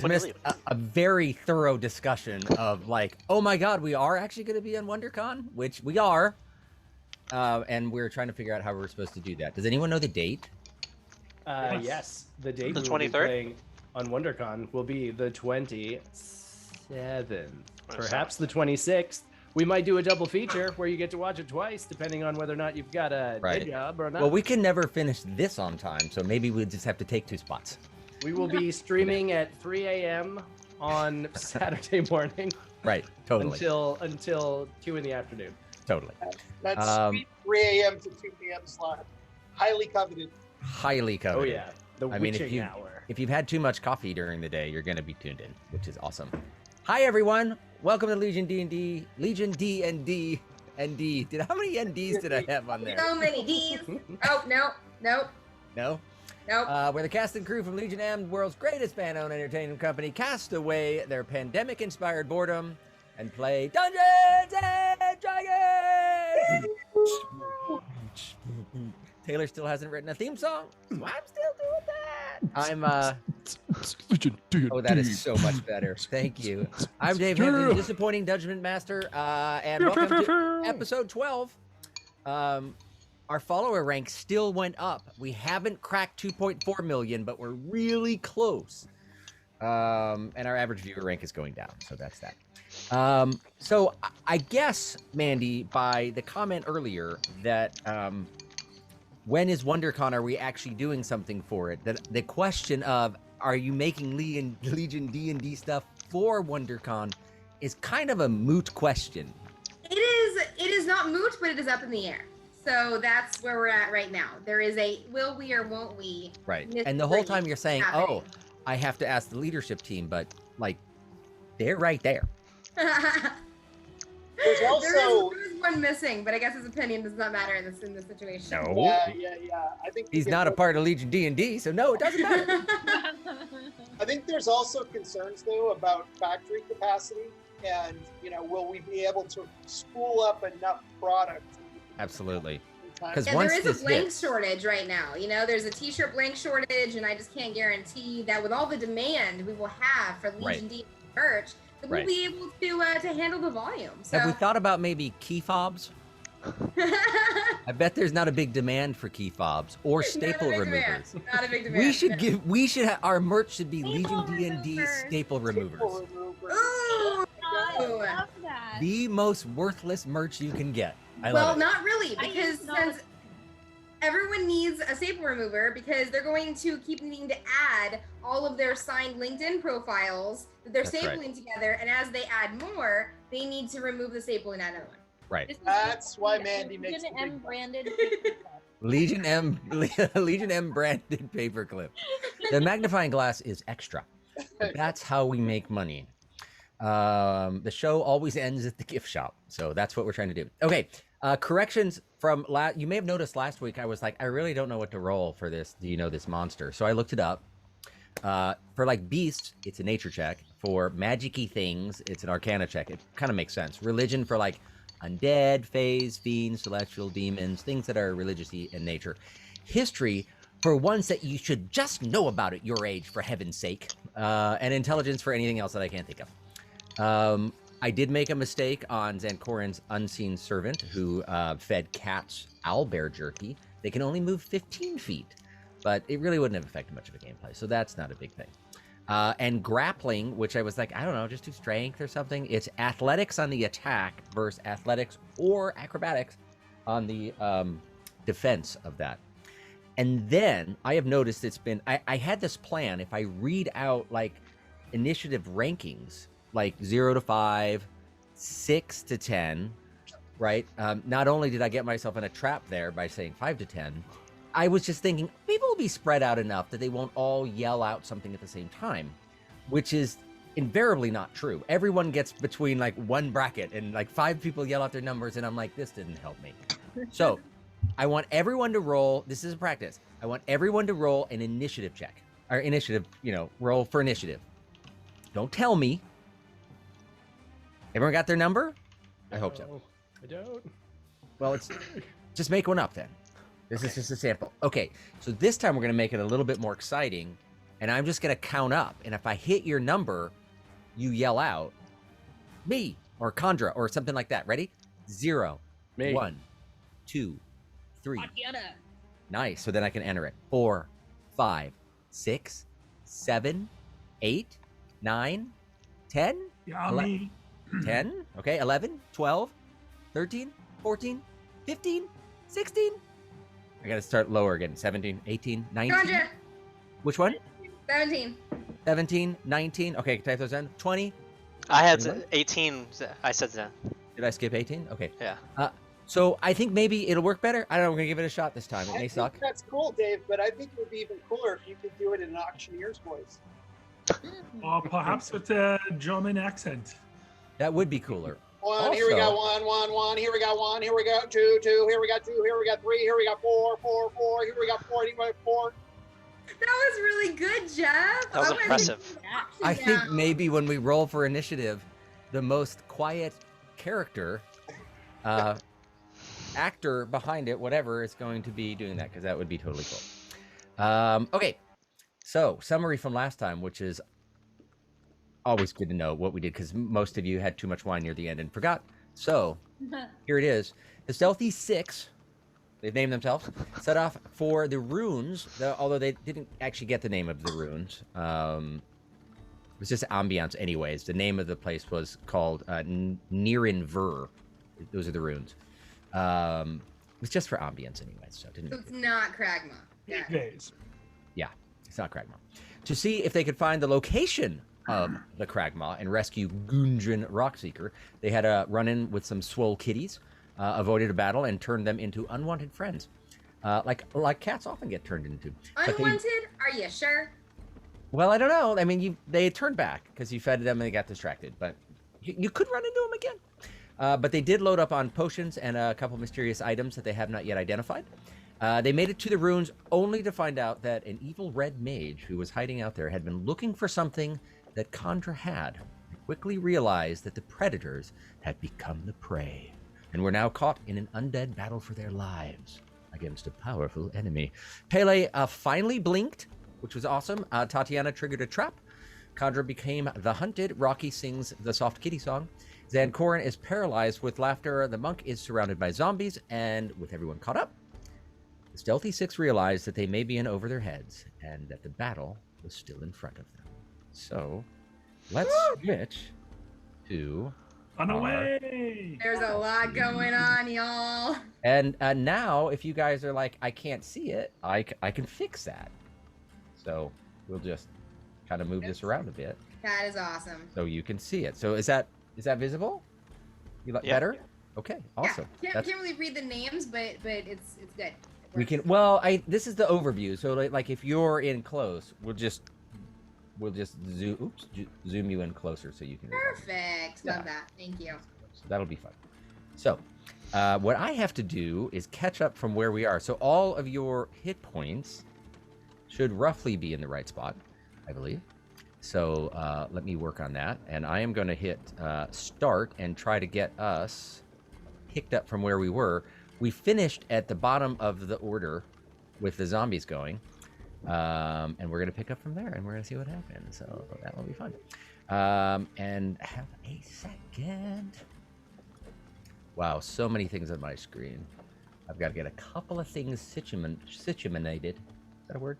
missed a very thorough discussion of like, oh my god, we are actually going to be on WonderCon, which we are, and we're trying to figure out how we're supposed to do that. Does anyone know the date? Yes, the date The we will be 23rd? playing on WonderCon will be the 27th, perhaps the 26th. We might do a double feature where you get to watch it twice, depending on whether or not you've got a day job or not. Well, we can never finish this on time, so maybe we just have to take 2 spots. We will be streaming at 3 a.m. on Saturday morning. Right, totally. Until 2 in the afternoon. Totally. That's 3 a.m. to 2 p.m. slot. Highly coveted. Highly coveted. Oh yeah, the witching hour. If you've had too much coffee during the day, you're going to be tuned in, which is awesome. Hi everyone, welcome to Legion D&D, Legion D&D, ND. How many NDs did I have on there? So many Ds. Oh, no. No? Nope. We're the cast and crew from Legion M, world's greatest fan-owned entertainment company, cast away their pandemic-inspired boredom and play Dungeons and Dragons! Taylor still hasn't written a theme song, so I'm still doing that. Oh, that is so much better. Thank you. I'm Dave Hampton, disappointing Dungeon Master, and welcome to episode 12. Our follower rank still went up. We haven't cracked 2.4 million, but we're really close. And our average viewer rank is going down, so that's that. So I guess, Mandy, by the comment earlier that when is WonderCon, are we actually doing something for it? The question of, are you making Legion D&D stuff for WonderCon is kind of a moot question. It is not moot, but it is up in the air. So that's where we're at right now. There is a will we or won't we. Right. And the whole time you're saying, happening. oh, I have to ask the leadership team, but like, they're right there. There's also there is one missing, but I guess his opinion does not matter in this situation. No. Yeah. I think He's not a part of Legion D&D, so no, it doesn't matter. I think there's also concerns though about factory capacity, and will we be able to spool up enough product? Absolutely. Because there is a blank shortage right now. There's a t-shirt blank shortage, and I just can't guarantee that with all the demand we will have for Legion D merch, that we'll be able to handle the volume. So. Have we thought about maybe key fobs? I bet there's not a big demand for key fobs or staple removers. Not a big demand. We should have, our merch should be Legion D&D staple removers. Ooh, love that. The most worthless merch you can get. Well, not really, because since everyone needs a staple remover, because they're going to keep needing to add all of their signed LinkedIn profiles that they're stapling together, and as they add more, they need to remove the staple and add another one. Right. That's why Mandy makes Legion M branded. Legion M branded paperclip. The magnifying glass is extra. That's how we make money. The show always ends at the gift shop, so that's what we're trying to do. Okay, corrections from you may have noticed last week I was like, I really don't know what to roll for this. Do you know this monster? So I looked it up. For like beasts, it's a nature check. For magic-y things, it's an arcana check. It kind of makes sense. Religion for like undead, fays, fiends, celestial demons, things that are religious-y in nature. History for ones that you should just know about at your age, for heaven's sake. And intelligence for anything else that I can't think of. I did make a mistake on Zankorin's unseen servant who fed cats owlbear jerky. They can only move 15 feet, but it really wouldn't have affected much of a gameplay, so that's not a big thing. And grappling, which I was like, I don't know, just do strength or something. It's athletics on the attack versus athletics or acrobatics on the defense of that. And then I have noticed it's been, I had this plan, if I read out like initiative rankings, like 0 to 5, 6 to 10, right? Not only did I get myself in a trap there by saying 5 to 10, I was just thinking people will be spread out enough that they won't all yell out something at the same time, which is invariably not true. Everyone gets between like one bracket and like 5 people yell out their numbers and I'm like, this didn't help me. So I want everyone to roll, this is a practice, I want everyone to roll an initiative check, or initiative, roll for initiative. Don't tell me. Everyone got their number? I hope so. I don't. Well, it's just make one up then. This is just a sample. Okay, so this time we're going to make it a little bit more exciting and I'm just gonna count up. And if I hit your number, you yell out, "Me" or "Condra" or something like that. Ready? 0, Me. 1, 2, 3. Tatiana. Nice. So then I can enter it. 4, 5, 6, 7, 8, 9, 10. Yummy. 10. Okay. 11, 12, 13, 14, 15, 16. I gotta start lower again. 17, 18, 19. Conjure. Which one? 17. 17, 19. Okay, type those in. 20. I had Anyone? 18. I said Zen. Did I skip 18? Okay. Yeah. So I think maybe it'll work better. I don't know. We're gonna give it a shot this time. It I may think suck. that's cool, Dave, but I think it would be even cooler if you could do it in an auctioneer's voice. Or perhaps with a German accent. That would be cooler. One, here we got Also- one, here we got one, here we got two, here we got two, here we got three, here we got four, here we got 4, here we got 4. That was really good, Jeff. That was I'm gonna impressive. I Yeah. think maybe when we roll for initiative, the most quiet character, actor behind it, whatever, is going to be doing that because that would be totally cool. Okay, so summary from last time, which is always good to know what we did because most of you had too much wine near the end and forgot. So here it is. The Stealthy Six, they've named themselves, set off for the runes, although they didn't actually get the name of the runes. It was just ambiance anyways. The name of the place was called Nirinver. Those are the runes. It was just for ambience anyways, so it didn't. So it's not Kragma. Yeah. Days. Yeah, it's not Kragmaw. To see if they could find the location of the Kragmaw and rescue Gundren Rockseeker, they had a run-in with some swole kitties, avoided a battle, and turned them into unwanted friends, like cats often get turned into. But Unwanted? Are you sure? well, I don't know. I mean, they turned back because you fed them and they got distracted, but you could run into them again. But they did load up on potions and a couple mysterious items that they have not yet identified. They made it to the ruins only to find out that an evil red mage who was hiding out there had been looking for something that Condra had. They quickly realized that the predators had become the prey and were now caught in an undead battle for their lives against a powerful enemy. Pele finally blinked, which was awesome. Tatiana triggered a trap. Condra became the hunted. Rocky sings the soft kitty song. Zancorin is paralyzed with laughter. The monk is surrounded by zombies, and with everyone caught up, the Stealthy Six realized that they may be in over their heads and that the battle was still in front of them. So, let's switch to... Run away! There's a lot going on, y'all. And now, if you guys are like, I can't see it, I can fix that. So, we'll just kind of move this around a bit That is awesome. so you can see it. So, is that visible? You like Yeah. better? Okay, awesome. Yeah, That's- can't really read the names, but it's good. It We works. can. Well, this is the overview. So like if you're in close, we'll just zoom you in closer so you can read it. Perfect. Yeah. Love that. Thank you. So that'll be fun. So what I have to do is catch up from where we are. So all of your hit points should roughly be in the right spot, I believe. So let me work on that, and I am going to hit start and try to get us picked up from where we were. We finished at the bottom of the order with the zombies going, and we're going to pick up from there, and we're going to see what happens. So that will be fun. And have a second. Wow, so many things on my screen. I've got to get a couple of things situated. Is that a word?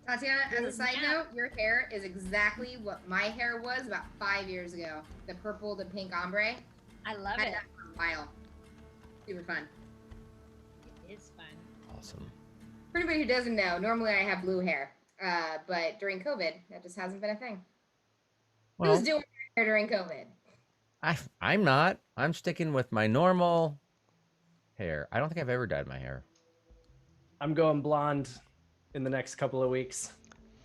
Tatiana, as a side note, your hair is exactly what my hair was about 5 years ago. The purple to pink ombre. I love Had it. that for a while. Super fun. It is fun. Awesome. For anybody who doesn't know, normally I have blue hair, but during COVID, that just hasn't been a thing. Well, Who's doing hair during COVID? I'm not. I'm sticking with my normal hair. I don't think I've ever dyed my hair. I'm going blonde in the next couple of weeks.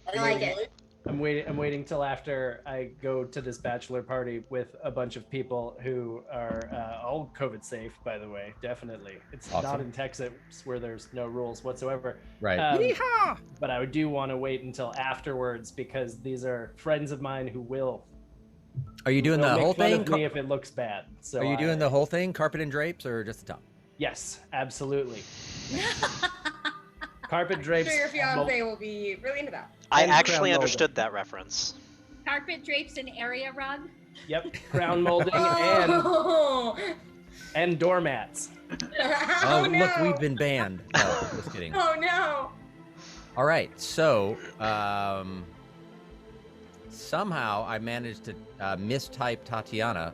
Are I you like really? it. I'm waiting till after I go to this bachelor party with a bunch of people who are all COVID safe, by the way. Definitely. It's not Awesome. in Texas where there's no rules whatsoever. Right. But I do want to wait until afterwards because these are friends of mine who will. Are you doing will the make whole fun thing? of me if it looks bad. So Are you doing the whole thing, carpet and drapes, or just the top? Yes, absolutely. Carpet I'm drapes. sure your fiance will be really into that. I And actually crown molding. understood that reference. Carpet drapes and area rug. Yep, ground molding Oh, and doormats. Oh, no. look, we've been banned. No, just kidding. Oh no. All right, so somehow I managed to mistype Tatiana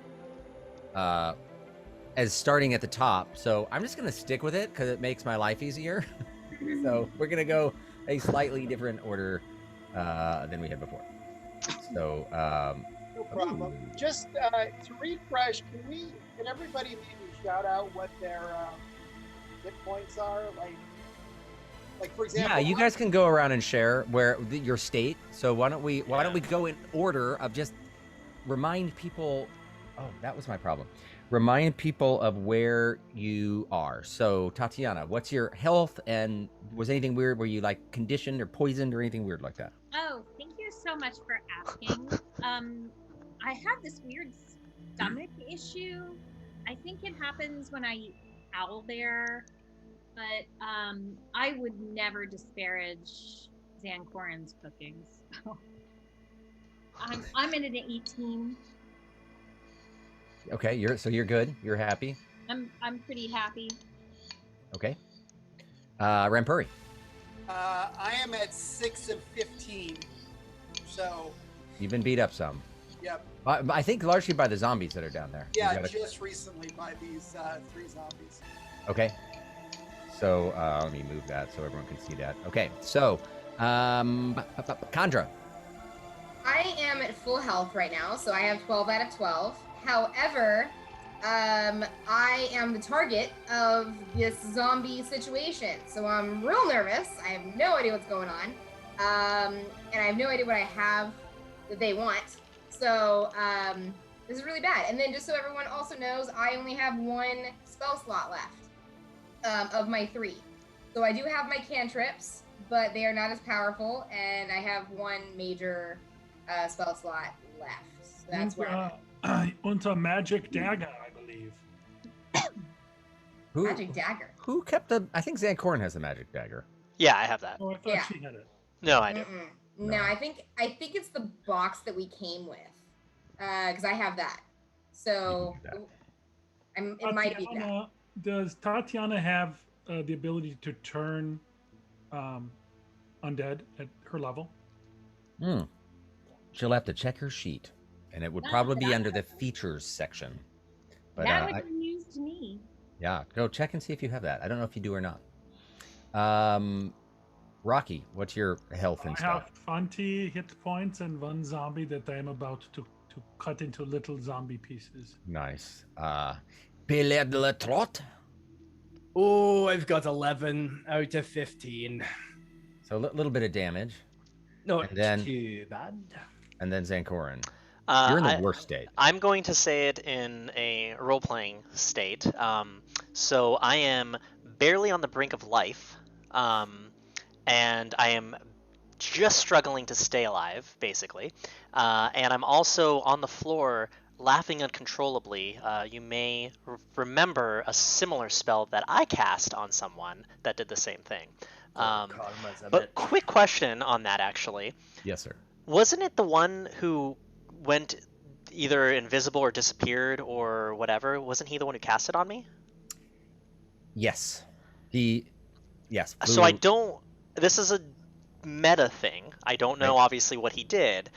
as starting at the top. So I'm just gonna stick with it because it makes my life easier. So we're gonna go a slightly different order than we had before. So No problem. Ooh. Just to refresh, can everybody maybe shout out what their hit points are? Like for example. yeah, you guys can go around and share where your state. So why don't we go in order of just remind people? Oh, that was my problem. Remind people of where you are. So Tatiana, what's your health, and was anything weird? Were you like conditioned or poisoned or anything weird like that? Oh, thank you so much for asking. I have this weird stomach issue. I think it happens when I eat owlbear, but I would never disparage Zancoran's cooking. So I'm in an 18. Okay, you're good. You're happy. I'm pretty happy. Okay. Rampuri. I am at 6 of 15. So, You've been beat up some. yep. I think largely by the zombies that are down there. You Yeah, gotta- just recently by these 3 zombies. Okay. So let me move that so everyone can see that. Okay. So, Chandra. I am at full health right now, so I have 12 out of 12. However, I am the target of this zombie situation, so I'm real nervous. I have no idea what's going on, and I have no idea what I have that they want. So this is really bad. And then just so everyone also knows, I only have 1 spell slot left of my 3. So I do have my cantrips, but they are not as powerful, and I have 1 major spell slot left. So that's where I'm at. Und a magic dagger, I believe. Who, Magic dagger. who kept the? I think Zancoran has the magic dagger. Yeah, I have that. Oh, I thought Yeah. she had it. No, I do. Mm-mm. No. No, I think it's the box that we came with, because I have that. So You can do it might be that. Tatiana, does Tatiana have the ability to turn undead at her level? Hmm. She'll have to check her sheet, and it would probably be under the features section. But That would be news to me. yeah, go check and see if you have that. I don't know if you do or not. Rocky, what's your health and I stuff? have 20 hit points and 1 zombie that I am about to cut into little zombie pieces. Nice. Pelé de la Trotte. Oh, I've got 11 out of 15. So a little bit of damage, Not And then- too bad. and then Zancoran. Uh, You're in the I- worst state. I'm going to say it in a role-playing state. So I am barely on the brink of life, and I am just struggling to stay alive, basically. And I'm also on the floor laughing uncontrollably. You may remember a similar spell that I cast on someone that did the same thing. Karma's a But bit. quick question on that, actually. Yes, sir. Wasn't it the one who went either invisible or disappeared or whatever? Wasn't he the one who cast it on me? Yes. Yes. So I blue- don't. This is a meta thing. I don't know, Right. obviously, what he did.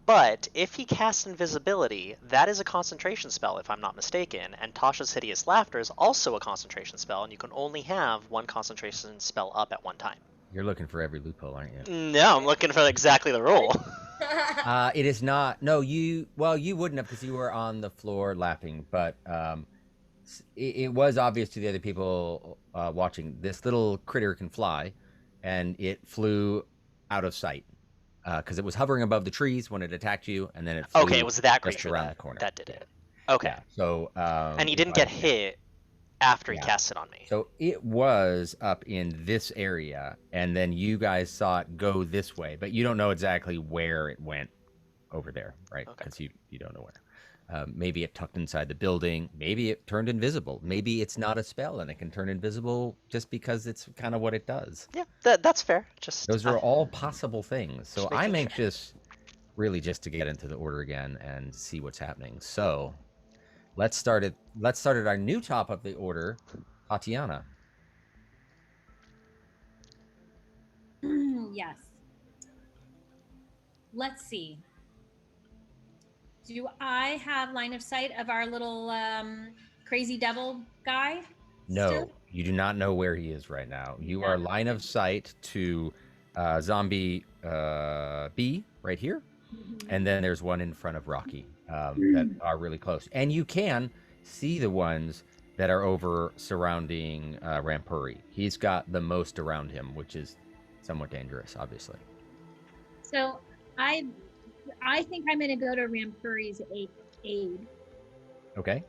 But if he casts invisibility, that is a concentration spell, if I'm not mistaken. And Tasha's Hideous Laughter is also a concentration spell, and you can only have 1 concentration spell up at one time. You're looking for every loophole, aren't you? No, I'm looking for exactly the rule. It is not. No, you. Well, you wouldn't have because you were on the floor laughing. But it was obvious to the other people watching. This little critter can fly, and it flew out of sight because it was hovering above the trees when it attacked you, and then it flew Okay, it was that just creature around then the corner. that did it. Okay. Yeah. So. And he didn't get hit after he Yeah. cast it on me. So it was up in this area, and then you guys saw it go this way, but you don't know exactly where it went. over there, right? Okay. Because you don't know where. Maybe it tucked inside the building. Maybe it turned invisible. Maybe it's not a spell and it can turn invisible just because it's kind of what it does. Yeah, that's fair. Just Those are all possible things. So just I'm making sure. anxious, really, just to get into the order again and see what's happening. So let's start at our new top of the order, Tatiana. Yes. Let's see. Do I have line of sight of our little crazy devil guy? No, still? you do not know where he is right now. You No. are line of sight to zombie B right here. And then there's one in front of Rocky that are really close. And you can see the ones that are over surrounding Rampuri. He's got the most around him, which is somewhat dangerous, obviously. So I think I'm going to go to Rampuri's aid. Okay.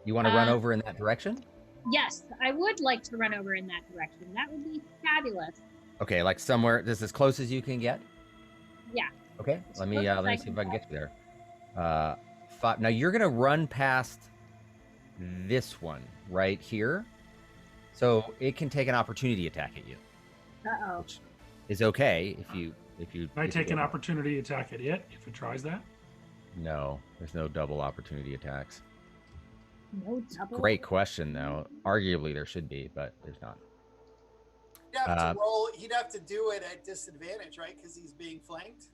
You want to run over in that direction? Yes, I would like to run over in that direction. That would be fabulous. Okay, like somewhere just as close as you can get? Yeah. Okay, let me close as I see if can I can get you there. Now you're gonna run past this one right here, so it can take an opportunity attack at you, Uh-oh. which is okay if you. Can I take an opportunity attack at it if it tries that? No, there's no double opportunity attacks. No double. Great question, though. Arguably there should be, but there's not. He'd have to roll. He'd have to do it at disadvantage, right? Because he's being flanked.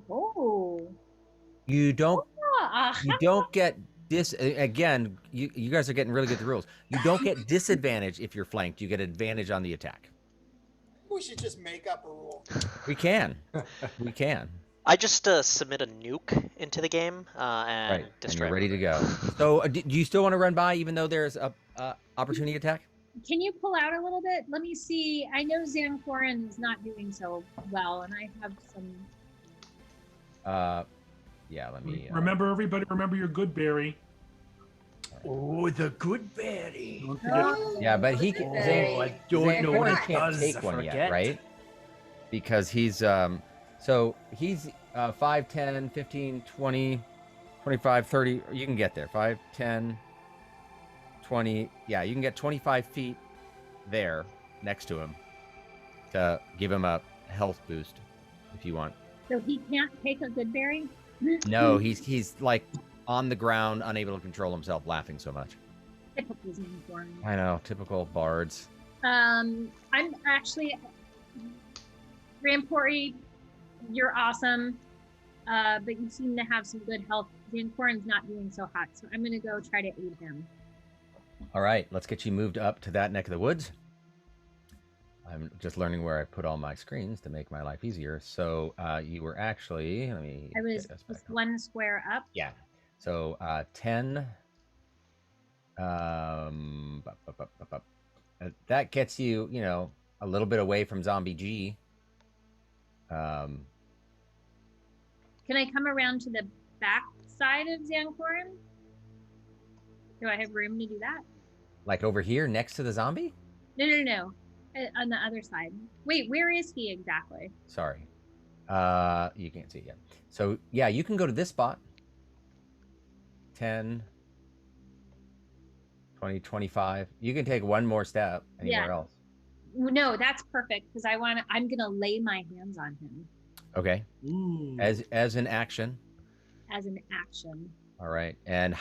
Oh. You don't. Ah, You don't get again. You guys are getting really good at the rules. You don't get disadvantage if you're flanked. You get advantage on the attack. We should just make up a rule. We can. We can. I just submit a nuke into the game and Right, and destroy you're ready to everything. go. So, do you still want to run by, even though there's a opportunity attack? Can you pull out a little bit? Let me see. I know Zancorin is not doing so well, and I have some. Yeah. Let me. Remember, everybody, remember your good berry. Oh, the good berry. Don't forget. Yeah, but he can. I don't know what it can't does. take I one yet, forget. right? Because he's so he's 5, 10, 15, 20, 25, 30. You can get there. 5, 10, 20. Yeah, you can get 25 feet there next to him to give him a health boost if you want. So he can't take a good berry? No, he's like on the ground, unable to control himself, laughing so much. Typical Zancorin. I know, typical bards. I'm actually Rampori, you're awesome, but you seem to have some good health. Zancorin's not doing so hot, so I'm gonna go try to aid him. All right, let's get you moved up to that neck of the woods. I'm just learning where I put all my screens to make my life easier. So you were actually, let me. I was get this just back up. one square up. Yeah. So 10. That gets you, a little bit away from Zombie G. Can I come around to the back side of Zancorin? Do I have room to do that? Like over here next to the zombie? No. On the other side. Wait, where is he exactly? Sorry. You can't see it yet. So yeah, you can go to this spot. 10, 20, 25. You can take one more step anywhere else. No, that's perfect because I'm gonna lay my hands on him Okay. Ooh. As an action. as an action. All right. And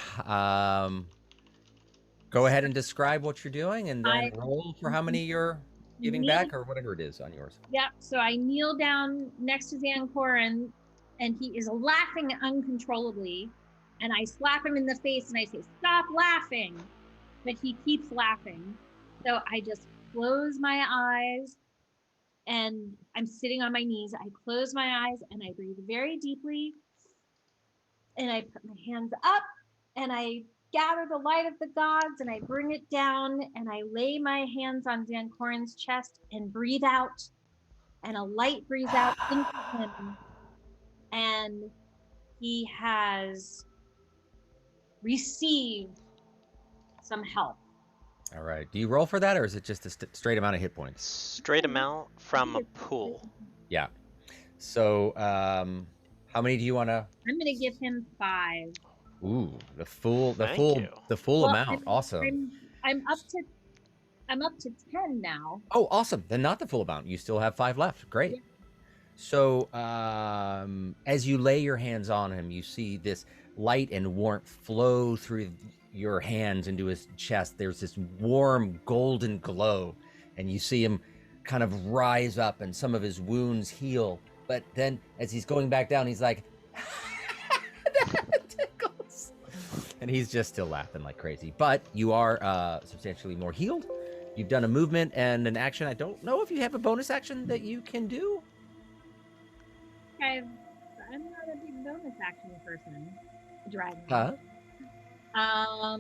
go ahead and describe what you're doing and then roll for how many you're giving back or whatever it is on yours. Yep. So I kneel down next to Zancorin and he is laughing uncontrollably. And I slap him in the face and I say, "Stop laughing." But he keeps laughing. So I just close my eyes and I'm sitting on my knees. I close my eyes and I breathe very deeply. And I put my hands up and I gather the light of the gods and I bring it down and I lay my hands on Zancorin's chest and breathe out. And a light breathes out into him. And he has received some help. All right. Do you roll for that or is it just a straight amount of hit points? Straight amount from a pool. Yeah. So How many do you want to? I'm gonna give him 5. Ooh, the full Thank you. amount. Awesome. I'm up to 10 now. Oh, awesome. Then not the full amount. You still have 5 left. Great. Yeah. So, as you lay your hands on him, you see this light and warmth flow through your hands into his chest. There's this warm golden glow, and you see him kind of rise up, and some of his wounds heal. But then, as he's going back down, he's like, "That tickles," and he's just still laughing like crazy. But you are substantially more healed. You've done a movement and an action. I don't know if you have a bonus action that you can do. I'm not a big bonus action person. Dragon. Huh? I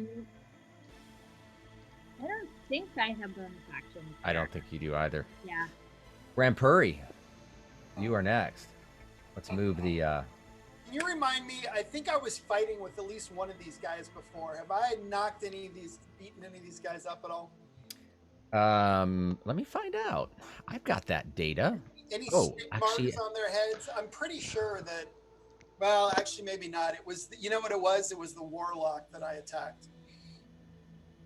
don't think I have bonus actions. I don't think you do either. Yeah. Rampuri, you are next. Let's move the. Can you remind me? I think I was fighting with at least one of these guys before. Have I knocked beaten any of these guys up at all? Let me find out. I've got that data. Any Oh, stick actually- marks on their heads? I'm pretty sure that. Well, actually, maybe not. It was. You know what it was? It was the warlock that I attacked.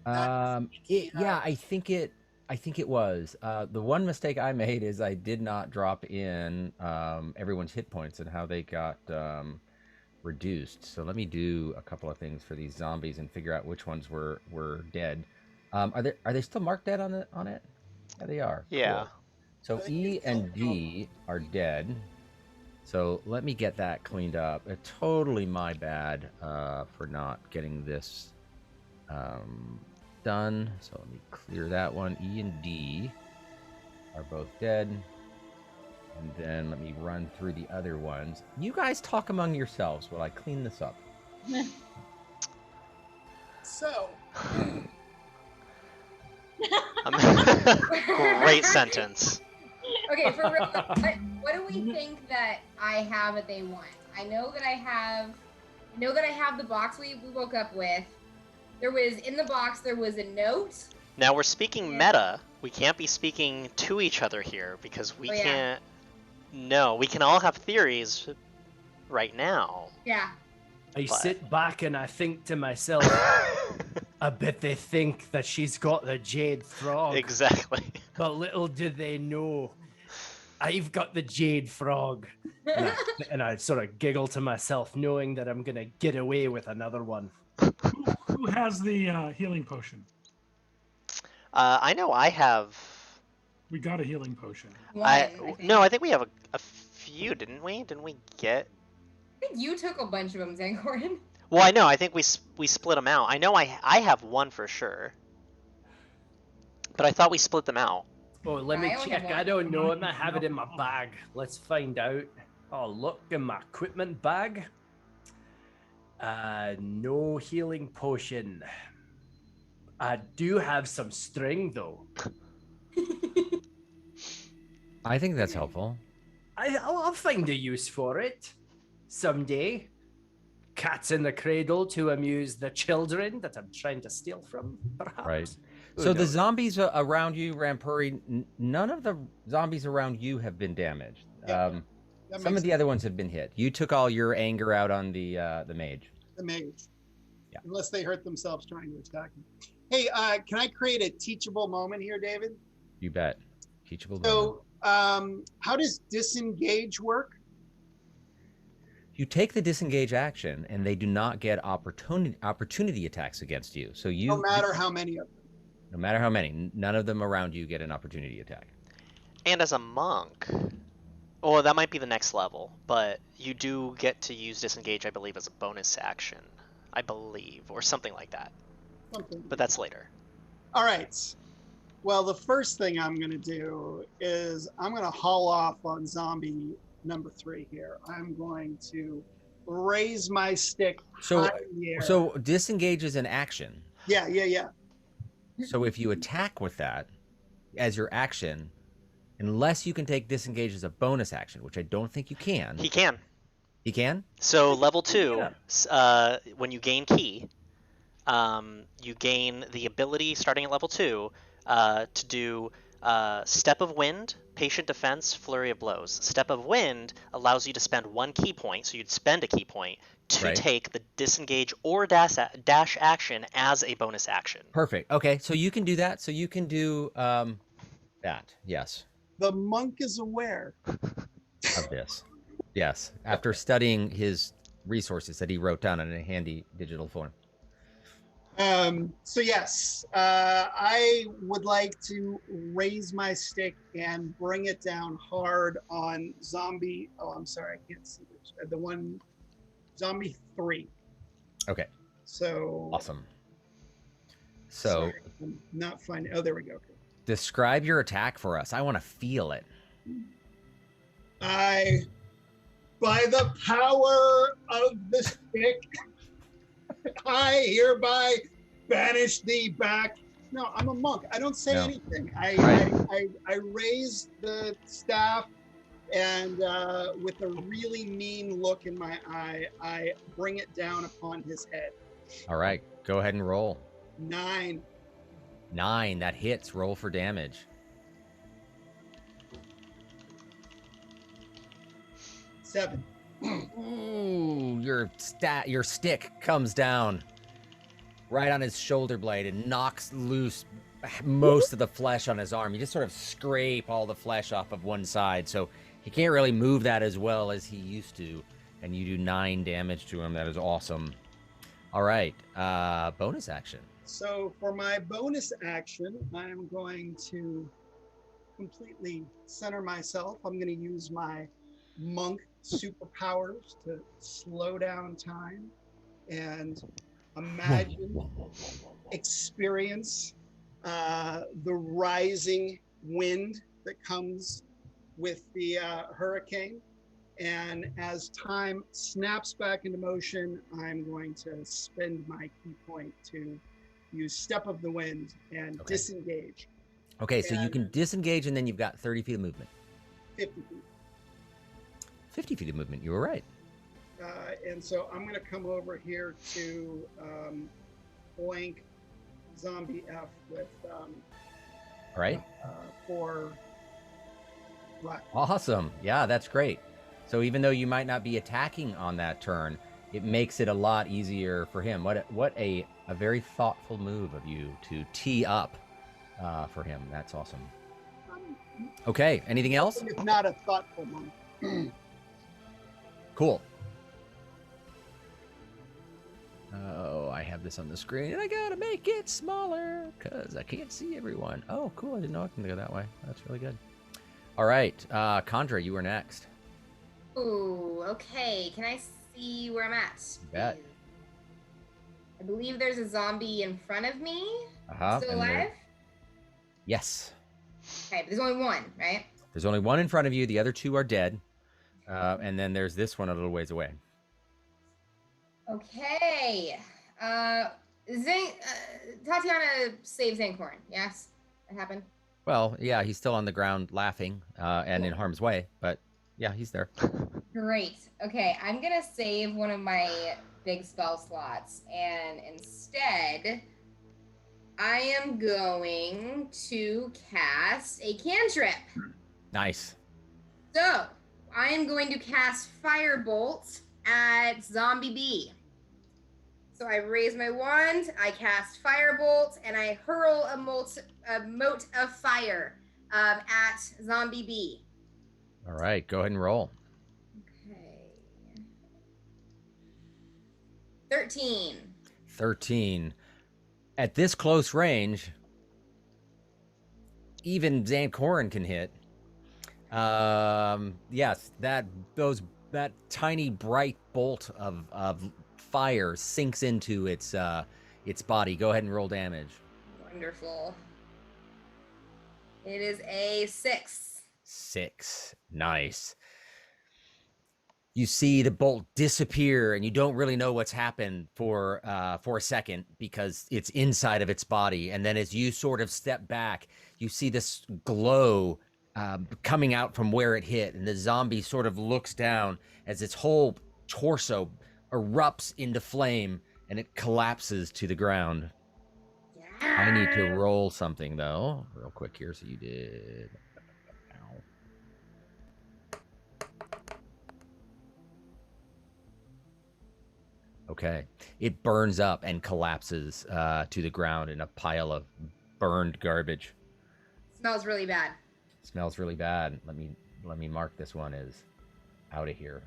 Yeah, I think it was. The one mistake I made is I did not drop in everyone's hit points and how they got reduced. So let me do a couple of things for these zombies and figure out which ones were dead. Are they still marked dead on it? Yeah, they are. Yeah. Cool. So E and D are dead. So let me get that cleaned up. Totally my bad for not getting this done. So let me clear that one. E and D are both dead. And then let me run through the other ones. You guys talk among yourselves while I clean this up. So. Great sentence. Okay, for real, what do we think that I have that they want? I know that I have the box we woke up with. There was in the box there was a note. Now we're speaking meta. We can't be speaking to each other here because we can't. No, we can all have theories right now. Yeah. I sit back and I think to myself, I bet they think that she's got the jade frog. Exactly. But little do they know, I've got the jade frog. And I sort of giggle to myself, knowing that I'm going to get away with another one. Who has the healing potion? I know I have. We got a healing potion. No, I think we have a few, didn't we? Didn't we get? I think you took a bunch of them, Zangorin. Well, I know. I think we split them out. I know I have one for sure, but I thought we split them out. Oh, let me check. I don't know. I might have it in my bag. Let's find out. Oh, look in my equipment bag. No healing potion. I do have some string though. I think that's helpful. I'll find a use for it someday. Cats in the cradle to amuse the children that I'm trying to steal from, perhaps. Right. Who So the knows? zombies around you, Rampuri, none of the zombies around you have been damaged. Yeah, Some of the other ones have been hit. You took all your anger out on the mage. The mage. Yeah. Unless they hurt themselves trying to attack him. Hey, can I create a teachable moment here, David? You bet. Teachable. moment. So, how does disengage work? You take the disengage action, and they do not get opportunity attacks against you. So you. No matter how many of them. No matter how many, none of them around you get an opportunity attack. And as a monk, well, that might be the next level, but you do get to use disengage, I believe, as a bonus action. I believe, or something like that. Something. But that's later. All right. Well, the first thing I'm going to do is I'm going to haul off on zombie number 3 here. I'm going to raise my stick So, high in the air. so disengage is an action. Yeah. So if you attack with that as your action, unless you can take disengage as a bonus action, which I don't think you can. He can. He can? So level 2, when you gain key, you gain the ability starting at level 2 to do Step of Wind, Patient Defense, Flurry of Blows. Step of Wind allows you to spend 1 key point, so you'd spend a key point, to take the disengage or dash action as a bonus action. Perfect. Okay, so you can do that. So you can do that. Yes. The monk is aware. Of this. Yes. After studying his resources that he wrote down in a handy digital form. So yes, I would like to raise my stick and bring it down hard on zombie. Oh, I'm sorry, I can't see the one. Zombie 3. Okay. So awesome. So sorry, I'm not finding. Oh, there we go. Okay. Describe your attack for us. I want to feel it. By the power of the stick, I hereby banish thee back. No, I'm a monk. I don't say anything. I raise the staff, and with a really mean look in my eye, I bring it down upon his head. All right, go ahead and roll. 9. 9, that hits. Roll for damage. 7. Ooh, your stick comes down right on his shoulder blade and knocks loose most of the flesh on his arm. You just sort of scrape all the flesh off of one side, so he can't really move that as well as he used to. And you do 9 damage to him. That is awesome. All right, bonus action. So for my bonus action, I'm going to completely center myself. I'm going to use my monk superpowers to slow down time and imagine, experience the rising wind that comes with the hurricane. And as time snaps back into motion, I'm going to spend my key point to use Step of the Wind and disengage. Okay, so you can disengage, and then you've got 30 feet of movement. 50 feet. 50 feet of movement, you were right. And so I'm going to come over here to blank Zombie F with all right. For what? Awesome. Yeah, that's great. So even though you might not be attacking on that turn, it makes it a lot easier for him. What a very thoughtful move of you to tee up for him. That's awesome. Okay, anything else? It's not a thoughtful one. Cool. Oh, I have this on the screen, and I gotta make it smaller because I can't see everyone. Oh, cool. I didn't know I can go that way. That's really good. All right, Condra, you are next. Ooh, okay. Can I see where I'm at? Bet. I believe there's a zombie in front of me. Still alive? Yes. Okay, but there's only one, right? There's only one in front of you. The other 2 are dead. And then there's this one a little ways away. Okay. Tatiana saved Zancorn. Yes? That happened? Well, yeah, he's still on the ground laughing and in harm's way, but yeah, he's there. Great. Okay, I'm going to save one of my big spell slots, and instead, I am going to cast a cantrip. Nice. So, I am going to cast Firebolt at Zombie B. So I raise my wand, I cast Firebolt, and I hurl a mote of fire at Zombie B. All right, go ahead and roll. Okay. 13. 13. At this close range, even Zancorn can hit. Yes, that tiny bright bolt of fire sinks into its body. Go ahead and roll damage. Wonderful. It is a 6. 6. Nice. You see the bolt disappear, and you don't really know what's happened for a second because it's inside of its body. And then as you sort of step back, you see this glow coming out from where it hit, and the zombie sort of looks down as its whole torso erupts into flame, and it collapses to the ground. I need to roll something though, real quick here. So you did. Ow. Okay, it burns up and collapses to the ground in a pile of burned garbage. Smells really bad. Smells really bad. Let me mark this one as out of here.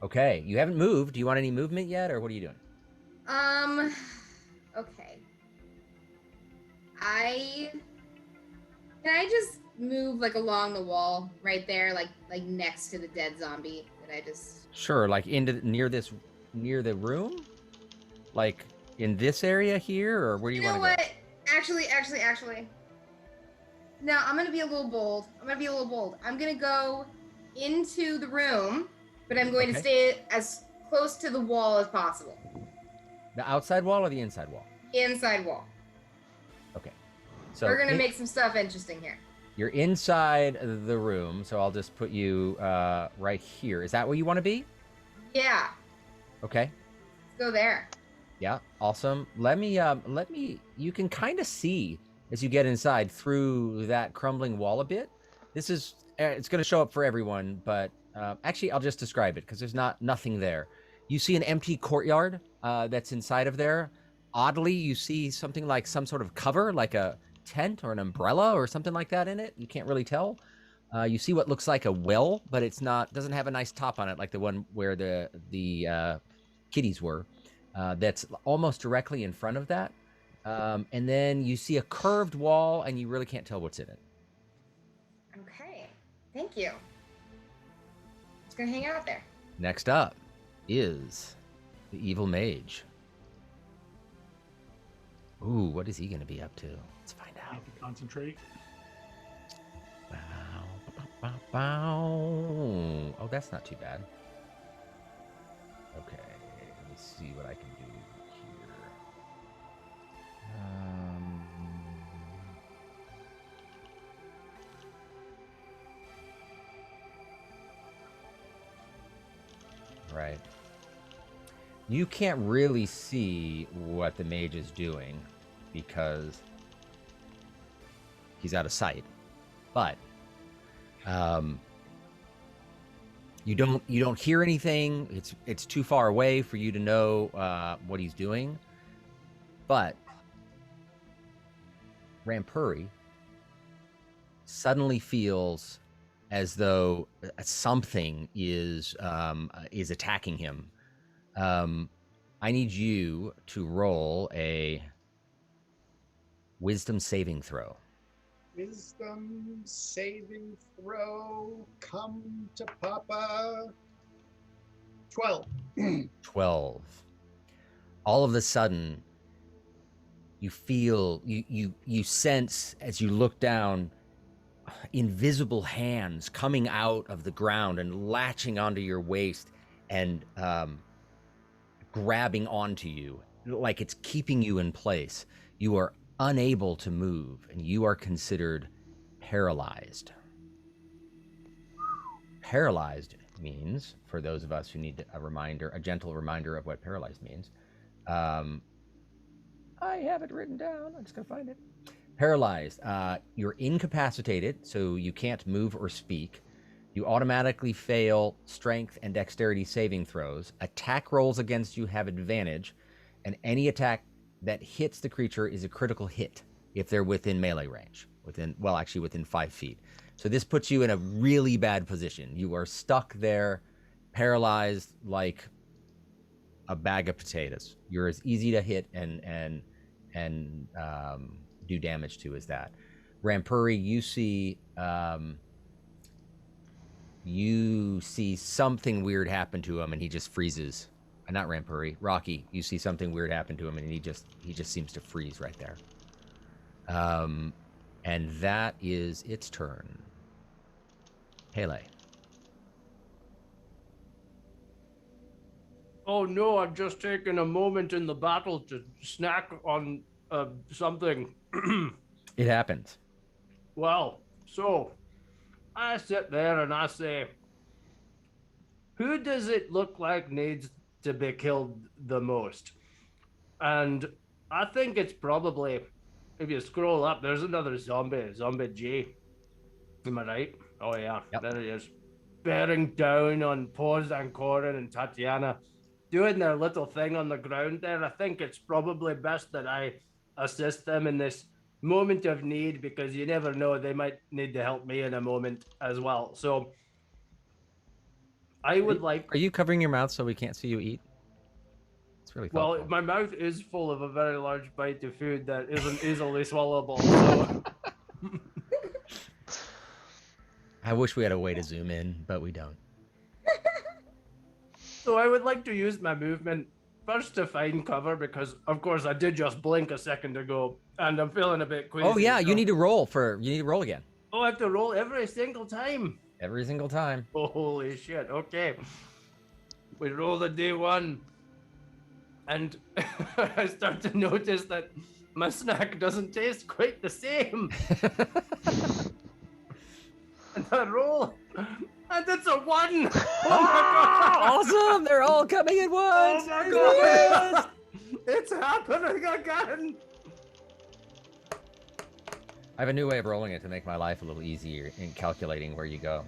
Okay, you haven't moved. Do you want any movement yet, or what are you doing? Okay. Can I just move like along the wall right there, like next to the dead zombie that I just. Sure, like near the room, like in this area here, or where do you want to go? You know what? Actually. No, I'm gonna be a little bold. I'm gonna go into the room, but I'm going to stay as close to the wall as possible. The outside wall or the inside wall? Inside wall. Okay. So we're gonna make some stuff interesting here. You're inside the room, so I'll just put you right here. Is that where you want to be? Yeah. Okay. Let's go there. Yeah, awesome. Let me you can kind of see as you get inside through that crumbling wall a bit. This is it's going to show up for everyone, but actually I'll just describe it because there's nothing there. You see an empty courtyard that's inside of there. Oddly, you see something like some sort of cover, like a tent or an umbrella or something like that in it. You can't really tell. You see what looks like a well, but it's not. Doesn't have a nice top on it like the one where the kitties were. That's almost directly in front of that. And then you see a curved wall, and you really can't tell what's in it. Okay, thank you. Just gonna hang out there. Next up is the Evil Mage. Ooh, what is he gonna be up to? Let's find out. Need to concentrate. Oh, that's not too bad. Okay, let me see what I can do here. Right. You can't really see what the mage is doing because he's out of sight. But you don't hear anything. It's too far away for you to know what he's doing. But Rampuri suddenly feels as though something is attacking him. I need you to roll a wisdom saving throw. Wisdom saving throw. Come to Papa. 12. 12. All of a sudden, you feel, you sense as you look down, invisible hands coming out of the ground and latching onto your waist and grabbing onto you like it's keeping you in place. You are unable to move, and you are considered paralyzed. Paralyzed means, for those of us who need a gentle reminder of what paralyzed means, I have it written down. I'm just gonna find it. Paralyzed. You're incapacitated, so you can't move or speak. You automatically fail strength and dexterity saving throws. Attack rolls against you have advantage, and any attack that hits the creature is a critical hit if they're within melee range, within 5 feet. So this puts you in a really bad position. You are stuck there, paralyzed like a bag of potatoes. You're as easy to hit and do damage to as that. Rampuri, you see something weird happen to him, and he just freezes. Not Rampuri, Rocky. You see something weird happen to him, and he just seems to freeze right there. And that is its turn. Pele. Oh no, I've just taken a moment in the battle to snack on something. It happens. Well, so I sit there and I say, who does it look like needs to be killed the most? And I think it's probably if you scroll up, there's another zombie G. Am I right? Oh yeah, Yep. there he is. Bearing down on Pose and Corin and Tatiana, doing their little thing on the ground there. I think it's probably best that I assist them in this moment of need, because you never know, they might need to help me in a moment as well. So I would like. Are you covering your mouth so we can't see you eat? It's really thoughtful. Well, my mouth is full of a very large bite of food that isn't easily swallowable. So. I wish we had a way to zoom in, but we don't. So I would like to use my movement first to find cover, because of course I did just blink a second ago and I'm feeling a bit queasy. Oh yeah, so- you need to roll again. Oh, I have to roll every single time. Every single time. Holy shit. Okay. We roll the D1 and I start to notice that my snack doesn't taste quite the same. And I roll, and it's a 1. Oh my god! Awesome! They're all coming at once. Oh my god! It's happening again! I have a new way of rolling it to make my life a little easier in calculating where you go.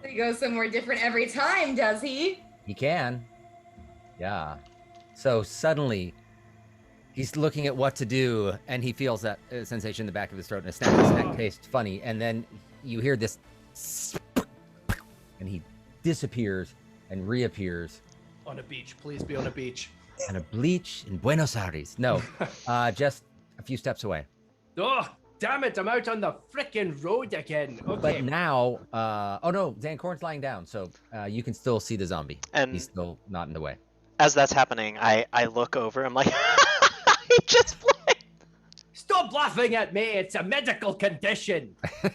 He goes somewhere different every time, does he? He can. Yeah. So suddenly, he's looking at what to do, and he feels that sensation in the back of his throat, and his snack tastes funny, and then you hear this, and he disappears and reappears. On a beach, please be on a beach. On a beach in Buenos Aires. No, just a few steps away. Oh, damn it, I'm out on the frickin' road again. Okay. But now, oh no, Zancorn's lying down, so you can still see the zombie. And he's still not in the way. as that's happening, I look over. I'm like, he just played. Stop laughing at me, it's a medical condition. And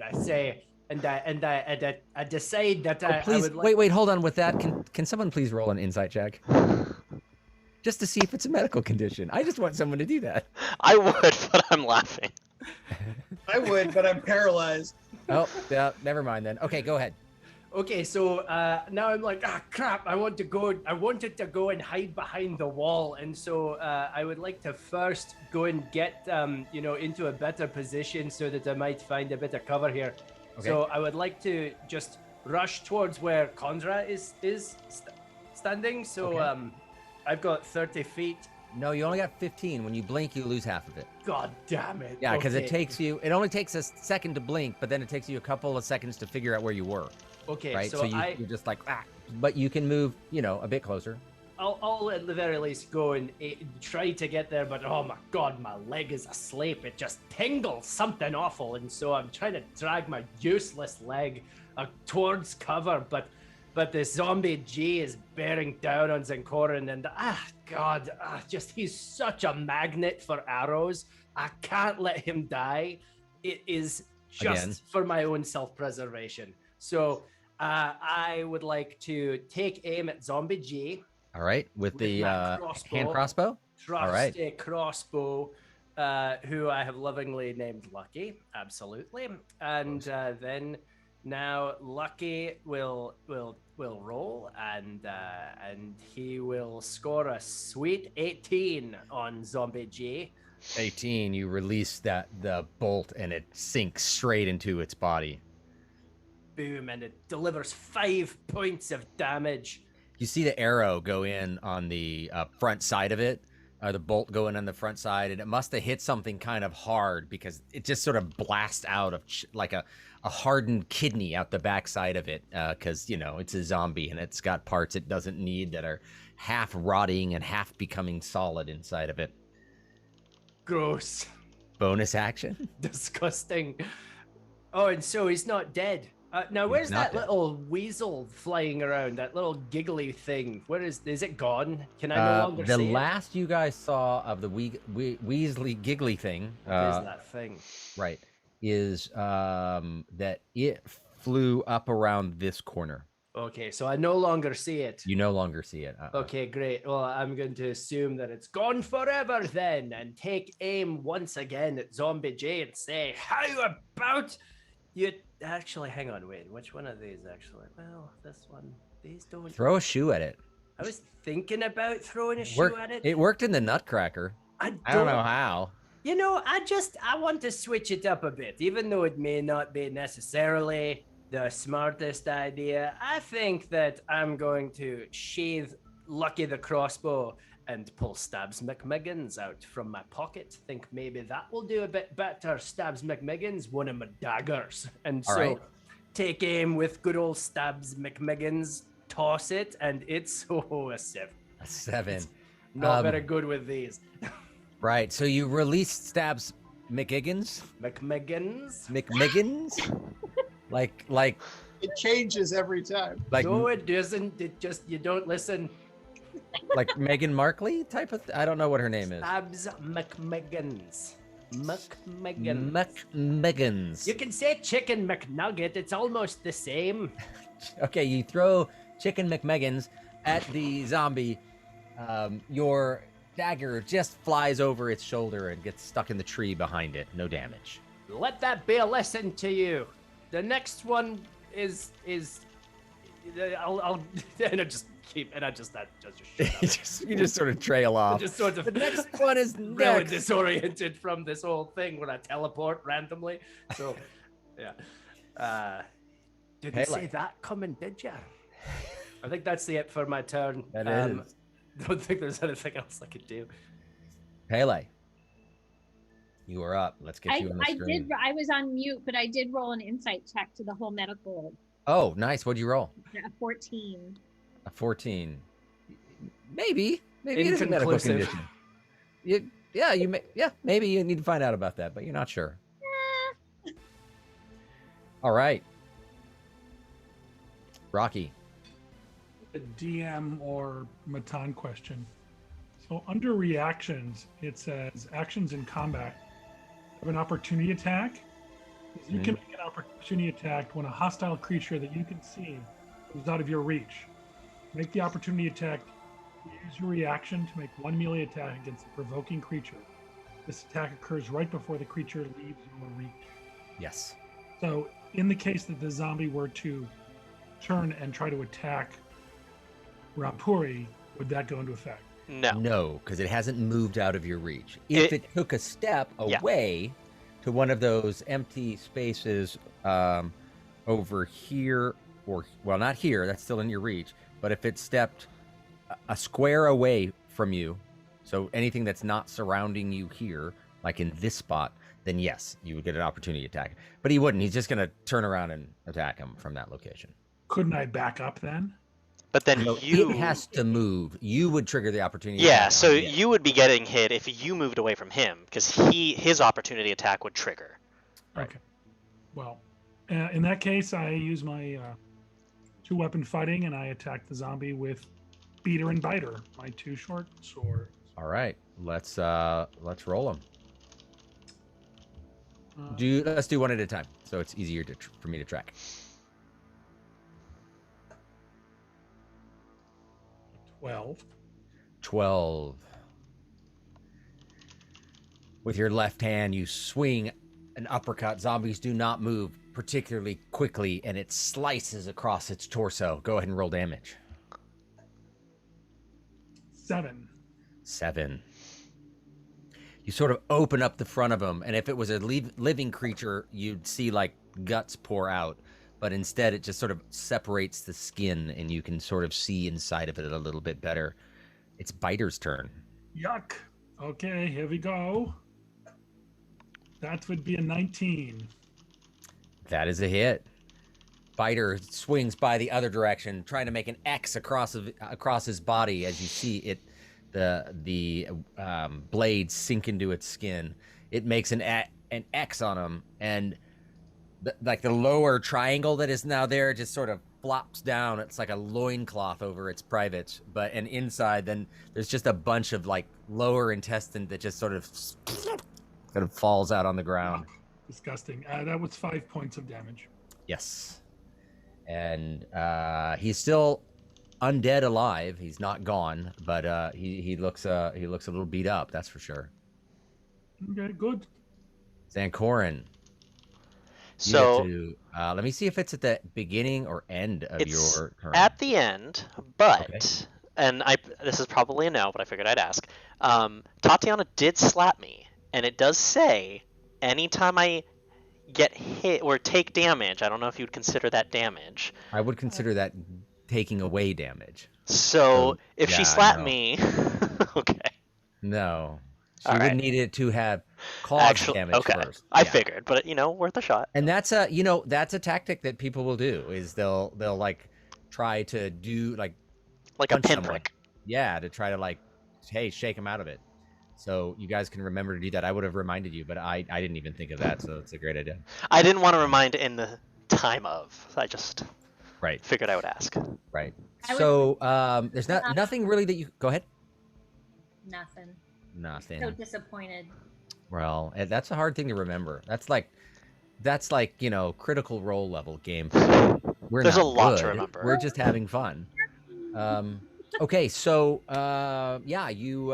I say, and I decide that I Please, would like... wait, hold on with that. Can someone please roll an insight check? Just to see if it's a medical condition. I just want someone to do that. I would, but I'm laughing. I would, but I'm paralyzed. Oh, yeah, never mind then. Okay, go ahead. Okay, so now I'm like, crap, I wanted to go and hide behind the wall. And so I would like to first go and get, into a better position so that I might find a bit of cover here. Okay. So I would like to just rush towards where Condra is standing. So Okay. I've got 30 feet. No, you only got 15. When you blink, you lose half of it. God damn it. Yeah, because Okay. it only takes a second to blink, but then it takes you a couple of seconds to figure out where you were. Okay, Right? so you're just like, but you can move, a bit closer. I'll at the very least go and try to get there, but oh my god, my leg is asleep. It just tingles something awful, and so I'm trying to drag my useless leg towards cover, but the zombie G is bearing down on Zancorin, and he's such a magnet for arrows. I can't let him die. It is just Again. for my own self-preservation. So I would like to take aim at zombie G. All right, with the my crossbow. hand crossbow. Trusty crossbow, who I have lovingly named Lucky, absolutely. And then now Lucky will roll, and he will score a sweet 18 on zombie G. 18. You release the bolt, and it sinks straight into its body. Boom, and it delivers 5 points of damage. You see the arrow go in on the front side of it, the bolt go in on the front side, and it must have hit something kind of hard because it just sort of blasts out of like a hardened kidney out the backside of it, because it's a zombie and it's got parts it doesn't need that are half rotting and half becoming solid inside of it. Gross. Bonus action. Disgusting. Oh, and so he's not dead. Now, where's not that dead. little weasel flying around? That little giggly thing. Where is it gone? Can I no longer The see it? last you guys saw of the Weasley giggly thing, What is that thing? right, is that it flew up around this corner. Okay, so I no longer see it. You no longer see it. Okay, great. Well, I'm going to assume that it's gone forever then, and take aim once again at Zombie J and say, how about you... Actually, hang on, wait. Which one of these, actually? Well, this one. These don't... Throw a shoe at it. I was thinking about throwing a shoe Work, at it. it worked in the Nutcracker. I don't know how. You know, I want to switch it up a bit, even though it may not be necessarily the smartest idea. I think that I'm going to sheathe Lucky the crossbow and pull Stabs McMiggins out from my pocket. Think maybe that will do a bit better. Stabs McMiggins, one of my daggers. And All so right. take aim with good old Stabs McMiggins, toss it, and it's a 7. A 7. Not very good with these. Right. So you released Stabs McGiggins? McMiggins? like It changes every time. like No, it doesn't. It just, you don't listen. like Meghan Markley type of I don't know what her name is. Stabs McMiggins. McMiggins. McMiggins. You can say Chicken McNugget. It's almost the same. Okay, you throw Chicken McMiggins at the zombie. Your dagger just flies over its shoulder and gets stuck in the tree behind it. No damage. Let that be a lesson to you. The next one is I'll and I just keep and I just You just sort of trail off. just sort of The next one is really next. disoriented from this whole thing when I teleport randomly. So yeah. Didn't Pele. see that coming, did ya? I think that's it for my turn. That is. Don't think there's anything else I could do. Pele, you are up. Let's get you on the I screen. I was on mute, but I did roll an insight check to the whole medical. Oh, nice. What'd you roll? A 14. A 14. Maybe it is a medical Inconclusive. condition. Maybe you need to find out about that, but you're not sure. All right. Rocky. A DM or Matan question. So under reactions, it says actions in combat have an opportunity attack. You can make an opportunity attack when a hostile creature that you can see is out of your reach. Make the opportunity attack. Use your reaction to make one melee attack against a provoking creature. This attack occurs right before the creature leaves your reach. Yes. So in the case that the zombie were to turn and try to attack Rampuri, would that go into effect? No, because it hasn't moved out of your reach. If it took a step away to one of those empty spaces over here, or, well, not here, that's still in your reach, but if it stepped a square away from you, so anything that's not surrounding you here, like in this spot, then yes, you would get an opportunity attack. But he wouldn't. He's just going to turn around and attack him from that location. Couldn't I back up then? But then No, you it has to move. You would trigger the opportunity. Yeah, attack so on it. you would be getting hit if you moved away from him, because his opportunity attack would trigger. Right. Okay. Well, in that case, I use my 2-weapon fighting and I attack the zombie with Beater and Biter, my 2 short swords. All right, let's roll them. Let's do one at a time, so it's easier for me to track. 12. With your left hand, you swing an uppercut. Zombies do not move particularly quickly, and it slices across its torso. Go ahead and roll damage. 7. You sort of open up the front of him, and if it was a living creature, you'd see like guts pour out. But instead, it just sort of separates the skin, and you can sort of see inside of it a little bit better. It's Biter's turn. Yuck. Okay, here we go. That would be a 19. That is a hit. Biter swings by the other direction, trying to make an X across his body. As you see it, the blade sink into its skin. It makes an X on him, and the lower triangle that is now there just sort of flops down. It's like a loincloth over its privates, and inside then there's just a bunch of like lower intestine that just sort of falls out on the ground. Disgusting. That was 5 points of damage. Yes. And he's still undead alive. He's not gone, but he looks a little beat up, that's for sure. Okay, good. Zancorin. So let me see if it's at the beginning or end of your turn. at the end, but and this is probably a no, but I figured I'd ask. Tatiana did slap me, and it does say anytime I get hit or take damage, I don't know if you'd consider that damage. I would consider that taking away damage. So if she yeah, slapped no. me, okay. No. She All would right. need it to have caused damage okay. first. I Yeah. figured, but worth a shot. And that's a that's a tactic that people will do is they'll like try to do like a punch someone. pinprick. Yeah, to try to like, hey, shake them out of it. So you guys can remember to do that. I would have reminded you, but I didn't even think of that. So it's a great idea. I didn't want to remind in the time of. I just figured I would ask. Right. So there's nothing really that you go ahead. Nothing. Nah, So Stan. disappointed. Well, that's a hard thing to remember. That's like critical role level game. There's a lot to good. remember. We're just having fun. Okay, so yeah, you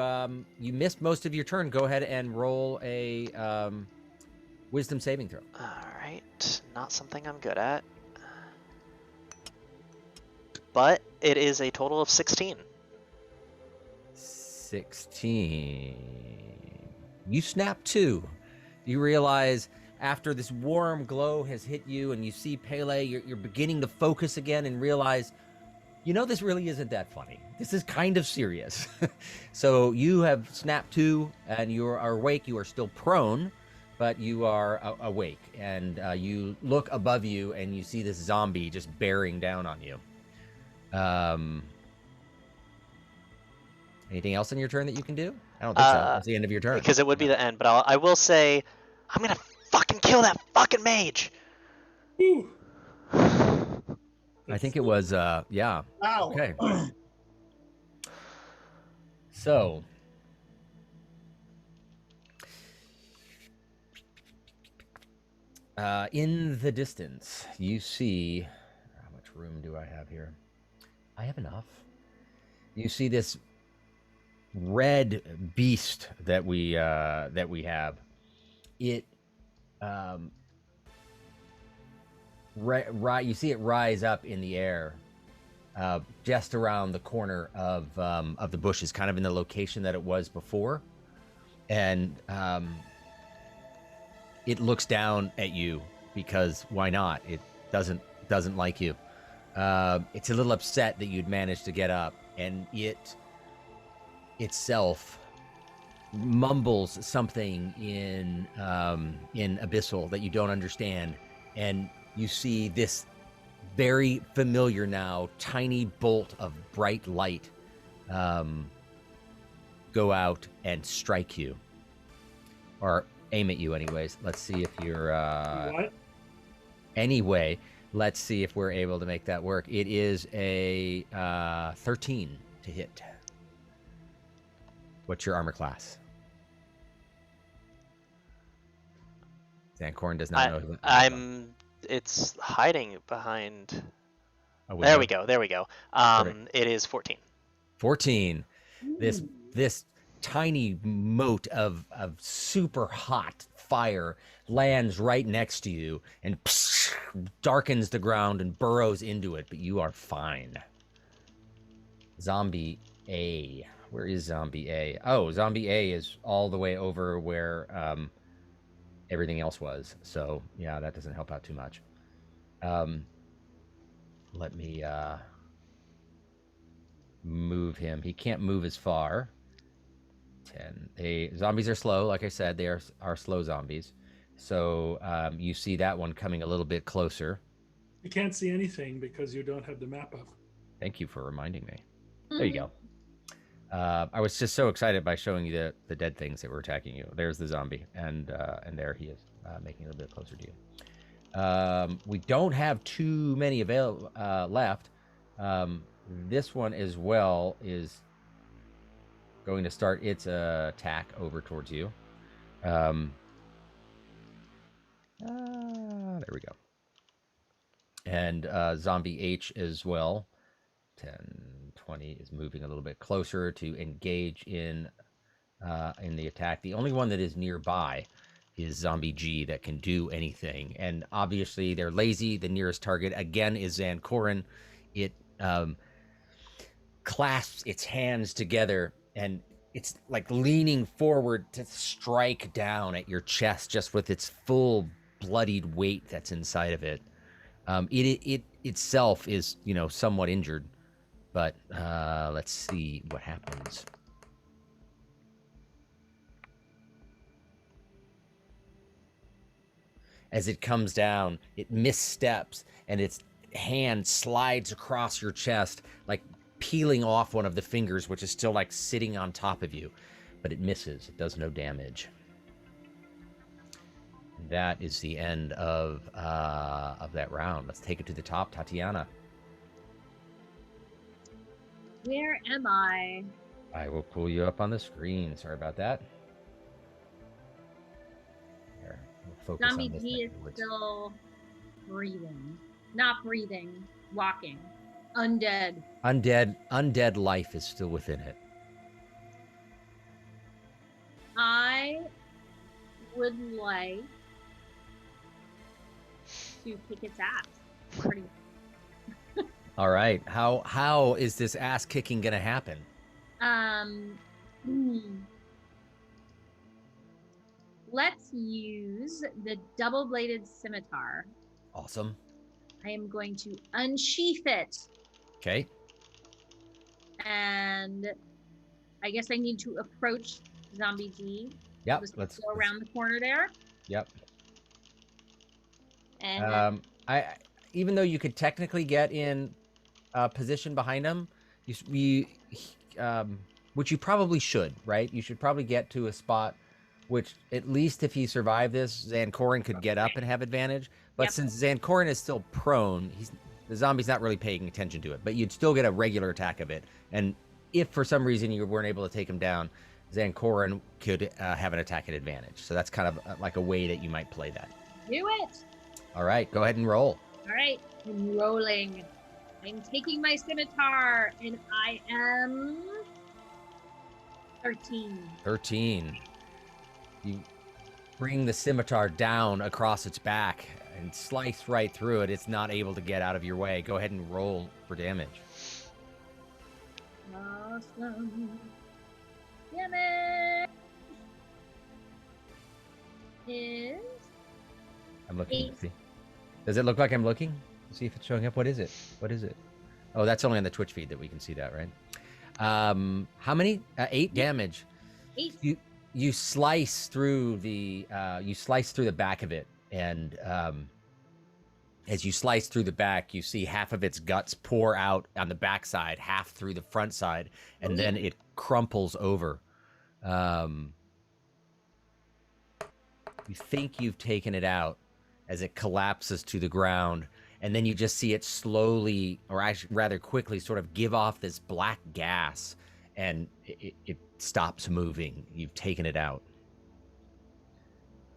missed most of your turn. Go ahead and roll a wisdom saving throw. All right, not something I'm good at, but it is a total of 16. 16. You snap to. You realize after this warm glow has hit you and you see Pele, you're beginning to focus again and realize, this really isn't that funny. This is kind of serious. So you have snapped to and you are awake. You are still prone, but you are awake. And you look above you and you see this zombie just bearing down on you. Anything else in your turn that you can do? I don't think so. It's the end of your turn. Because it would be the end, but I will say, I'm going to fucking kill that fucking mage. Ooh. I think it was, yeah. Wow. Okay. So. In the distance, you see, how much room do I have here? I have enough. You see this red beast that we have. It you see it rise up in the air just around the corner of the bushes, kind of in the location that it was before, and it looks down at you because why not? It doesn't like you. It's a little upset that you'd managed to get up, and it itself mumbles something in Abyssal that you don't understand, and you see this very familiar now tiny bolt of bright light go out and strike you, or aim at you anyways. Let's see if you're What? anyway, let's see if we're able to make that work. It is a 13 to hit. What's your armor class? Zancorn does not know. It's hiding behind. Oh, there we go. Perfect. It is 14. 14. This tiny mote of super hot fire lands right next to you and darkens the ground and burrows into it, but you are fine. Zombie A. Where is Zombie A? Oh, Zombie A is all the way over where everything else was. So, yeah, that doesn't help out too much. Let me move him. He can't move as far. 10. Zombies are slow. Like I said, they are slow zombies. So you see that one coming a little bit closer. You can't see anything because you don't have the map up. Thank you for reminding me. There you go. I was just so excited by showing you the dead things that were attacking you. There's the zombie, and there he is, making it a little bit closer to you. We don't have too many left. This one as well is going to start its attack over towards you. There we go. And Zombie H as well. 10, 20 is moving a little bit closer to engage in the attack. The only one that is nearby is Zombie G that can do anything. And obviously they're lazy. The nearest target again is Zancorin. It clasps its hands together, and it's like leaning forward to strike down at your chest just with its full bloodied weight that's inside of it. It itself is, somewhat injured, but let's see what happens. As it comes down, it missteps, and its hand slides across your chest, like peeling off one of the fingers, which is still like sitting on top of you, but it misses. It does no damage. That is the end of that round. Let's take it to the top, Tatiana. Where am I? I will pull you up on the screen. Sorry about that. There, we'll focus Zombie on this G is next. still breathing. Not breathing. Walking. Undead. Undead life is still within it. I would like to kick its ass. Pretty. All right. How is this ass kicking gonna happen? Let's use the double-bladed scimitar. Awesome. I am going to unsheath it. Okay. And I guess I need to approach Zombie G. Yep. Let's go around the corner there. Yep. And even though you could technically get in position behind him, which you probably should, right? You should probably get to a spot which, at least if he survived this, Zancorin could get up and have advantage. But since Zancorin is still prone, the zombie's not really paying attention to it. But you'd still get a regular attack of it. And if for some reason you weren't able to take him down, Zancorin could have an attack at advantage. So that's kind of like a way that you might play that. do it. All right, go ahead and roll. All right, I'm rolling. I'm taking my scimitar, and I am 13. 13. You bring the scimitar down across its back and slice right through it. It's not able to get out of your way. Go ahead and roll for damage. Awesome. Damage is I'm looking 8. to see. Does it look like I'm looking? See if it's showing up. What is it? What is it? Oh, that's only on the Twitch feed that we can see that, right? How many? 8 damage. 8. You slice through the back of it, and as you slice through the back, you see half of its guts pour out on the backside, half through the front side, and then it crumples over. You think you've taken it out as it collapses to the ground, and then you just see it slowly, or actually rather quickly, sort of give off this black gas, and it stops moving. You've taken it out.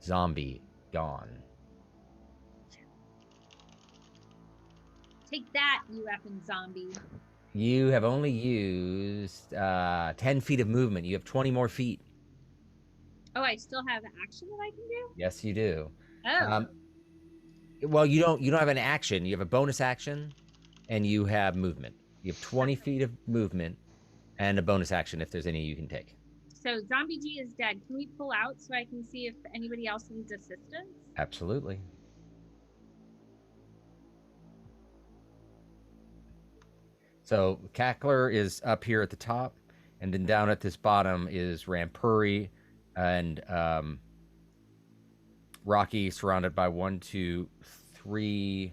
Zombie gone. Take that, you effing zombie. You have only used 10 feet of movement. You have 20 more feet. Oh, I still have action that I can do? Yes, you do. Oh. Well, you don't have an action. You have a bonus action, and you have movement. You have 20 feet of movement and a bonus action if there's any you can take. So Zombie G is dead. Can we pull out so I can see if anybody else needs assistance? Absolutely. So Cackler is up here at the top, and then down at this bottom is Rampuri and Rocky, surrounded by 1, 2, 3.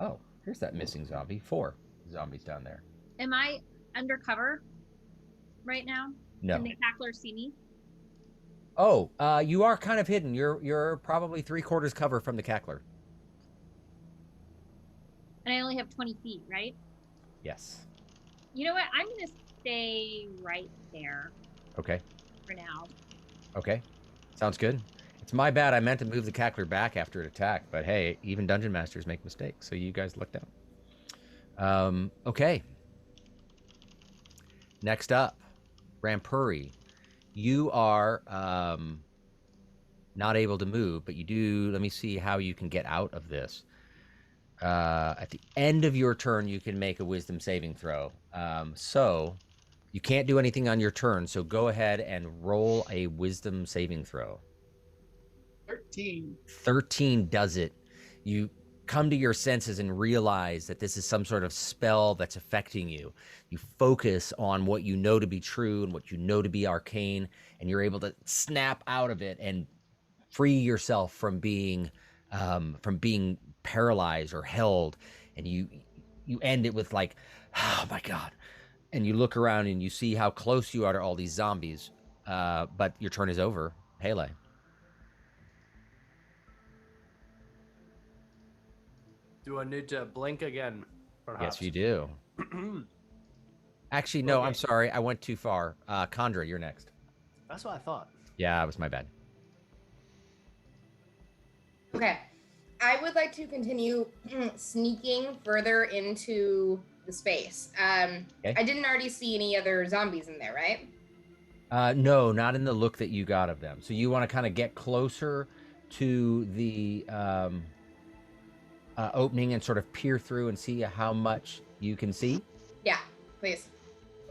Oh, here's that missing zombie. 4 zombies down there. Am I undercover right now? No. Can the cackler see me? Oh, you are kind of hidden. You're probably 3/4 cover from the Cackler. And I only have 20 feet, right? Yes. You know what? I'm going to stay right there Okay. for now. Okay. Sounds good. It's my bad. I meant to move the Cackler back after it attacked, but hey, even Dungeon Masters make mistakes, so you guys lucked out. Okay. Next up, Rampuri. You are not able to move, but you do. Let me see how you can get out of this. At the end of your turn, you can make a wisdom saving throw. So you can't do anything on your turn. So go ahead and roll a wisdom saving throw. 13. 13 does it. You come to your senses and realize that this is some sort of spell that's affecting you. You focus on what you know to be true and what you know to be arcane, and you're able to snap out of it and free yourself from being paralyzed or held. And you end it with like, oh my god. And you look around and you see how close you are to all these zombies. But your turn is over. Pele. Do I need to blink again? Perhaps? Yes, you do. Actually, no, Okay. I'm sorry. I went too far. Condra, you're next. That's what I thought. Yeah, it was my bad. Okay. I would like to continue sneaking further into the space. Okay. I didn't already see any other zombies in there, right? No, not in the look that you got of them. So you want to kind of get closer to the opening and sort of peer through and see how much you can see? Yeah, please.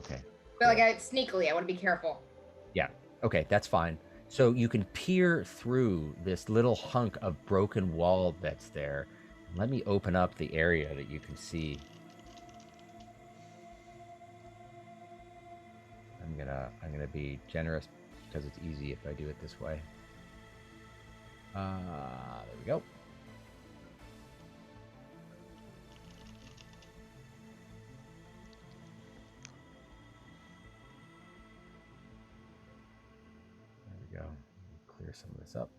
Okay. But like sneakily, I want to be careful. Yeah. Okay, that's fine. So you can peer through this little hunk of broken wall that's there. Let me open up the area that you can see. I'm gonna be generous because it's easy if I do it this way. There we go. There we go. Clear some of this up.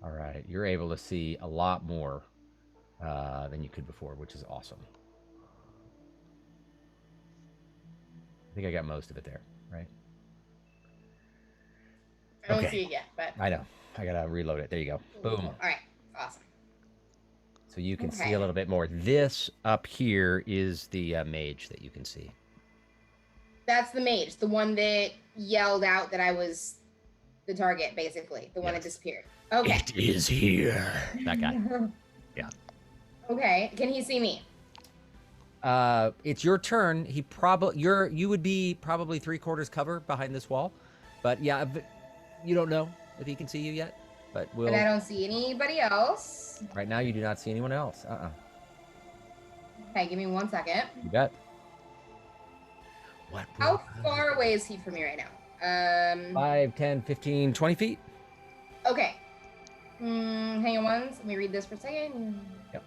All right, you're able to see a lot more than you could before, which is awesome. I think I got most of it there, right? I don't Okay. see it yet, but I know. I gotta reload it. There you go. Boom. all right, awesome. So you can see Okay. a little bit more. This up here is the mage that you can see. That's the mage, the one that yelled out that I was the target, basically, the one that Yes. disappeared. Okay. It is here. That guy. Yeah. Okay, can he see me? It's your turn. You would be probably 3/4 cover behind this wall, but yeah, you don't know if he can see you yet. But And I don't see anybody else. right now you do not see anyone else. Okay, give me 1 second. You bet. What? How far away is he from me right now? 5, 10, 15, 20 feet. Okay. Hang on once. Let me read this for a second. Yep.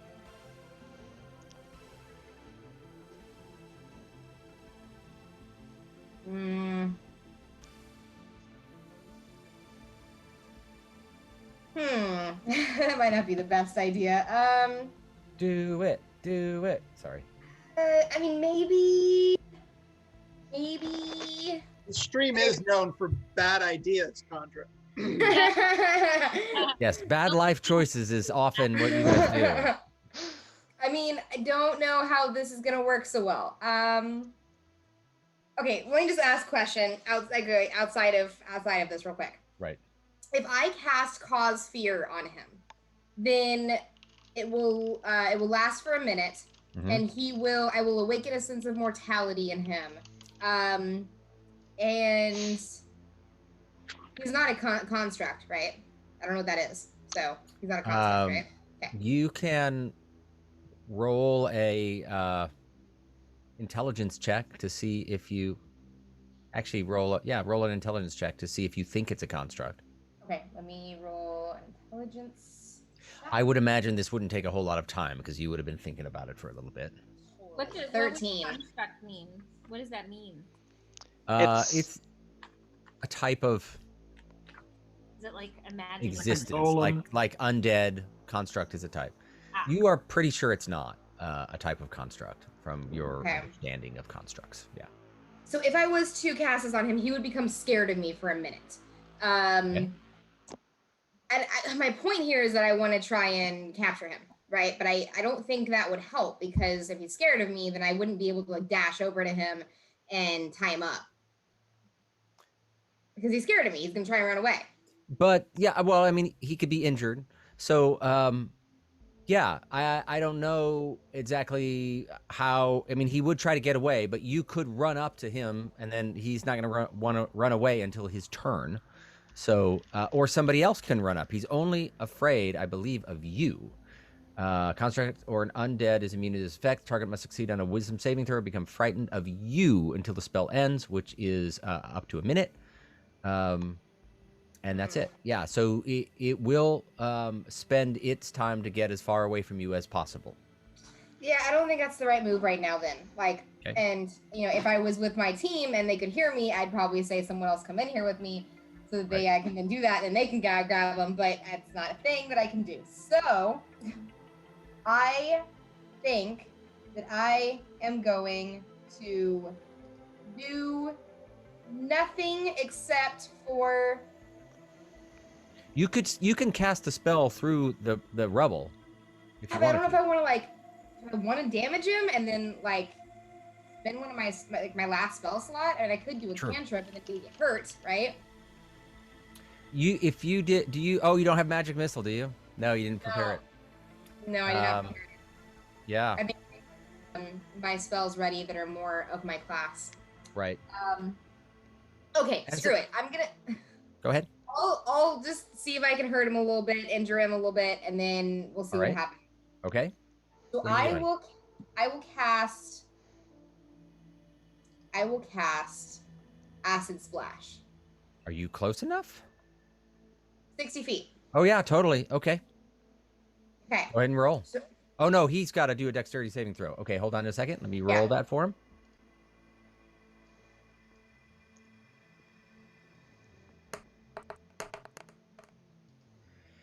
That might not be the best idea. Do it. Do it. Sorry. I mean, maybe. The stream is known for bad ideas, Condra. Yes, bad life choices is often what you guys do. I mean, I don't know how this is gonna work so well. Okay, let me just ask a question outside of this real quick. Right. If I cast Cause Fear on him, then it will last for a minute, Mhm. and I will awaken a sense of mortality in him. And he's not a construct, right? I don't know what that is. So he's not a construct, right? Okay. You can roll a intelligence check to see if you actually roll an intelligence check to see if you think it's a construct. Okay, let me roll an intelligence. I would imagine this wouldn't take a whole lot of time because you would have been thinking about it for a little bit. What does 13. construct mean? What does that mean? It's a type of Is it like imagine existence, golem. like undead construct is a type. Ah. You are pretty sure it's not a type of construct from your Okay. understanding of constructs. Yeah. So if I was to cast this on him, he would become scared of me for a minute. And my point here is that I want to try and capture him, right? But I don't think that would help because if he's scared of me, then I wouldn't be able to like dash over to him and tie him up. Because he's scared of me. He's going to try and run away. But yeah, well, I mean, he could be injured, So, yeah, I don't know exactly how. I mean, he would try to get away, but you could run up to him, and then he's not going to want to run away until his turn. So, or somebody else can run up. He's only afraid, I believe, of you. Construct or an undead is immune to this effect. Target must succeed on a wisdom saving throw, become frightened of you until the spell ends, which is up to a minute. And that's it. Yeah, so it will spend its time to get as far away from you as possible. Yeah, I don't think that's the right move right now then. Like, Okay. and, if I was with my team and they could hear me, I'd probably say someone else come in here with me so that I can then do that and they can grab them, but that's not a thing that I can do. So, I think that I am going to do nothing except for... You can cast the spell through the rubble. If you I don't know wanted if I want to damage him and then spend one of my last spell slot, and I could do a True. cantrip and then he get hurt, right? If you did, do you? Oh, you don't have magic missile, do you? No, you didn't prepare it. No, I did not prepare it. Yeah. I think my spells ready that are more of my class. Right. Okay, screw it. I'm gonna. Go ahead. I'll just see if I can hurt him a little bit, injure him a little bit, and then we'll see what happens. Okay. So What are you doing? I will cast Acid Splash. Are you close enough? 60 feet. Oh yeah, totally. Okay. Okay. Go ahead and roll. So, Oh no, he's got to do a dexterity saving throw. Okay, hold on a second. Let me roll that for him.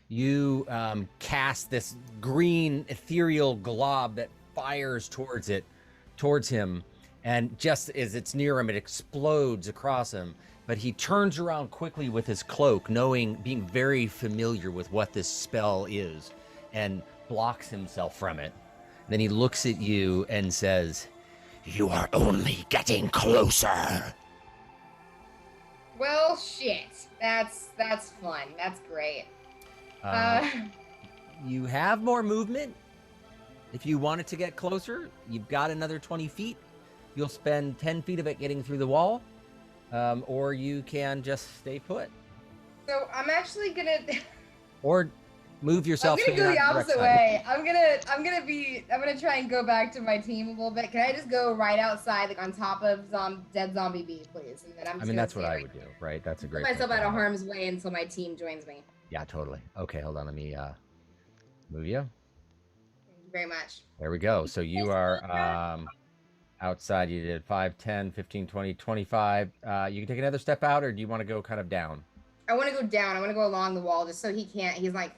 You cast this green ethereal glob that fires towards him, and just as it's near him, it explodes across him. But he turns around quickly with his cloak, being very familiar with what this spell is, and blocks himself from it. Then he looks at you and says, "You are only getting closer." well, shit. That's fun. That's great. You have more movement. If you wanted to get closer, you've got another 20 feet. You'll spend 10 feet of it getting through the wall, or you can just stay put. So I'm actually gonna. Or move yourself. I'm gonna go the opposite way. I'm gonna try and go back to my team a little bit. Can I just go right outside, on top of dead zombie B, please? And then I'm just that's what I would do, right? That's a great. Put myself out of harm's way until my team joins me. Yeah, totally. Okay, hold on. Let me move you. Thank you very much. There we go. So you are outside. You did 5, 10, 15, 20, 25. You can take another step out, or do you want to go kind of down? I want to go down. I want to go along the wall just so he can't. He's like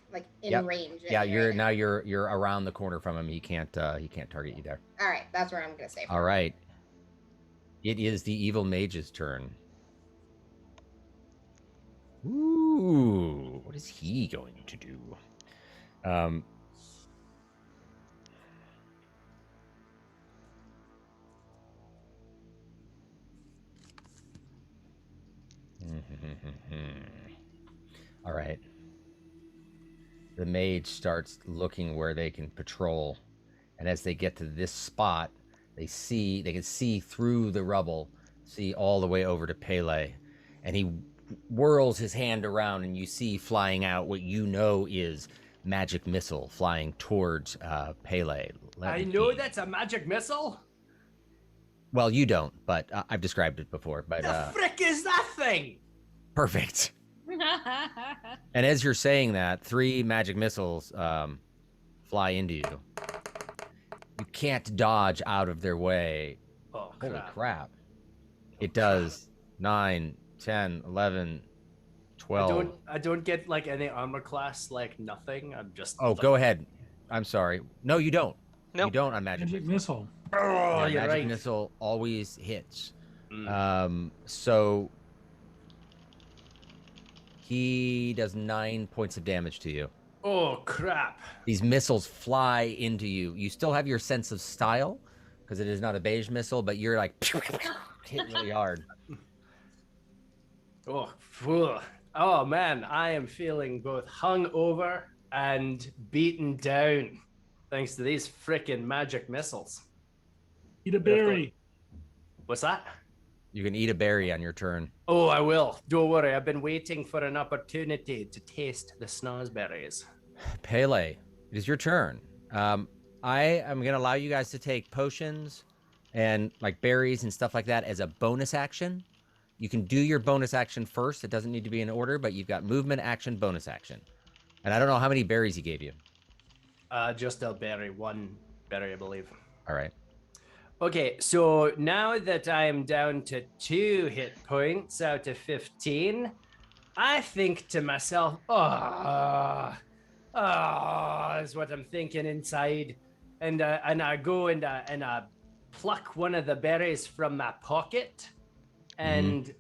in range. Yeah, you're around the corner from him. He can't target you there. All right, that's where I'm gonna stay. All right. It is the Evil Mage's turn. Ooh, what is he going to do? All right. The mage starts looking where they can patrol, and as they get to this spot, they can see through the rubble, see all the way over to Pele, and he whirls his hand around, and you see flying out what you know is magic missile flying towards Pele. I know that's a magic missile. Well, you don't, but I've described it before. But The frick is that thing? perfect. And as you're saying that, 3 magic missiles fly into you. You can't dodge out of their way. Oh, Holy crap. It does 9, 10, 11, 12. I don't get any armor class, nothing. I'm just. Oh, go ahead. I'm sorry. No, you don't. Nope. You don't on magic Magic missile. missile. Oh, Yeah, you're magic right. missile always hits. Mm. So he does 9 points of damage to you. Oh crap! These missiles fly into you. You still have your sense of style because it is not a beige missile, but you're like hit really hard. Oh, phew. Oh man, I am feeling both hungover and beaten down thanks to these freaking magic missiles. Eat a berry. What's that? You can eat a berry on your turn. Oh, I will. Don't worry. I've been waiting for an opportunity to taste the snozberries. Pele, it is your turn. I am going to allow you guys to take potions and like berries and stuff like that as a bonus action. You can do your bonus action first. It doesn't need to be in order, but you've got movement, action, bonus action. And I don't know how many berries he gave you. Just a berry. One berry, I believe. All right. Okay, so now that I am down to 2 hit points out of 15, I think to myself, is what I'm thinking inside. And I go and I pluck one of the berries from my pocket. And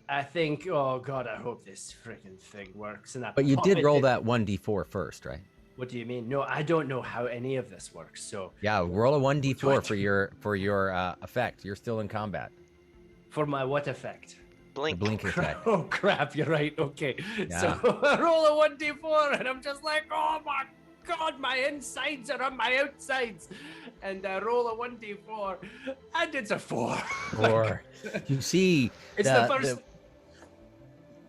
I think, oh God, I hope this freaking thing works. And But you did roll that 1d4 first, right? What do you mean? No, I don't know how any of this works. So yeah, roll a 1d4 for your effect. You're still in combat. For my what effect? Blink. The blink effect. Oh crap! You're right. Okay, Yeah. so I roll a 1d4, and I'm just like, oh my God, my insides are on my outsides, and I roll a 1d4, and it's a 4. 4. You see, it's the first.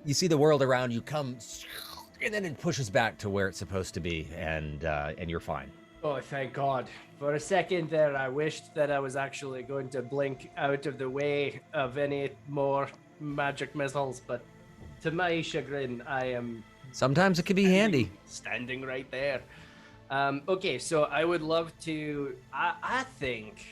You see the world around you come, and then it pushes back to where it's supposed to be, and you're fine. Oh, thank God. For a second there, I wished that I was actually going to blink out of the way of any more magic missiles, but to my chagrin, I am... Sometimes it can be handy. Standing right there. Okay, so I would love to... I think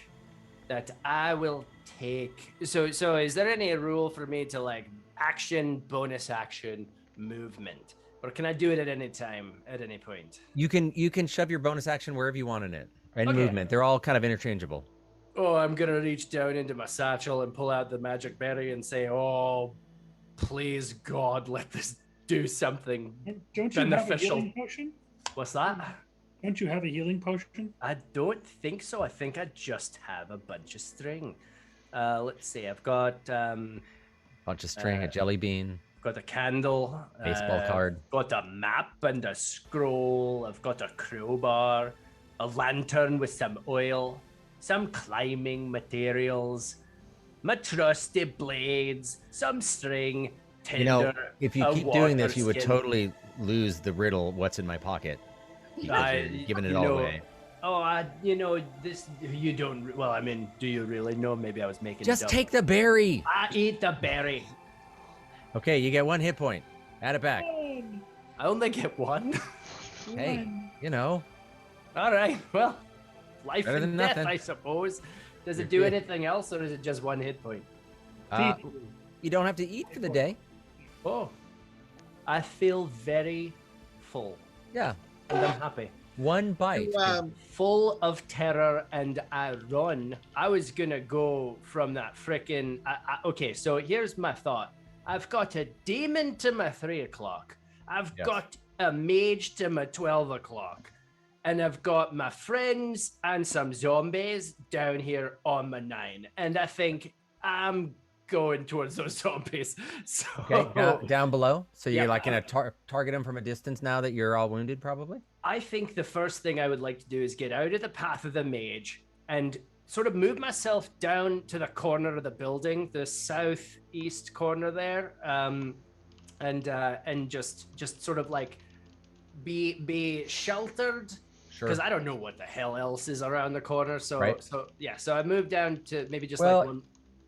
that I will take... So is there any rule for me to, like, action, bonus action, movement? Or can I do it at any time, at any point? You can shove your bonus action wherever you want in it. And movement. They're all kind of interchangeable. Oh, I'm going to reach down into my satchel and pull out the magic berry and say, oh, please, God, let this do something Don't you beneficial. Have a healing potion? What's that? Don't you have a healing potion? I don't think so. I think I just have a bunch of string. Let's see. I've got... bunch of string, a jelly bean. Got a candle. Baseball card. Got a map and a scroll. I've got a crowbar. A lantern with some oil. Some climbing materials. My trusty blades. Some string. Tinder. You know, if you keep doing this, you would totally lose the riddle, what's in my pocket. Because you're giving it all away. Oh, this, you don't, well, I mean, do you really know? Maybe I was making Just take the berry. I eat the berry. Okay, you get 1 hit point. Add it back. I only get 1. Hey, you know. All right, well, life Better and than death, nothing. I suppose. Does it You're do good. anything else, or is it just 1 hit point? You don't have to eat for the day. Oh, I feel very full. Yeah. And I'm happy. 1 bite. Full of terror, and I run. I was gonna go from that frickin'... okay, so here's my thought. I've got a demon to my 3 o'clock. I've got a mage to my 12 o'clock. And I've got my friends and some zombies down here on my 9. And I think I'm going towards those zombies. So Okay, down below. So you're like gonna target them from a distance now that you're all wounded, probably? I think the first thing I would like to do is get out of the path of the mage and sort of move myself down to the corner of the building, the southeast corner there, and just sort of like be sheltered. Sure. Because I don't know what the hell else is around the corner. So Right. so I moved down to maybe just Well, like one.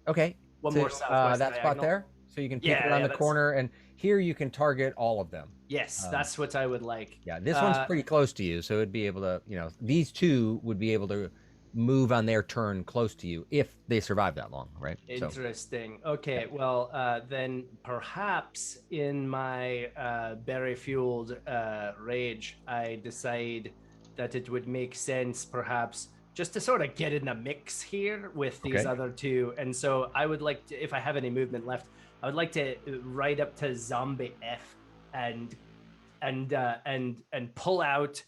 Okay. One So, more southwest that spot diagonal. there. So you can peek around the that's- corner, and here you can target all of them. Yes, that's what I would like. Yeah, this one's pretty close to you, so it'd be able to, these two would be able to move on their turn close to you if they survive that long, right? So, Interesting. Okay, well, then perhaps in my berry-fueled rage, I decide that it would make sense, perhaps, just to sort of get in the mix here with these other two. And so I would like to, if I have any movement left, I would like to ride up to Zombie F and pull out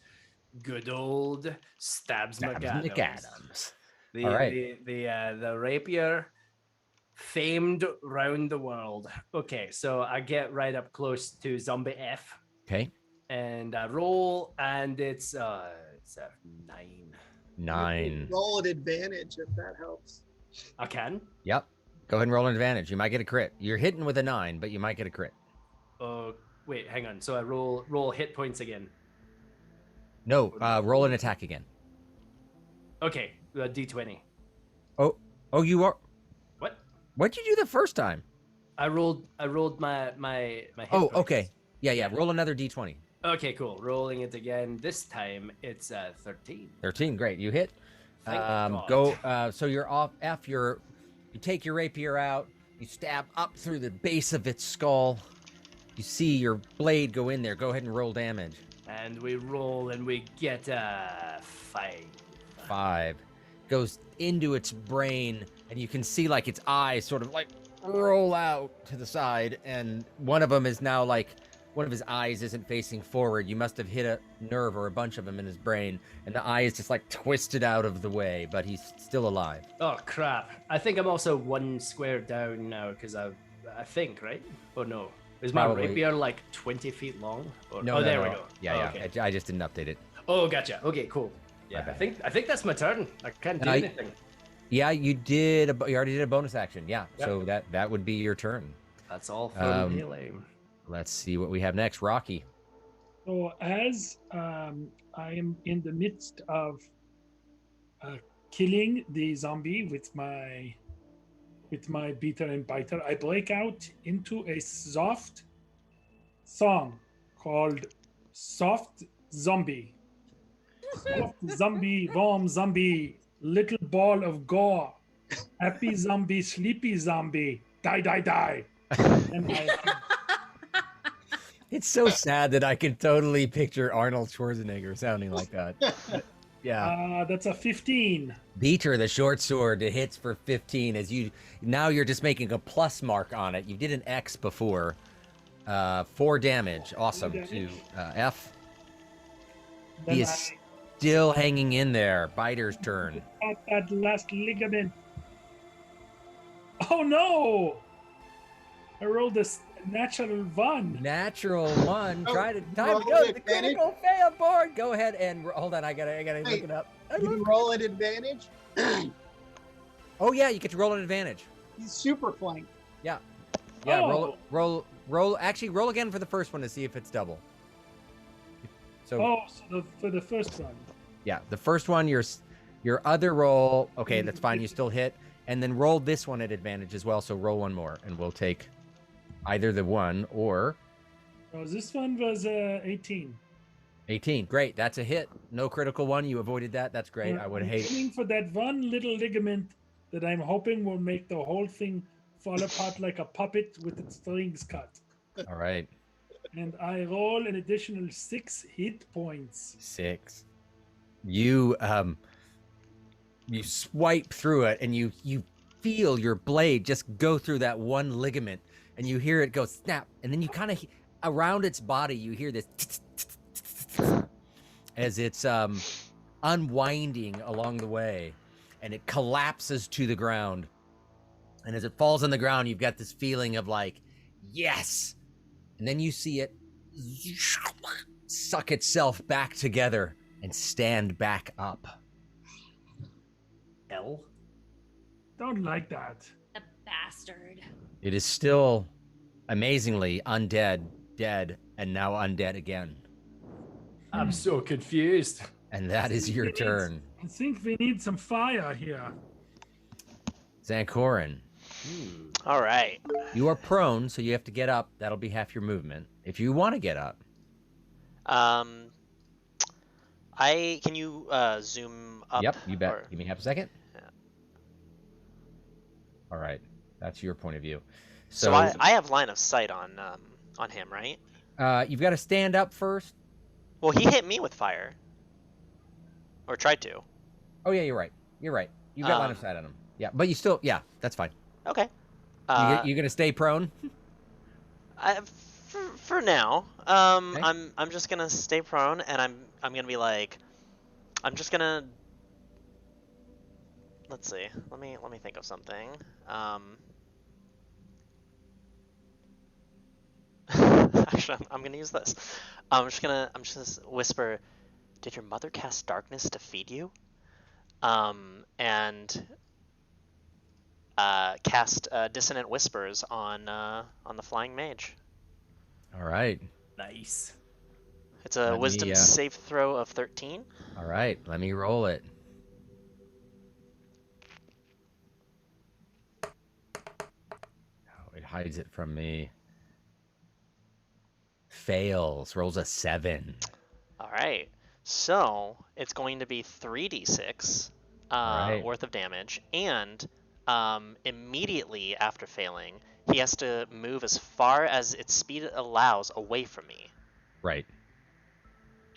good old Stabs McAdams. All right. The rapier, famed round the world. Okay, so I get right up close to Zombie F. Okay. And I roll, and it's a 9. 9. Roll at advantage if that helps. I can. Yep. Go ahead and roll an advantage. You might get a crit. You're hitting with a 9, but you might get a crit. Wait, hang on. So I roll hit points again. No, roll an attack again. Okay, D20. Oh, you are. What? What'd you do the first time? I rolled my hit Oh, points. okay. Yeah. Roll another d20. Okay, cool. Rolling it again. This time it's 13. 13. Great. You hit. Thank God. Go. So you're off. You take your rapier out. You stab up through the base of its skull. You see your blade go in there. Go ahead and roll damage. And we roll, and we get 5. 5. Goes into its brain, and you can see like its eyes sort of like roll out to the side, and one of them is now like one of his eyes isn't facing forward. You must have hit a nerve or a bunch of them in his brain, and the eye is just like twisted out of the way, but he's still alive. Oh crap! I think I'm also 1 square down now because I think, right? Oh no, is my Probably. rapier like 20 feet long? Or, No, there no. we go. Yeah. Okay. I just didn't update it. Oh, gotcha. Okay, cool. My Yeah, bad. I think that's my turn. I can't do anything. Yeah, you did. You already did a bonus action. Yeah, Yep. so that would be your turn. That's all for melee. Let's see what we have next. Rocky. So as I am in the midst of killing the zombie with my beater and biter, I break out into a soft song called "Soft Zombie." Soft zombie, warm zombie, little ball of gore, happy zombie, sleepy zombie, die, die, die. And It's so sad that I can totally picture Arnold Schwarzenegger sounding like that. Yeah. that's a 15. Beater, the short sword, it hits for 15. Now you're just making a plus mark on it. You did an X before. 4 damage. Awesome. 4 To damage. F. Then He is still hanging in there. Biter's turn. I got that last ligament. Oh no! I rolled a natural 1. Natural 1. Try to time roll to go. at The advantage? critical fail board. Go ahead and hold on. I gotta look Wait. it up. You roll at advantage. Oh yeah, you get to roll an advantage. He's super flanked. Yeah, Oh. roll. Actually, roll again for the first one to see if it's double. So For the first one. yeah, the first one, your other roll. Okay, that's fine. You still hit, and then roll this one at advantage as well. So roll one more, and we'll take either the 1 or Oh, this one was 18. 18. Great, that's a hit. No critical one. You avoided that. That's great. I would I'm hate. aiming for that one little ligament that I'm hoping will make the whole thing fall apart like a puppet with its strings cut. All right, And I roll an additional 6 hit points. 6. You swipe through it, and you feel your blade just go through that one ligament, and you hear it go snap, and then you kind of around its body you hear this as it's unwinding along the way, and it collapses to the ground. And as it falls on the ground, you've got this feeling of like, yes. And then you see it suck itself back together and stand back up. L. Don't like that. The bastard. It is still amazingly undead, dead, and now undead again. I'm so confused. And that is your turn. I think we need some fire here. Zankorin, All right. you are prone, so you have to get up. That'll be half your movement. If you want to get up. Can you zoom up? Yep, you bet. or- Give me half a second. Yeah. All right. That's your point of view. So I have line of sight on him, right? You've got to stand up first. Well, he hit me with fire, or tried to. Oh, yeah, you're right. You're right. You've got line of sight on him. Yeah, but you still, yeah, that's fine. Okay. You're going to stay prone? For now, Okay. I'm just gonna stay prone, and I'm gonna be like, I'm just gonna. Let's see. Let me think of something. Actually, I'm gonna use this. I'm just gonna whisper, did your mother cast darkness to feed you? And cast dissonant whispers on the flying mage. All right. Nice. It's a Let wisdom me, save throw of 13. All right. Let me roll it. Oh, it hides it from me. Fails. Rolls a 7. All right. So it's going to be 3d6 right. worth of damage, and immediately after failing, he has to move as far as its speed allows away from me. Right.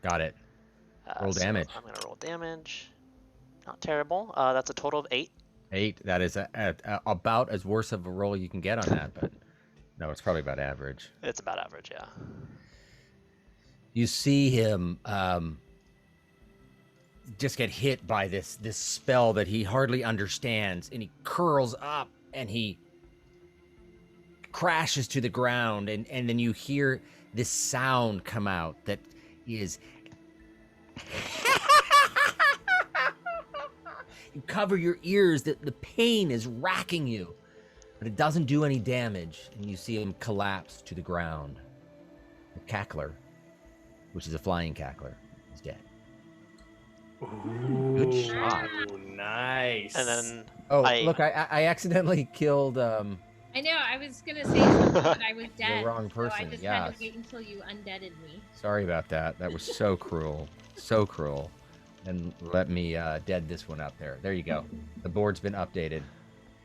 Got it. Roll So damage. I'm going to roll damage. Not terrible. That's a total of 8. 8. That is about as worse of a roll you can get on that, but no, it's probably about average. It's about average, yeah. You see him just get hit by this spell that he hardly understands, and he curls up and he crashes to the ground, and then you hear this sound come out that is you cover your ears, that the pain is racking you, but it doesn't do any damage, and you see him collapse to the ground. The cackler, which is a flying cackler, is dead. Ooh, Good shot. Nice. And then Look, I accidentally killed I know, I was gonna say something, but I was dead. wrong So I person, just yeah. had to wait until you undeaded me. Sorry about that. That was so cruel. So cruel. And let me dead this one up there. There you go. The board's been updated.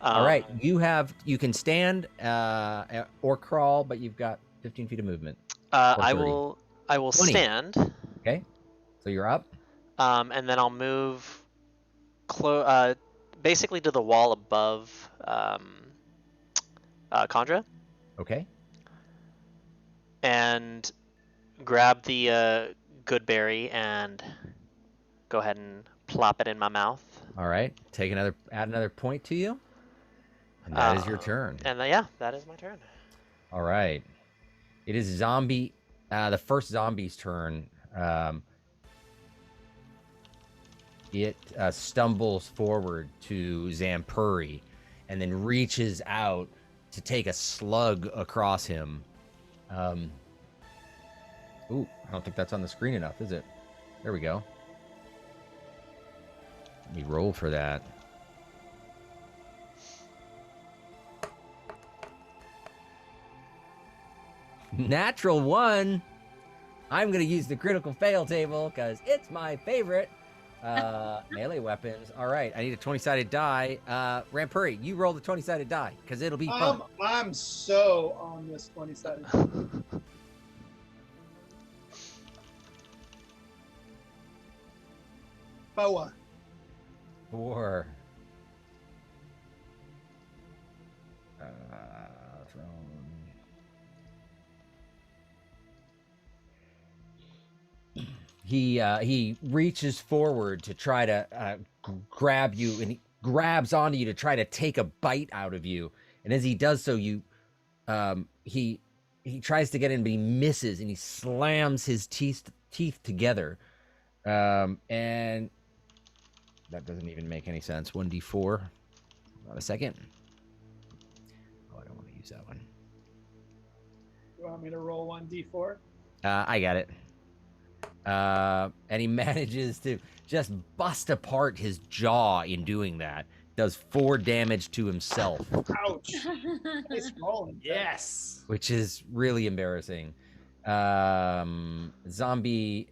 All right. You can stand or crawl, but you've got 15 feet of movement. I will 20. stand. Okay. So you're up. And then I'll move basically to the wall above Condra, Okay. and grab the good berry and go ahead and plop it in my mouth. All right. Add another point to you. And that is your turn. And yeah, that is my turn. All right. It is the first zombie's turn. It stumbles forward to Zampuri and then reaches out to take a slug across him. Ooh, I don't think that's on the screen enough, is it? There we go. Let me roll for that. Natural 1. I'm going to use the critical fail table because it's my favorite. Melee weapons. All right, I need a 20-sided die. Rampuri, you roll the 20-sided die because it'll be fun. I'm so on this 20-sided. Boa. 4. He reaches forward to try to grab you, and he grabs onto you to try to take a bite out of you. And as he does so, he tries to get in, but he misses, and he slams his teeth together. And that doesn't even make any sense. 1d4. Not a second. Oh, I don't want to use that one. You want me to roll 1d4? I got it. And he manages to just bust apart his jaw in doing that. Does 4 damage to himself. Ouch. Nice rolling. Yes. Which is really embarrassing. Zombie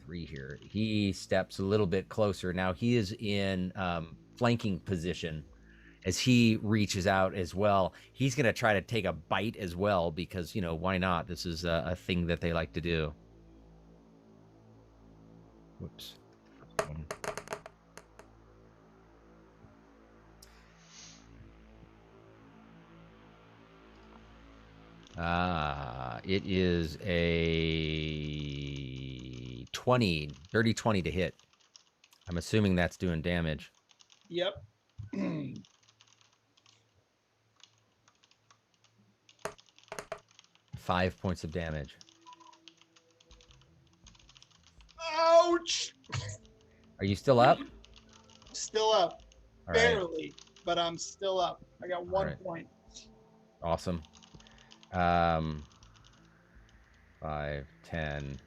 3 here. He steps a little bit closer. Now he is in flanking position as he reaches out as well. He's going to try to take a bite as well because, why not? This is a thing that they like to do. Whoops. It is a 30 20 to hit. I'm assuming that's doing damage. Yep. 5 points of damage. Ouch! Are you still up? Still up. All right. Barely, but I'm still up. I got 1 right. point. Awesome. 5, 10,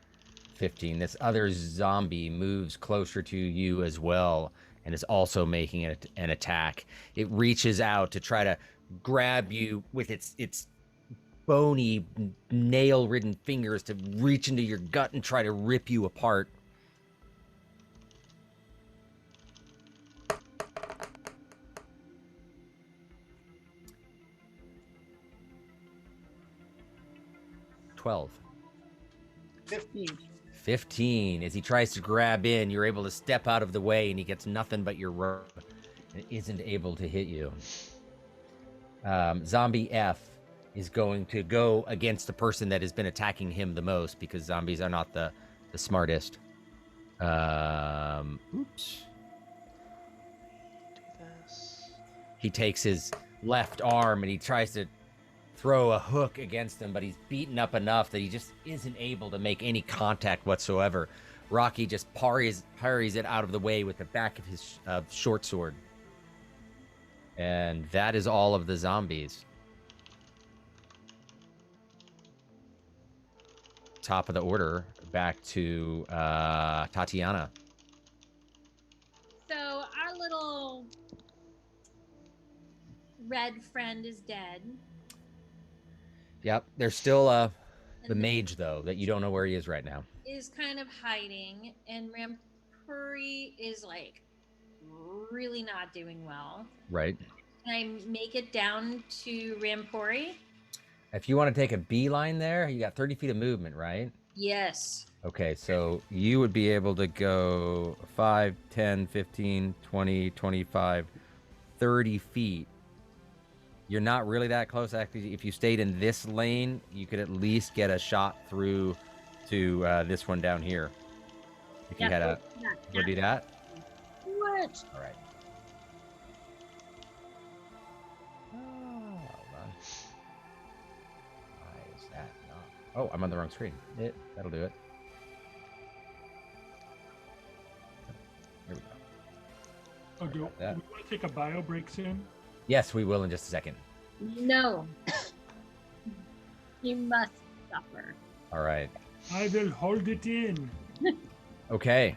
15. This other zombie moves closer to you as well and is also making it an attack. It reaches out to try to grab you with its bony, nail-ridden fingers to reach into your gut and try to rip you apart. $12. 15. As he tries to grab in, you're able to step out of the way, and he gets nothing but your rope and isn't able to hit you. Zombie F is going to go against the person that has been attacking him the most, because zombies are not the smartest. Oops. Do this. He takes his left arm and he tries to throw a hook against him, but he's beaten up enough that he just isn't able to make any contact whatsoever. Rocky just parries it out of the way with the back of his short sword. And that is all of the zombies. Top of the order, back to Tatiana. So our little red friend is dead. Yep, there's still the mage, though, that you don't know where he is right now. Is kind of hiding, and Rampuri is like really not doing well. Right. Can I make it down to Rampuri? If you want to take a beeline there, you got 30 feet of movement, right? Yes. Okay, so you would be able to go 5, 10, 15, 20, 25, 30 feet. You're not really that close. Actually, if you stayed in this lane, you could at least get a shot through to this one down here. If you had a... Go do that? What? All right. Oh, hold on. Why is that not... Oh, I'm on the wrong screen. That'll do it. Here we go. Oh, do we want to take a bio break soon? Yes, we will in just a second. No. You must suffer. All right. I will hold it in. Okay.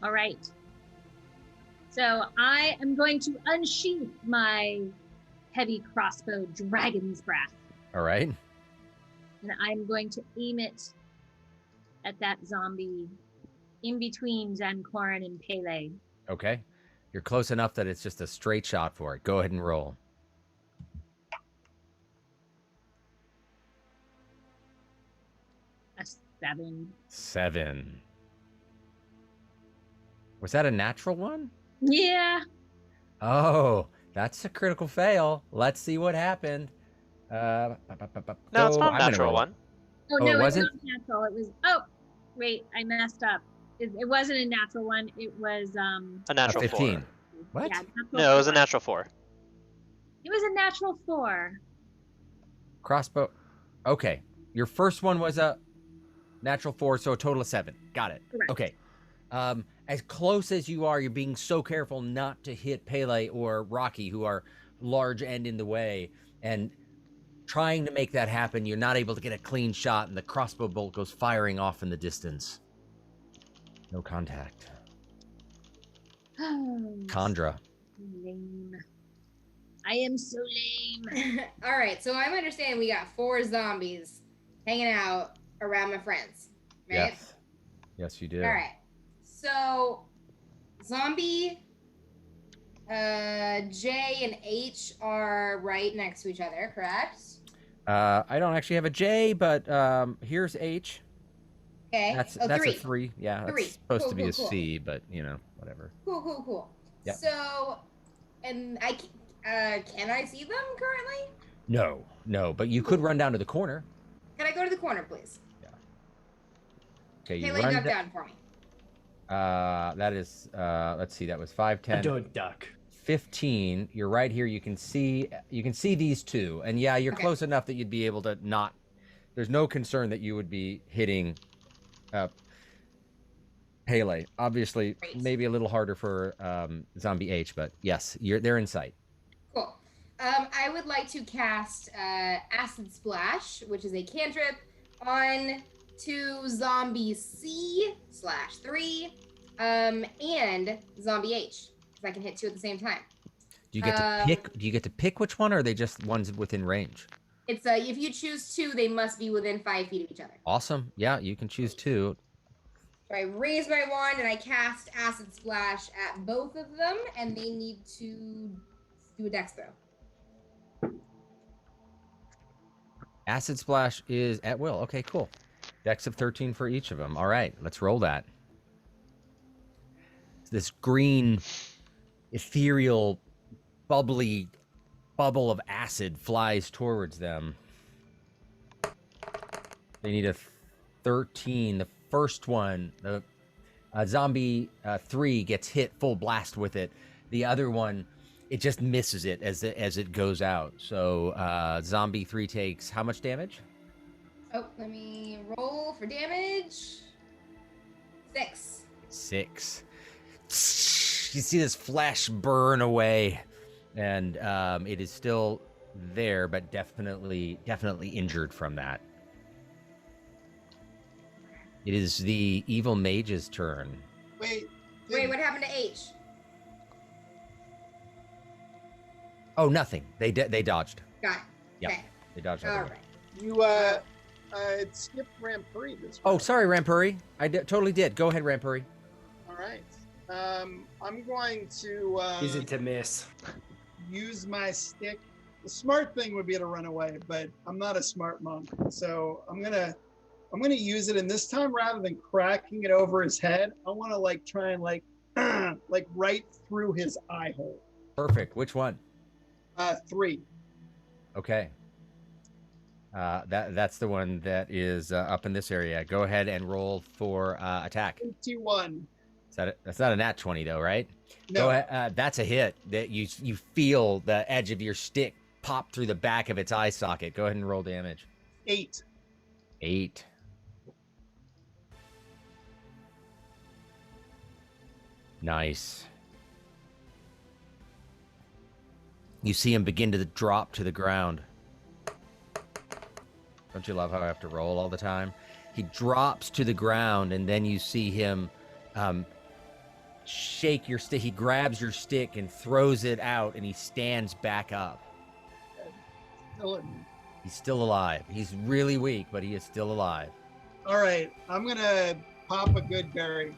All right. So I am going to unsheath my heavy crossbow, Dragon's Breath, All right. and I'm going to aim it at that zombie in between Zancoran and Pele. Okay. You're close enough that it's just a straight shot for it. Go ahead and roll. A 7. 7. Was that a natural one? Yeah. Oh, that's a critical fail. Let's see what happened. No, it's not a natural one. Oh, Oh, no, it it wasn't? wasn't natural. It was. Oh, wait, I messed up. It wasn't a natural one. It was A natural 15. 4. What? Yeah, natural No, it was a 4. natural 4. It was a natural 4. Crossbow. Okay. Your first one was a natural 4, so a total of 7. Got it. Correct. Okay. As close as you are, you're being so careful not to hit Pele or Rocky, who are large and in the way, and trying to make that happen, you're not able to get a clean shot, and the crossbow bolt goes firing off in the distance. No contact. Chandra. Lame. I am so lame. All right, so I'm understanding we got 4 zombies hanging out around my friends, right? Yes. Yes, you did. All right. So, zombie J and H are right next to each other, correct? I don't actually have a J, but here's H. Okay. That's 3. a 3. Yeah, that's 3. supposed Cool, to be cool, a cool. C, but you know, whatever. Cool. Yep. So, and can I see them currently? No, but you could run down to the corner. Can I go to the corner, please? Okay, you Haley, run duck down for me. that is let's see, that was 5, 10, Don't duck. 15. You're right here. You can see these two, and yeah, you're Okay. close enough that you'd be able to not. There's no concern that you would be hitting Pele. Obviously, Great. maybe a little harder for Zombie H, but yes, they're in sight. Cool. I would like to cast Acid Splash, which is a cantrip, on to Zombie C/3 and Zombie H, because I can hit two at the same time. Do you get to pick? Do you get to pick which one, or are they just ones within range? It's if you choose two, they must be within 5 feet of each other. Awesome. Yeah, you can choose two. So I raise my wand and I cast Acid Splash at both of them, and they need to do a dex throw. Acid Splash is at will. Okay, cool. Dex of 13 for each of them. All right, let's roll that. This green, ethereal, bubbly bubble of acid flies towards them. They need a 13. The first one, the Zombie 3 gets hit full blast with it. The other one, it just misses it as it goes out. So Zombie 3 takes how much damage? Oh, let me roll for damage. 6. 6. You see this flesh burn away, and it is still there, but definitely injured from that. It is the Evil Mage's turn. Wait, What happened to H? Oh, nothing. They dodged. Got it. Yep. Okay. They dodged. All out of right. it. you skipped Rampuri this Oh, round. sorry, Rampuri. Totally did. Go ahead, Rampuri. All right. I'm going to Easy to miss. use my stick. The smart thing would be to run away, but I'm not a smart monk, so I'm gonna use it. And this time, rather than cracking it over his head, I want to try and like right through his eye hole. Perfect. Which one? 3. Okay. That's the one that is up in this area. Go ahead and roll for attack. 21. That's not a nat 20 though, right? No. Go ahead, that's a hit. That you feel the edge of your stick pop through the back of its eye socket. Go ahead and roll damage. 8. 8. Nice. You see him begin to drop to the ground. Don't you love how I have to roll all the time? He drops to the ground, and then you see him shake your stick. He grabs your stick and throws it out, and he stands back up. He's still alive. He's really weak, but he is still alive. All right, I'm gonna pop a good berry.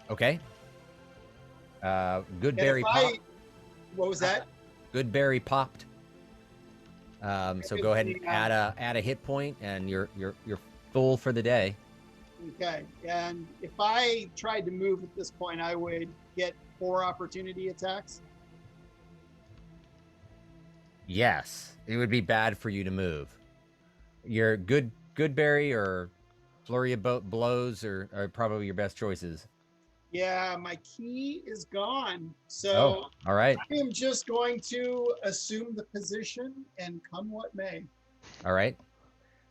Okay. Good And berry if pop. What was that? Good berry popped. So go ahead and add a hit point, and you're full for the day. Okay, and if I tried to move at this point, I would get 4 opportunity attacks. Yes, it would be bad for you to move. Your good berry or flurry of blows are probably your best choices. Yeah, my key is gone, Oh, so all right, I am just going to assume the position and come what may. all right.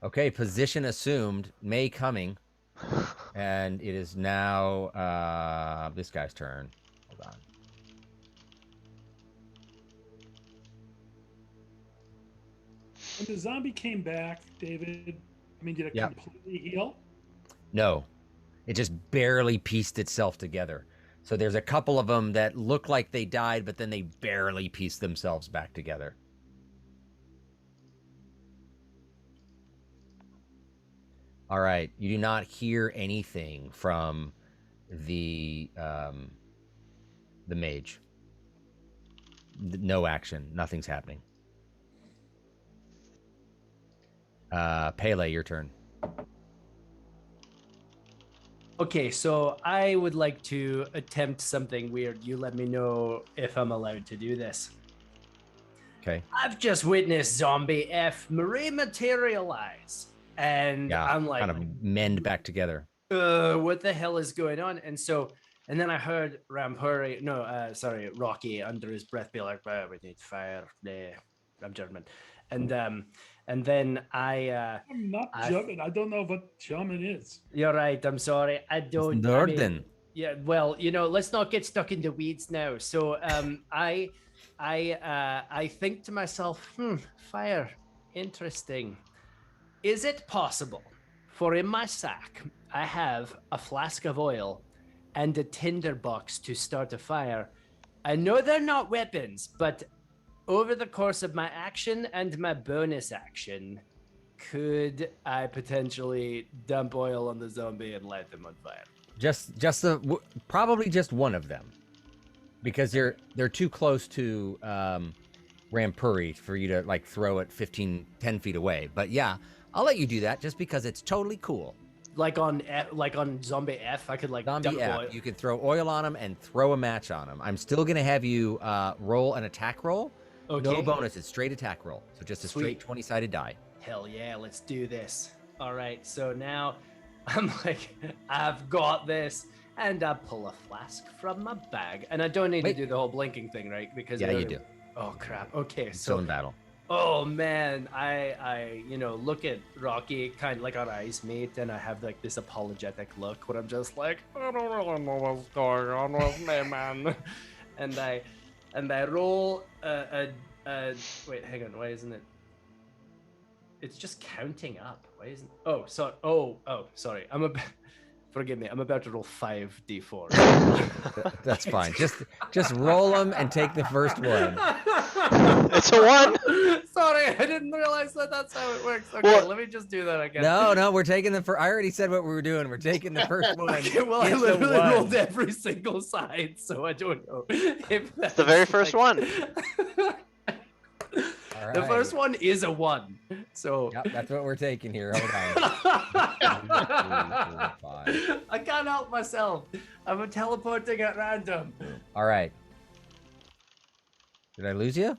Okay, position assumed. May coming, and it is now this guy's turn. Hold on. When the zombie came back, David, did it Yeah. completely heal? No, it just barely pieced itself together. So there's a couple of them that look like they died, but then they barely pieced themselves back together. All right, you do not hear anything from the mage. No action. Nothing's happening. Pele, your turn. Okay, so I would like to attempt something weird. You let me know if I'm allowed to do this. Okay. I've just witnessed Zombie F Marie materialize. And Yeah, I'm like, kind of mend back together. what the hell is going on? And so And then I heard Rampuri, Rocky under his breath be like, "Well, we need fire." I'm German. And then I'm not I- German. I don't know what German is. you're right. I'm sorry. I don't. I mean, Norden. yeah. Well, let's not get stuck in the weeds now. So I think to myself, fire, interesting. Is it possible for in my sack I have a flask of oil and a tinder box to start a fire? I know they're not weapons, but over the course of my action and my bonus action, could I potentially dump oil on the zombie and light them on fire? Probably just one of them, because they're too close to Rampuri for you to like throw it 10 feet away. But yeah, I'll let you do that just because it's totally cool. Like on zombie F, I could like Zombie dump F, oil. you could throw oil on them and throw a match on them. I'm still gonna have you roll an attack roll. Okay. No bonuses, straight attack roll. So just a straight Sweet. 20-sided die. Hell yeah, let's do this. All right, so now I'm like, I've got this. And I pull a flask from my bag. And I don't need to do the whole blinking thing, right? Because Yeah, you do. Oh, crap. Okay, Still in battle. Oh, man. I look at Rocky kind of like our eyes meet. And I have like this apologetic look where I'm just like, I don't really know what's going on with me, man. and I roll wait, hang on. Why isn't it? It's just counting up. Why isn't? Oh, sorry. Oh, sorry. Forgive me. I'm about to roll 5d4. That's fine. Just roll them and take the first one. It's a 1. Sorry, I didn't realize that's how it works. Okay, Well, let me just do that again. No, we're taking the first. I already said what we were doing. We're taking the first one. Okay, well, I It's a literally one. rolled every single side, so I don't know if that's the very first one. All The right. first one is a 1. So Yep, that's what we're taking here. Hold on. 1, 2, 3, 4, 5. I can't help myself. I'm teleporting at random. All right. Did I lose you?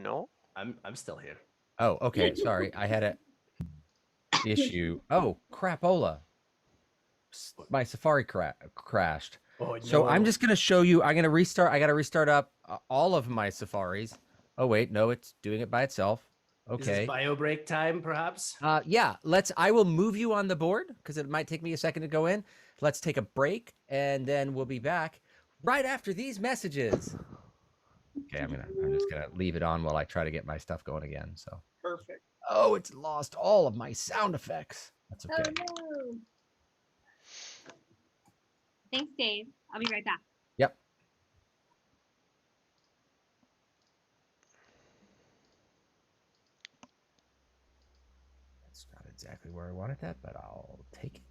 No. I'm still here. Oh, okay. Sorry, I had a issue. Oh, crapola. My Safari crashed. Oh, So no. I'm just gonna show you. I'm gonna restart. I gotta restart up all of my Safaris. Oh wait, no, it's doing it by itself. Is Okay. this bio break time, perhaps? Yeah. I will move you on the board because it might take me a second to go in. Let's take a break and then we'll be back right after these messages. Okay, I'm just gonna leave it on while I try to get my stuff going again. So. Perfect. Oh, it's lost all of my sound effects. That's okay. Oh no. Thanks, Dave. I'll be right back. Yep. That's not exactly where I wanted that, but I'll take it.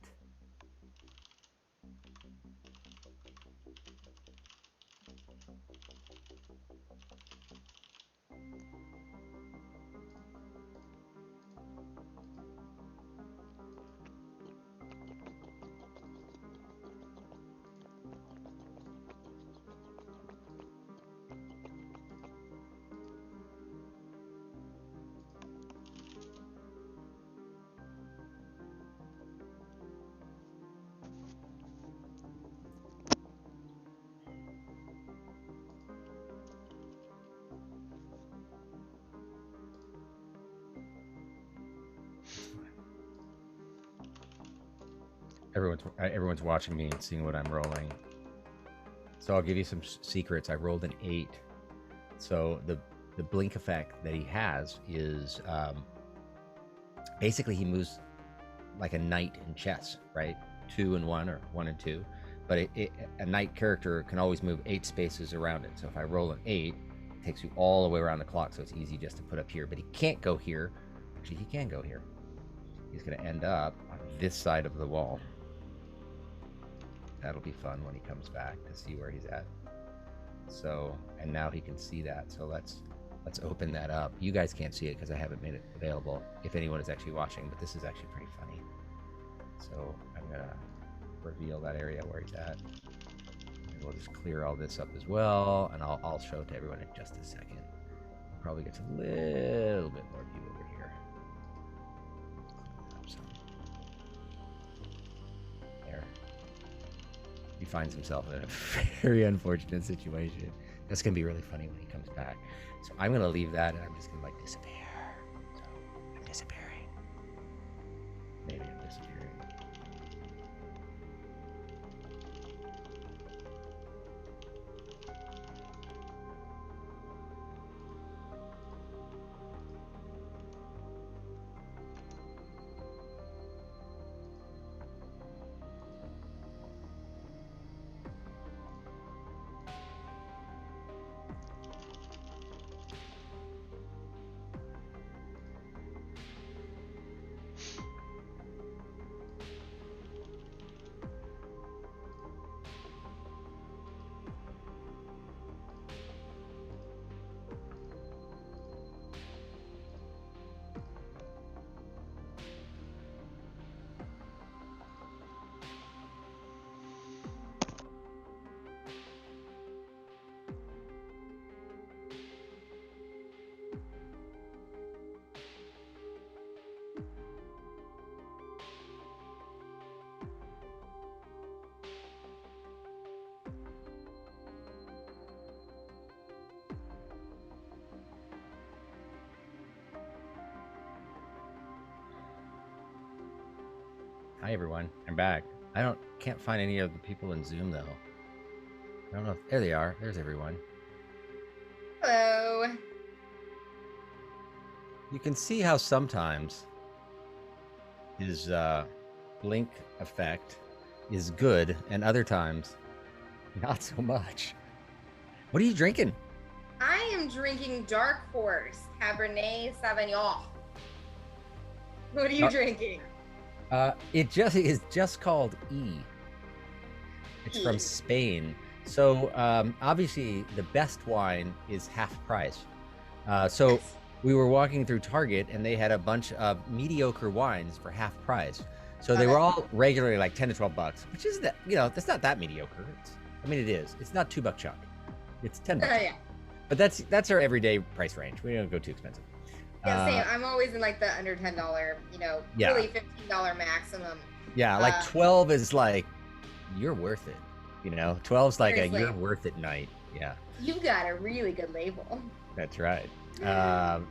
Everyone's watching me and seeing what I'm rolling. So I'll give you some secrets. I rolled an 8. So the blink effect that he has is basically he moves like a knight in chess, right? 2 and 1 or 1 and 2. But a knight character can always move 8 spaces around it. So if I roll an 8, it takes you all the way around the clock. So it's easy just to put up here. But he can't go here. Actually, he can go here. He's going to end up on this side of the wall. That'll be fun when he comes back to see where he's at. So, and now he can see that. So let's open that up. You guys can't see it because I haven't made it available if anyone is actually watching, but this is actually pretty funny. So I'm gonna reveal that area where he's at. And we'll just clear all this up as well, and I'll show it to everyone in just a second. Probably gets a little bit more view over here. There. You finds himself in a very unfortunate situation. That's gonna be really funny when he comes back. So I'm gonna leave that, and I'm just gonna like disappear. So I'm disappearing. Maybe I'm disappearing. Hi everyone, I'm back. Can't find any of the people in Zoom though. I don't know if, there they are. There's everyone. Hello. You can see how sometimes his blink effect is good, and other times not so much. What are you drinking? I am drinking Dark Horse Cabernet Sauvignon. What are you drinking? It is just called E. It's from Spain. So obviously the best wine is half price. So Yes. we were walking through Target and they had a bunch of mediocre wines for half price. So they were all regularly like 10 to 12 bucks, which is that, that's not that mediocre. It is. It's not $2 chunk. It's $10. Yeah. But that's our everyday price range. We don't go too expensive. Yeah, same. I'm always in like the under $10, Yeah. really $15 maximum. Yeah, like 12 is like, you're worth it. 12's like Seriously. a you're worth it night. Yeah, You got a really good label. that's right.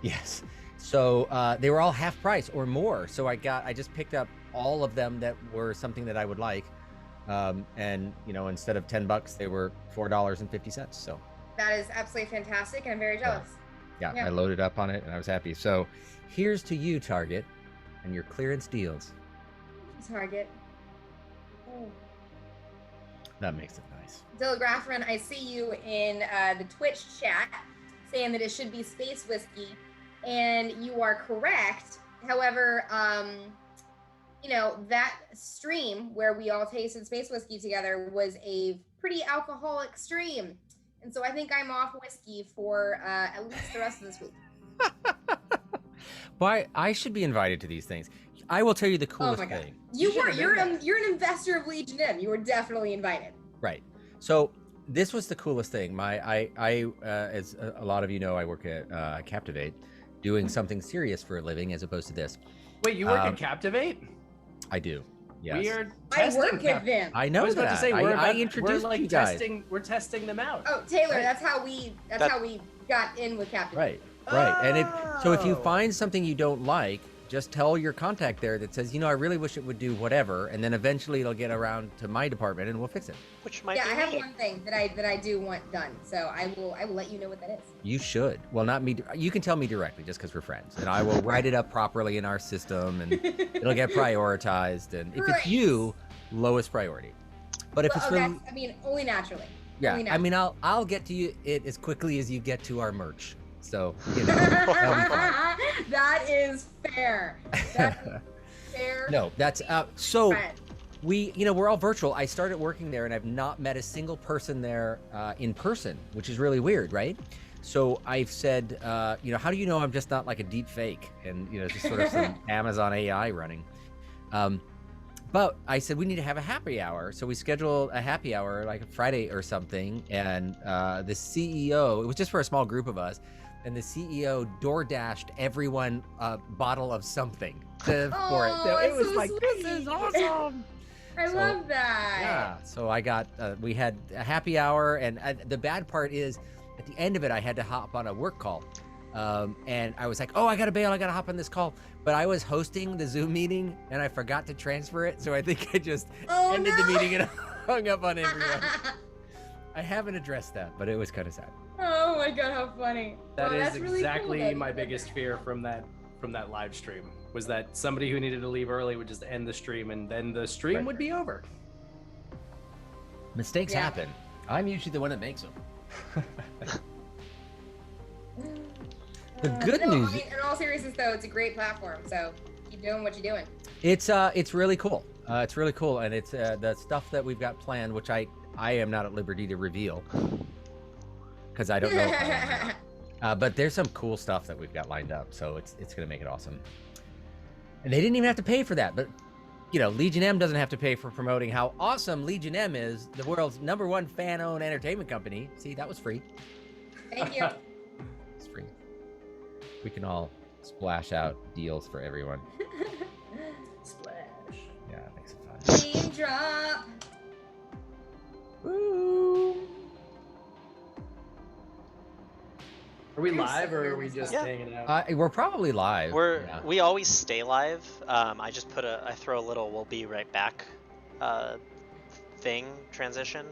Yes. So they were all half price or more. So I just picked up all of them that were something that I would like. And instead of $10, they were $4.50. So That is absolutely fantastic. I'm very jealous. yeah, Yeah. I loaded up on it and I was happy. So here's to you, Target, and your clearance deals. Target. Oh. That makes it nice. Dillagraphrin, I see you in the Twitch chat saying that it should be space whiskey, and you are correct. However, that stream where we all tasted space whiskey together was a pretty alcoholic stream. And so I think I'm off whiskey for at least the rest of this week. Why I should be invited to these things. I will tell you the coolest Oh my God. thing. You're an investor of Legion M. You were definitely invited. Right. So this was the coolest thing. I as a lot of you know, I work at Captivate, doing something serious for a living as opposed to this. Wait, you work at Captivate? I do. Yes. We are I testing work with them. I know I was about that. to say I introduced we're like you guys. we're testing them out. Oh, Taylor, Right. that's how we got in with Captain. Right. Right. And so if you Oh. find something you don't like, just tell your contact there that says, I really wish it would do whatever, and then eventually it'll get around to my department and we'll fix it. Which might Yeah, be I have me. one thing that I do want done, so I will let you know what that is. You should. Well, not me. You can tell me directly just because we're friends, and I will write it up properly in our system, and it'll get prioritized. And if it's you, lowest priority. But if it's Well, really, only naturally. yeah, only I mean, I'll get to it as quickly as you get to our merch. So that'll be fine. That is fair. That is fair. No, that's so. Right. We're all virtual. I started working there and I've not met a single person there in person, which is really weird, right? So I've said, how do you know I'm just not like a deep fake and, just sort of some Amazon AI running. But I said, we need to have a happy hour. So we scheduled a happy hour like a Friday or something. And the CEO, it was just for a small group of us. And the CEO door dashed everyone a bottle of something for it. So it was so like, this sweet. is awesome. I So, love that. Yeah. So I got, we had a happy hour, and the bad part is, at the end of it, I had to hop on a work call. And I was like, oh, I gotta bail, I gotta hop on this call. But I was hosting the Zoom meeting, and I forgot to transfer it, so I think I just ended the meeting and hung up on everyone. I haven't addressed that, but it was kind of sad. Oh my god, how funny. That Oh, is that's really exactly cool, though. my biggest fear from that live stream, was that somebody who needed to leave early would just end the stream, and then the stream Right. would be over. Mistakes Yeah. happen. I'm usually the one that makes them. The good No, news, I mean, in all seriousness, though, it's a great platform. So keep doing what you're doing. it's really cool. It's really cool, and it's the stuff that we've got planned, which I am not at liberty to reveal because I don't know. If I am or not. But there's some cool stuff that we've got lined up, so it's gonna make it awesome. And they didn't even have to pay for that, but you know, Legion M doesn't have to pay for promoting how awesome Legion M is, the world's #1 fan-owned entertainment company. See, that was free. Thank you. It's free. We can all splash out deals for everyone. Splash. Yeah, it makes it fun. Name drop. Ooh. Are we I'm live, so or are we nervous just about hanging out? We're probably live. Yeah. We always stay live. I just I throw a little "we'll be right back" thing transition.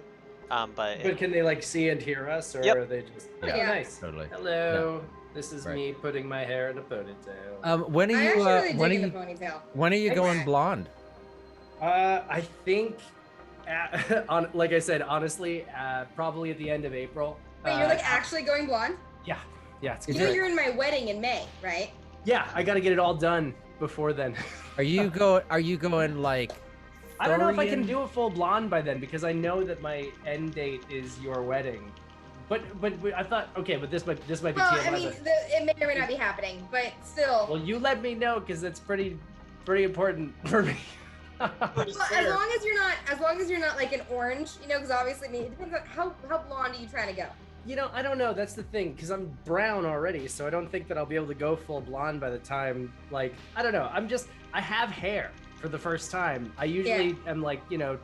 But Can they like see and hear us, or Yep. are they just? Yeah. Oh, nice. Totally. Hello. This is Right. me putting my hair in a ponytail. When are I you? actually really When are dig you? the ponytail. When are you I going bet. blonde? I think, like I said, honestly, probably at the end of April. Wait, you're like actually going blonde? Yeah, it's Is You know it- you're in my wedding in May, right? Yeah, I got to get it all done before then. Are you go? Are you going like? I don't know if I can Thorian? do a full blonde by then, because I know that my end date is your wedding. But I thought, okay, but this might be Well, TMI. I mean, but- it may or may not be happening, but still. well, you let me know, because it's pretty important for me. Well, as long as you're not like an orange, you know, because obviously, I mean, it depends on how blonde are you trying to go. You know, I don't know. That's the thing, because I'm brown already, so I don't think that I'll be able to go full blonde by the time. Like, I don't know. I have hair for the first time. I usually am like, you know,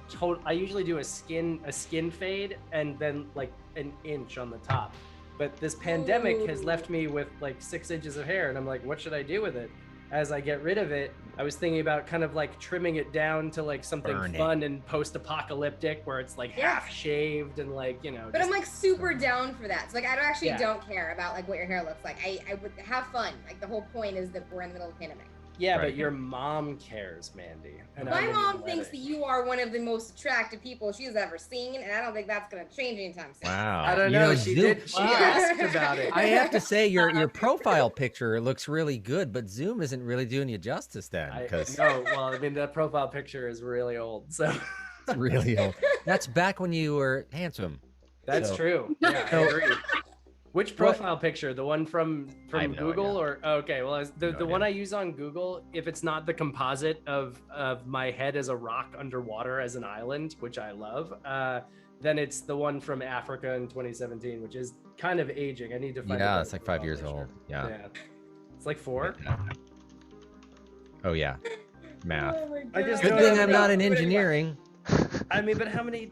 I usually do a skin fade and then like an inch on the top. But this pandemic has left me with like 6 inches of hair, and I'm like, what should I do with it? As I get rid of it, I was thinking about kind of like trimming it down to like something Burn it. fun and post-apocalyptic, where it's like half shaved and like, you know. But just- I'm like super down for that. So like, I actually Yeah. don't care about like what your hair looks like. I would have fun. Like the whole point is that we're in the middle of a pandemic. yeah, Right. but your mom cares, Mandy. And My I'm in your mom thinks that wedding. you are one of the most attractive people she's ever seen, and I don't think that's gonna change anytime soon. Wow. I don't You know. She Zoom- did. She asked about it. I have to say your profile picture looks really good, but Zoom isn't really doing you justice then, because No, well, I mean, that profile picture is really old, so it's really old. That's back when you were handsome. that's So- true. Yeah, I So- agree. Which profile picture? The one from I have no Google, idea. or okay? Well, the No one idea. I use on Google, if it's not the composite of my head as a rock underwater as an island, which I love, then it's the one from Africa in 2017, which is kind of aging. I need to find. a Yeah, better it's like 5 profile years picture. old. Yeah. Yeah, it's like 4. Oh yeah. Math. Oh my I just Good don't thing know. I'm not in engineering. I mean, but how many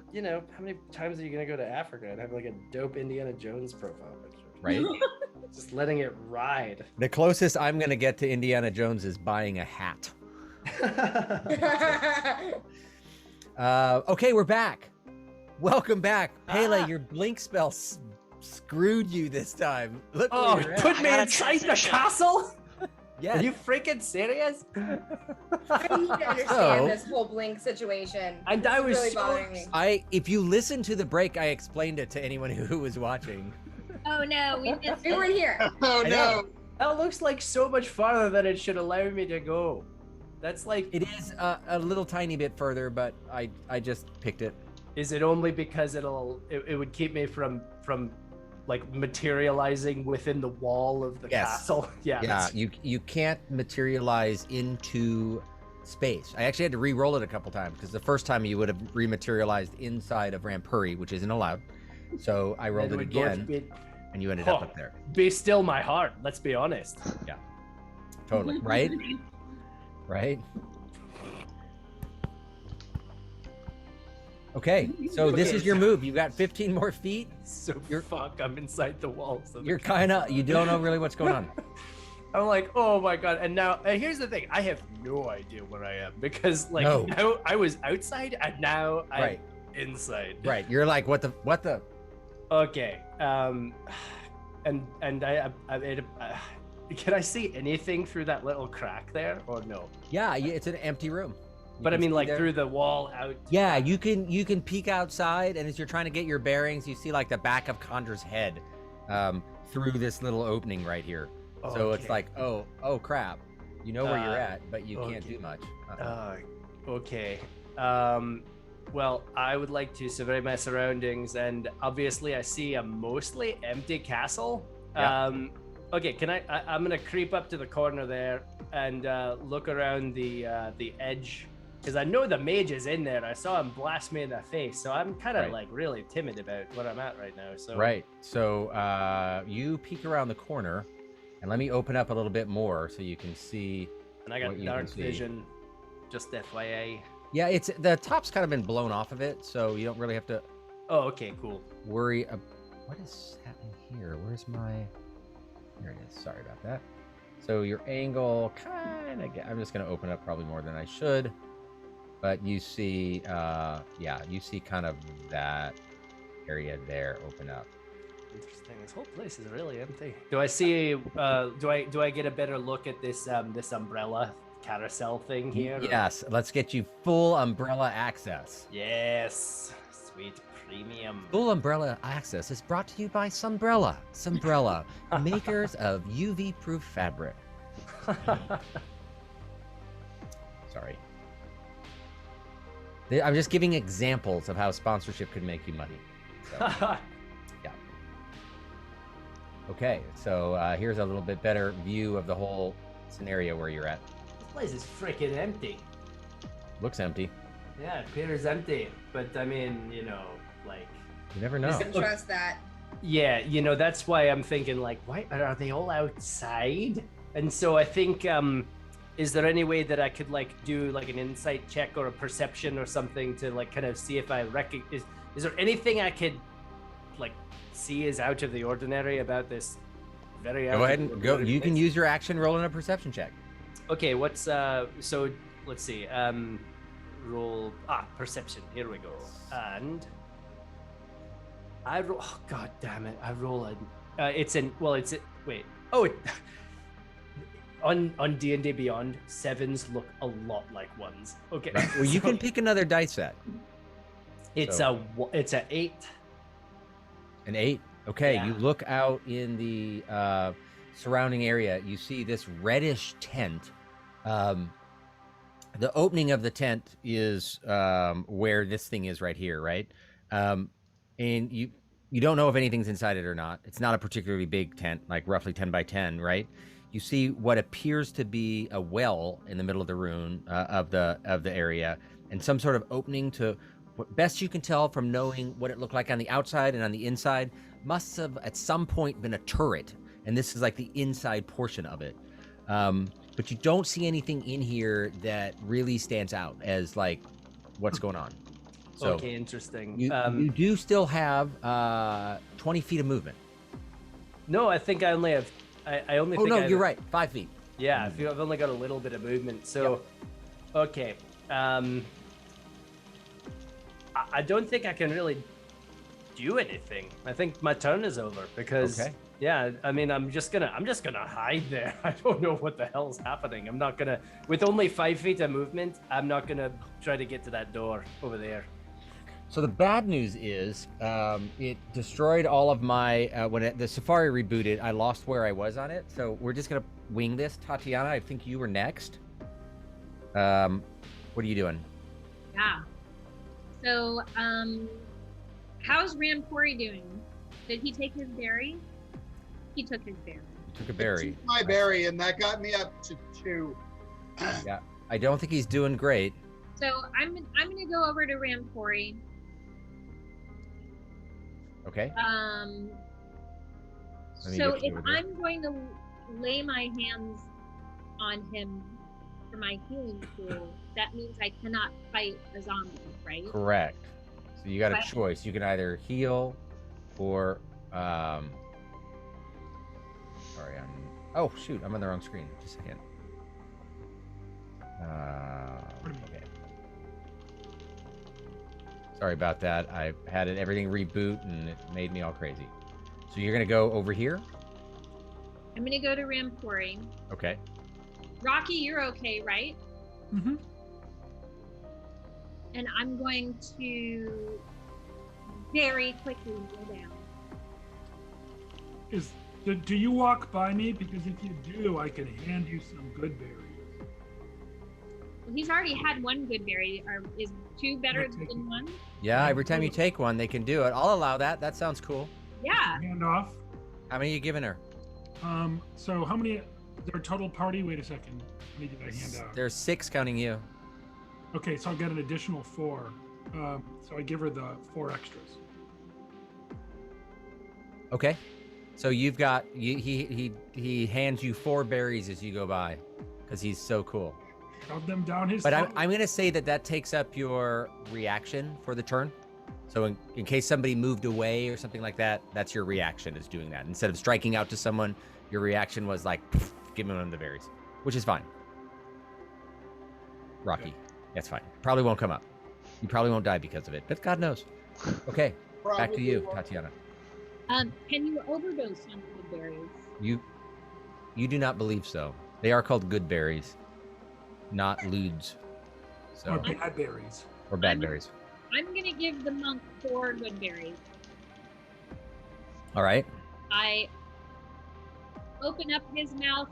times are you gonna go to Africa and have like a dope Indiana Jones profile picture? Right? Just letting it ride. The closest I'm gonna get to Indiana Jones is buying a hat. Okay, we're back. Welcome back. Pele, your blink spell screwed you this time. Look Oh, where you're at. put me gotta inside the transition. castle? Yes. Are you freaking serious? I need to understand So- this whole blink situation. And This I is was really so bothering me. If you listen to the break, I explained it to anyone who was watching. Oh no, we missed We weren't here. Oh I no. know. That looks like so much farther than it should allow me to go. That's like, It is a little tiny bit further, but I just picked it. is it only because it would keep me from like materializing within the wall of the Yes. castle? Yeah. Yeah, you can't materialize into space. I actually had to re-roll it a couple times because the first time you would have rematerialized inside of Rampuri, which isn't allowed. So I rolled it would both again, and you ended up there. Be still my heart. Let's be honest. Totally. Right? Right? Okay, so this is your move. You've got 15 more feet. So You're- I'm inside the walls. Of the You're kind of, you don't know really what's going on. I'm like, oh my god! And now, here's the thing: I have no idea where I am because, like, No. now I was outside and now I'm Right. inside. Right, you're like, what the? Okay. And can I see anything through that little crack there, or no? Yeah, it's an empty room. You But I can mean, see like there. through the wall out. Yeah, you can peek outside, and as you're trying to get your bearings, you see like the back of Condra's head through this little opening right here. So it's Okay. like, oh crap, you know where you're at, but you can't okay. do much. Okay. Well, I would like to survey my surroundings, and obviously I see a mostly empty castle. Yeah. Okay, I'm gonna creep up to the corner there and look around the edge, because I know the mage is in there. I saw him blast me in the face, so I'm kind of Right. like really timid about what I'm at right now. So Right. So you peek around the corner, and let me open up a little bit more so you can see. and I got what you dark can see. vision, just FYI. Yeah, it's the top's kind of been blown off of it, so you don't really have to Oh, okay, cool. worry. What is happening here? Where's my? Here it is. Sorry about that. So your angle kind of. I'm just going to open up probably more than I should, but you see, you see kind of that area there open up. Interesting. This whole place is really empty. Do I see? Do I get a better look at this this umbrella carousel thing here? or- Yes, let's get you full umbrella access. Yes. Sweet premium. Full umbrella access is brought to you by Sunbrella. Sunbrella, makers of UV-proof fabric. Sorry. I'm just giving examples of how sponsorship could make you money. So, okay, so here's a little bit better view of the whole scenario where you're at. This place is freaking empty. Looks empty. Yeah, it appears empty. But I mean, you know, like. You never know. Don't trust that. Yeah, you know, that's why I'm thinking, like, why are they all outside? And so I think, is there any way that I could, like, do, like, an insight check or a perception or something to, like, kind of see if I recognize... Is there anything I could, like, see is out of the ordinary about this very... Go ahead and go. You can use your action roll in a perception check. Okay, what's, so, let's see, roll... perception, here we go. And... I roll. Oh, god damn it! I roll a. It's in. Well, it's. Wait. Oh, it, on D&D Beyond, sevens look a lot like ones. Okay. Well, you so can pick another dice set. It's so- It's a 8. An 8. Okay, Yeah. you look out in the surrounding area. You see this reddish tent. The opening of the tent is where this thing is right here, right? And you don't know if anything's inside it or not. It's not a particularly big tent, like roughly 10 by 10, right? You see what appears to be a well in the middle of the room of the area, and some sort of opening to what best you can tell from knowing what it looked like on the outside and on the inside must have at some point been a turret, and this is like the inside portion of it. But you don't see anything in here that really stands out as like what's going on. So okay, interesting. you do still have 20 feet of movement. No, I think I only have. I only. Oh think no, I have, you're right. 5 feet. Yeah, I feel I've only got a little bit of movement. So, okay. I don't think I can really do anything. I think my turn is over because. Okay. Yeah, I mean, I'm just gonna hide there. I don't know what the hell's happening. I'm not gonna, with only 5 feet of movement, I'm not gonna try to get to that door over there. So the bad news is it destroyed all of my when the Safari rebooted. I lost where I was on it. So we're just gonna wing this. Tatiana, I think you were next. What are you doing? Yeah. So, how's Rampori doing? Did he take his berry? He took his berry. You took a berry. My berry, and that got me up to 2. Yeah, I don't think he's doing great. So I'm gonna go over to Rampori. Okay. Let me So get you if over there. I'm going to lay my hands on him for my healing pool, that means I cannot fight a zombie, right? Correct. So you got a Right. choice. You can either heal or sorry, oh shoot, I'm on the wrong screen. Just a second. Okay. Sorry about that. I had everything reboot and it made me all crazy. So you're gonna go over here? I'm gonna go to Rampori. Okay. Rocky, you're okay, right? Mm-hmm. And I'm going to very quickly go down. Do you walk by me? Because if you do, I can hand you some good berries. Well, he's already had one good berry. Is two better than one? Yeah, every time you take one, they can do it. I'll allow that. That sounds cool. Yeah. Hand off. How many are you giving her? So how many? Their total party. Wait a second. How many did I hand out? There's 6 counting you. Okay, so I'll get an additional 4. So I give her the 4 extras. Okay. So you've got he hands you 4 berries as you go by, because he's so cool. Shove them down his. But throat. I'm gonna say that takes up your reaction for the turn. So in case somebody moved away or something like that, that's your reaction is doing that. Instead of striking out to someone, your reaction was like, give me one of the berries, which is fine. Rocky, Okay. that's fine. Probably won't come up. You probably won't die because of it, but God knows. Okay, back to Probably you, won't. Tatiana. Can you overdose on good berries? You do not believe so. They are called good berries, not ludes. Or So bad berries. or bad berries. I'm gonna give the monk 4 good berries. All right. I open up his mouth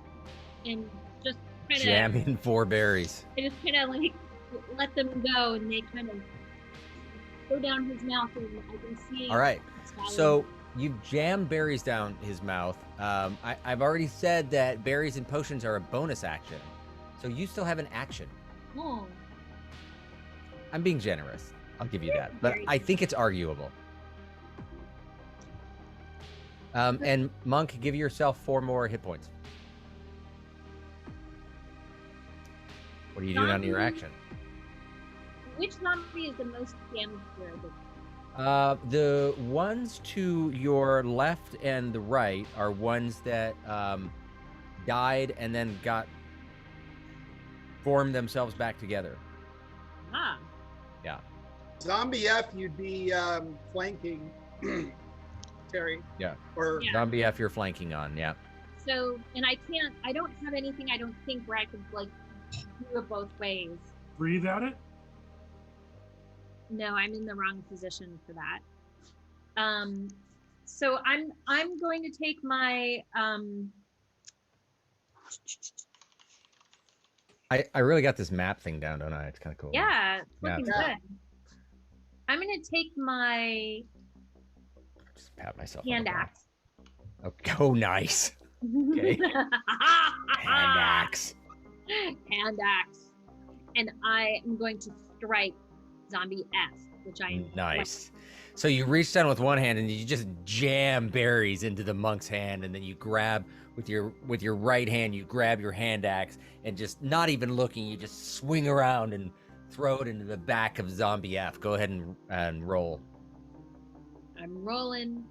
and just kind Jam of, in 4 berries. I just kind of like let them go, and they kind of go down his mouth, and I can see. All right. swallowing. So you've jammed berries down his mouth. I've already said that berries and potions are a bonus action, so you still have an action. Oh, I'm being generous. I'll give you that, but I think it's arguable. And Monk, give yourself 4 more hit points. What are you doing on your action? which zombie is the most damaged here? The ones to your left and the right are ones that died and then formed themselves back together. Ah, Zombie F, you'd be flanking Terry. Yeah. Or Yeah. Zombie F, you're flanking on. Yeah. so, and I don't have anything, I don't think, where I could like do it both ways. Breathe at it. No, I'm in the wrong position for that. So I'm going to take my I really got this map thing down, don't I? It's kind of cool. yeah, it's looking Yeah. good. I'm gonna take my Just pat myself. on hand the back. axe. Okay. Oh, nice. Okay. Hand axe. Hand axe. And I am going to strike zombie F, which I am Nice. So you reach down with one hand and you just jam berries into the monk's hand, and then you grab with your right hand, you grab your hand axe and just not even looking, you just swing around and throw it into the back of zombie F. Go ahead and roll. I'm rolling.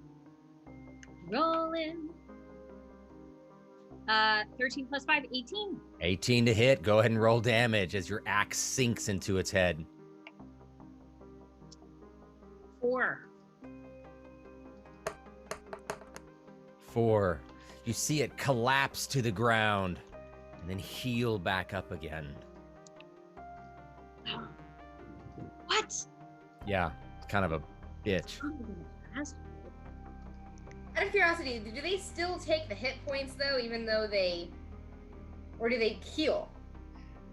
13 plus 5, 18. 18 to hit. Go ahead and roll damage as your axe sinks into its head. 4. 4. You see it collapse to the ground and then heal back up again. What? Yeah, it's kind of a bitch. Out of curiosity, do they still take the hit points though, even though or do they heal?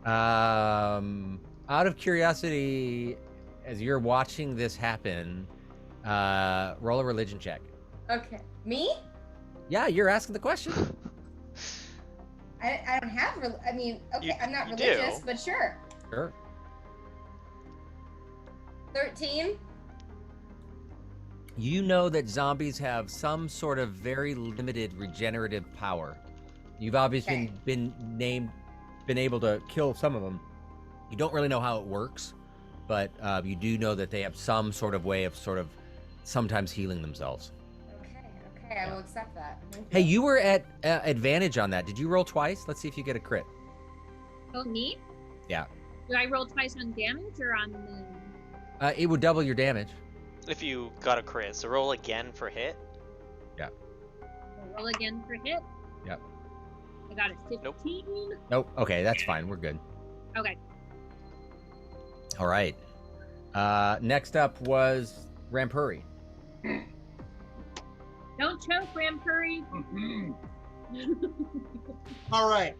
Out of curiosity, as you're watching this happen, roll a religion check. Okay, me? Yeah, you're asking the question. I don't have. I mean, okay, You- I'm not you religious, do. but sure. Sure. 13. You know that zombies have some sort of very limited regenerative power. You've obviously Okay. been able to kill some of them. You don't really know how it works. but you do know that they have some sort of way of sometimes healing themselves. Okay, I will accept that. Thank Hey, you were at advantage on that. Did you roll twice? Let's see if you get a crit. Oh, me? Yeah. Do I roll twice on damage or on the... It would double your damage. If you got a crit, so roll again for hit. Yeah. Roll again for hit? Yep. I got a 15. Nope. Okay, that's fine. We're good. Okay. All right. Next up was Rampuri. Don't choke, Rampuri. All right.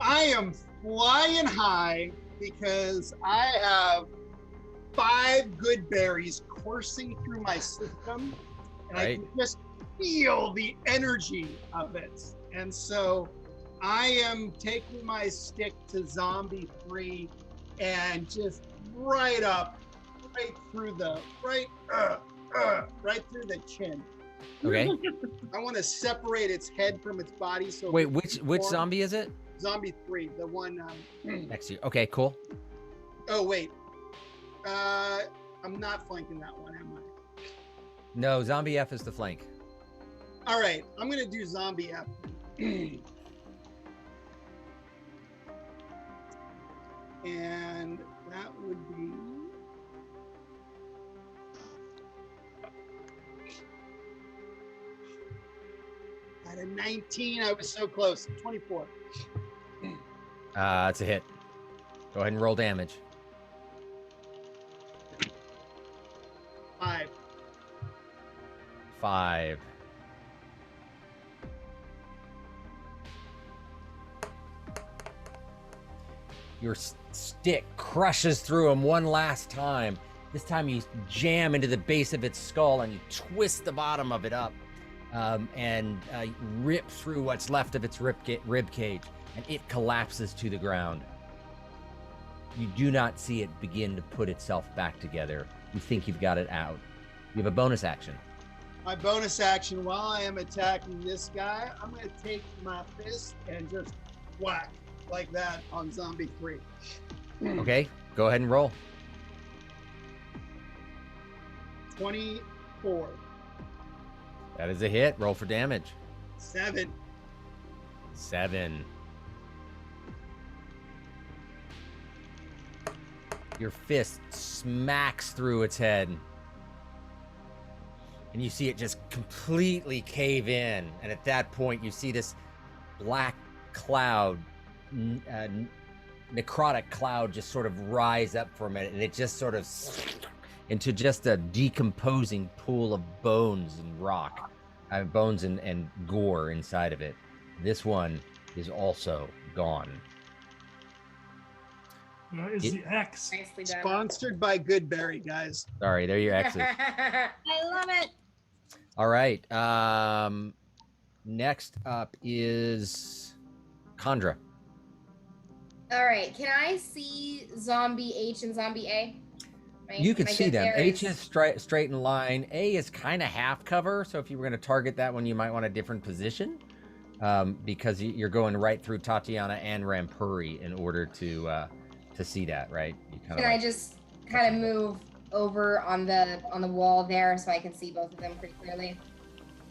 I am flying high because I have 5 good berries coursing through my system, and I can just feel the energy of it. And so I am taking my stick to Zombie 3 and just right through the chin. Okay. I want to separate its head from its body. So Wait, which zombie is it? Zombie 3, the one Next to you. Okay, cool. Oh wait, I'm not flanking that one, am I? No, Zombie F is the flank. All right, I'm gonna do Zombie F. And that would be at a 19. I was so close. 24. It's a hit. Go ahead and roll damage. 5. 5. Your stick crushes through him one last time. This time you jam into the base of its skull and you twist the bottom of it up and rip through what's left of its rib cage, and it collapses to the ground. You do not see it begin to put itself back together. You think you've got it out. You have a bonus action. My bonus action while I am attacking this guy, I'm going to take my fist and just whack like that on Zombie 3. Okay, go ahead and roll. 24. That is a hit. Roll for damage. 7. 7. Your fist smacks through its head. And you see it just completely cave in. And at that point, you see this black cloud, necrotic cloud, just sort of rise up from it. And it just sort of into just a decomposing pool of bones and rock. Bones and gore inside of it. This one is also gone. Is the X. Nicely done. Sponsored by Goodberry, guys. Sorry, they're your X's. I love it. All right. Next up is Khandra. All right, can I see Zombie H and Zombie A? You can My see good them. berries. H is straight in line. A is kind of half cover, so if you were going to target that one, you might want a different position because you're going right through Tatiana and Rampuri in order to see that, right? You kind Can I just kind of move over on the wall there so I can see both of them pretty clearly?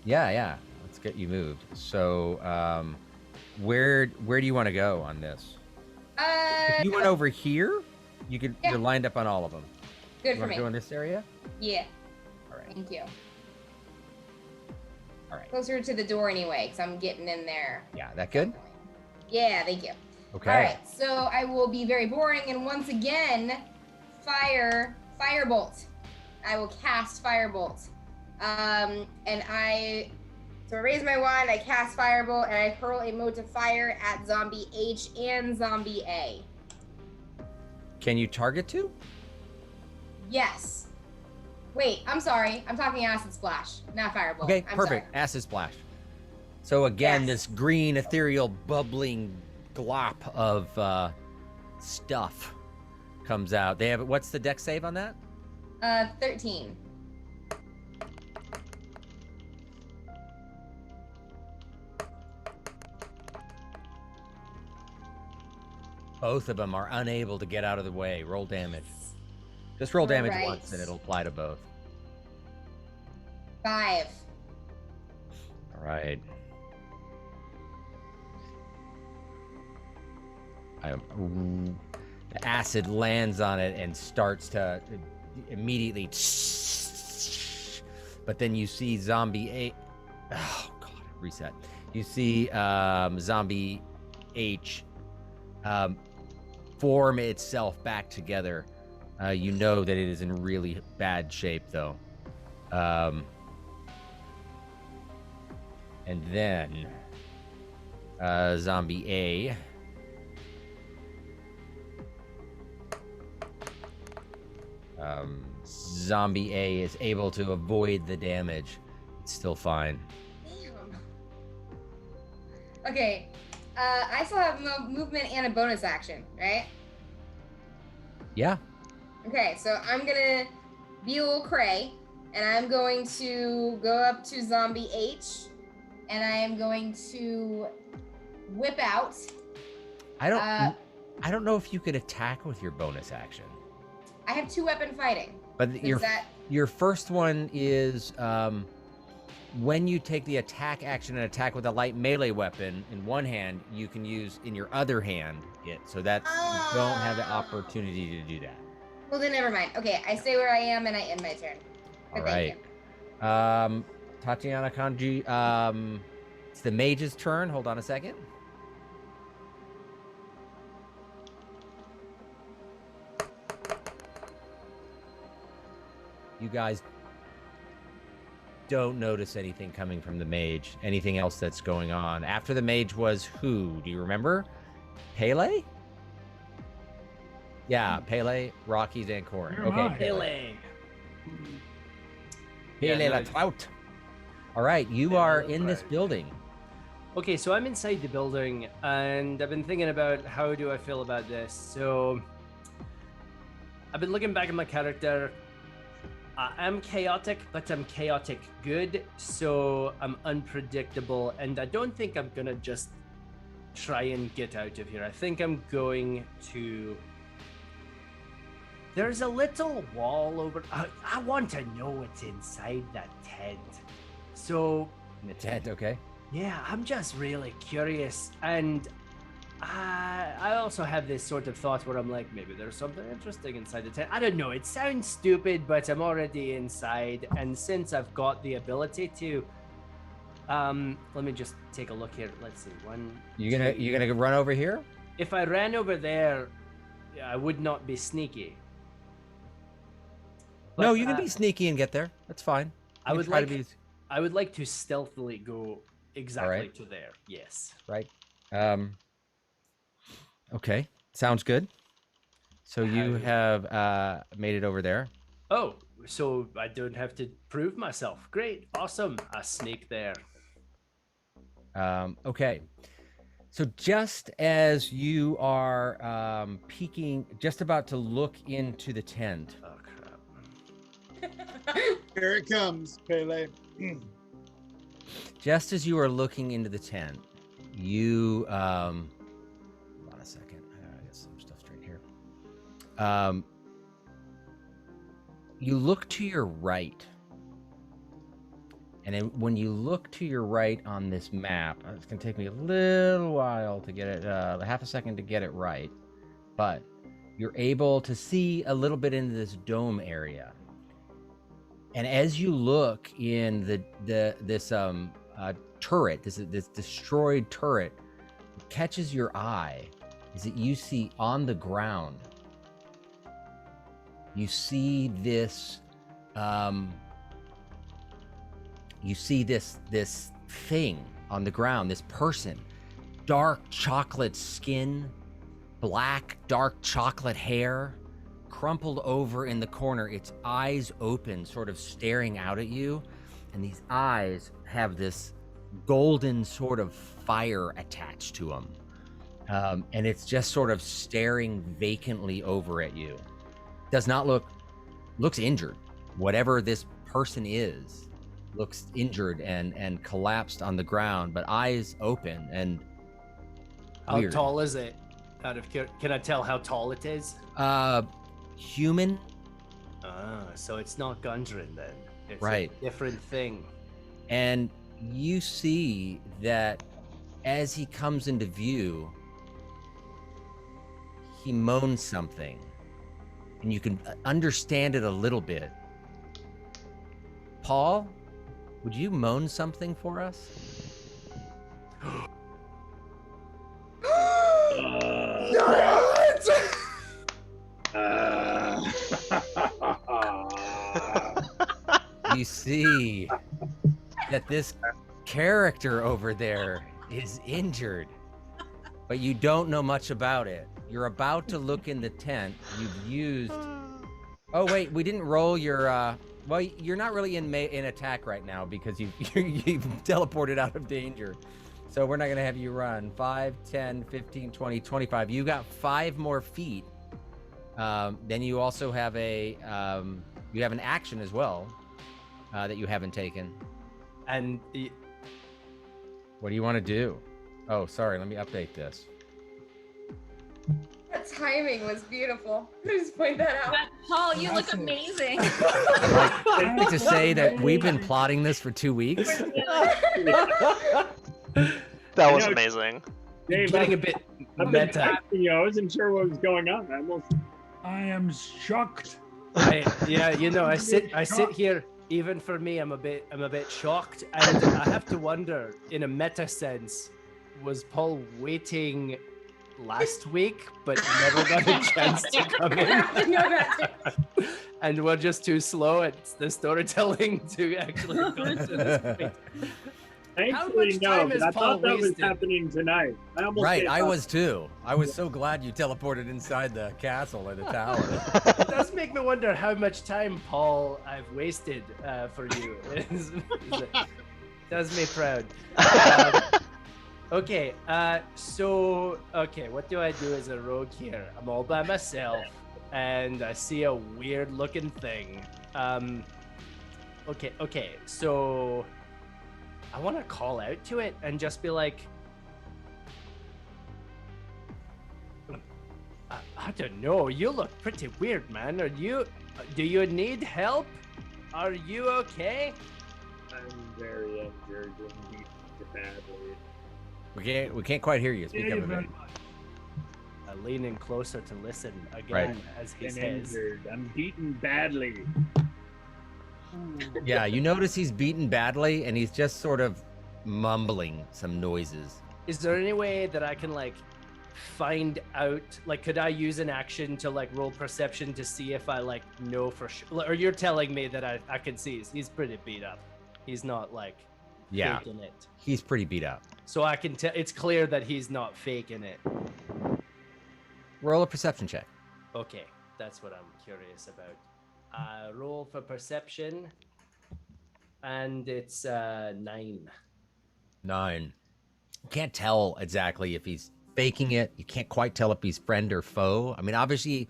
Yeah. Let's get you moved. So, where do you want to go on this? If you went over here, you're lined up on all of them. Good You for want to me. go in this area? Yeah. All right. Thank you. All right. Closer to the door anyway, because I'm getting in there. Yeah, that good? Yeah, thank you. Okay. All right, so I will be very boring and once again firebolt. I will cast firebolt. So I raise my wand, I cast firebolt, and I hurl a mote of fire at Zombie H and Zombie A. Can you target two? Yes. Wait, I'm sorry. I'm talking acid splash, not firebolt. Okay, I'm perfect. sorry. Acid splash. So again, Yes. this green, ethereal, bubbling glop of stuff comes out. They have what's the dex save on that? 13. Both of them are unable to get out of the way. Roll damage. Just roll damage Alright. once, and it'll apply to both. 5. All right. The acid lands on it and starts to immediately. But then you see Zombie A. Oh God! Reset. You see Zombie H form itself back together. You know that it is in really bad shape, though. And then Zombie A. Zombie A is able to avoid the damage. It's still fine. Damn. Okay. I still have movement and a bonus action, right? Yeah. Okay, so I'm gonna be a little cray, and I'm going to go up to Zombie H, and I am going to whip out. I don't know if you could attack with your bonus action. I have 2-weapon fighting. But Is that your first one is when you take the attack action and attack with a light melee weapon in one hand, you can use in your other hand it. So that's you don't have the opportunity to do that. Well, then never mind. Okay, I stay where I am and I end my turn. All But thank right. you. Tatiana Kanji. It's the mage's turn. Hold on a second. You guys don't notice anything coming from the mage. Anything else that's going on. After the mage was who? Do you remember? Pele? Yeah, Pele, Rockies, and Corin. Where am Okay, I? Pele. Pele Yeah, la no. Trout. All right, you Pele are la in this Trout. building. Okay, so I'm inside the building, and I've been thinking about how do I feel about this. So I've been looking back at my character. I'm chaotic, but I'm chaotic good, so I'm unpredictable, and I don't think I'm gonna just try and get out of here. I think I'm going to... There's a little wall over... I want to know what's inside that tent. So, In the tent, okay. yeah, I'm just really curious, and I also have this sort of thought where I'm like, maybe there's something interesting inside the tent. I don't know, it sounds stupid, but I'm already inside, and since I've got the ability to, let me just take a look here. Let's see, You're gonna run over here? If I ran over there, I would not be sneaky. No, But, you can be sneaky and get there. That's fine. I You would can try like to be I would like to stealthily go exactly Alright. to there. Yes. right. Okay, sounds good. So you have made it over there. Oh, so I don't have to prove myself. Great, awesome. I sneak there. Okay. So just as you are peeking, just about to look into the tent, Oh crap. Here it comes, Pele. just as you are looking into the tent, you hold on a second. I got some stuff straight here. You look to your right. And then when you look to your right on this map, it's going to take me a little while to get it, half a second to get it right. But you're able to see a little bit into this dome area. And as you look in this turret, this destroyed turret, what catches your eye is that you see on the ground, you see this this thing on the ground, this person, dark chocolate skin, black dark chocolate hair, crumpled over in the corner, its eyes open, sort of staring out at you, and these eyes have this golden sort of fire attached to them, and it's just sort of staring vacantly over at you. Does not looks injured. Whatever this person is looks injured and collapsed on the ground, but eyes open and How weird. tall is it? Can I tell how tall it is? Human, So it's not Gundren then. It's Right. a different thing. And you see that as he comes into view, he moans something, and you can understand it a little bit. Paul, would you moan something for us? You see that this character over there is injured, but you don't know much about it. You're about to look in the tent. You've used... Oh, wait, we didn't roll your... Well, you're not really in attack right now because you've teleported out of danger. So we're not going to have you run. 5, 10, 15, 20, 25. You got 5 more feet. Then you also have you have an action as well that you haven't taken. And What do you want to do? Oh, sorry. Let me update this. That timing was beautiful. Just point that out. Paul, you look amazing. I'd like to say that we've been plotting this for 2 weeks. That was amazing. Dave, getting a bit meta. I wasn't sure what was going on. I am shocked. I sit here. Even for me, I'm a bit shocked, and I have to wonder, in a meta sense, was Paul waiting last week but never got a chance to come in? And we're just too slow at the storytelling to actually go to this point. Thankfully, no, but I thought that was happening tonight. I was too. I was so glad you teleported inside the castle or the tower. It does make me wonder how much time, Paul, I've wasted for you. It does me proud. Okay, what do I do as a rogue here? I'm all by myself, and I see a weird-looking thing. Okay, so I want to call out to it and just be like, I don't know, you look pretty weird, man. Do you need help? Are you okay? I'm very injured and beat badly. We can't quite hear you. Speak up a bit. I lean in closer to listen again as he says. Injured. I'm beaten badly. Yeah, you notice he's beaten badly, and he's just sort of mumbling some noises. Is there any way that I can find out? Could I use an action to roll perception to see if I know for sure? Or you're telling me that I can see he's pretty beat up. He's not faking it. He's pretty beat up. So I can tell. It's clear that he's not faking it. Roll a perception check. Okay, that's what I'm curious about. Roll for perception, and it's 9. 9. You can't tell exactly if he's faking it. You can't quite tell if he's friend or foe. I mean, obviously,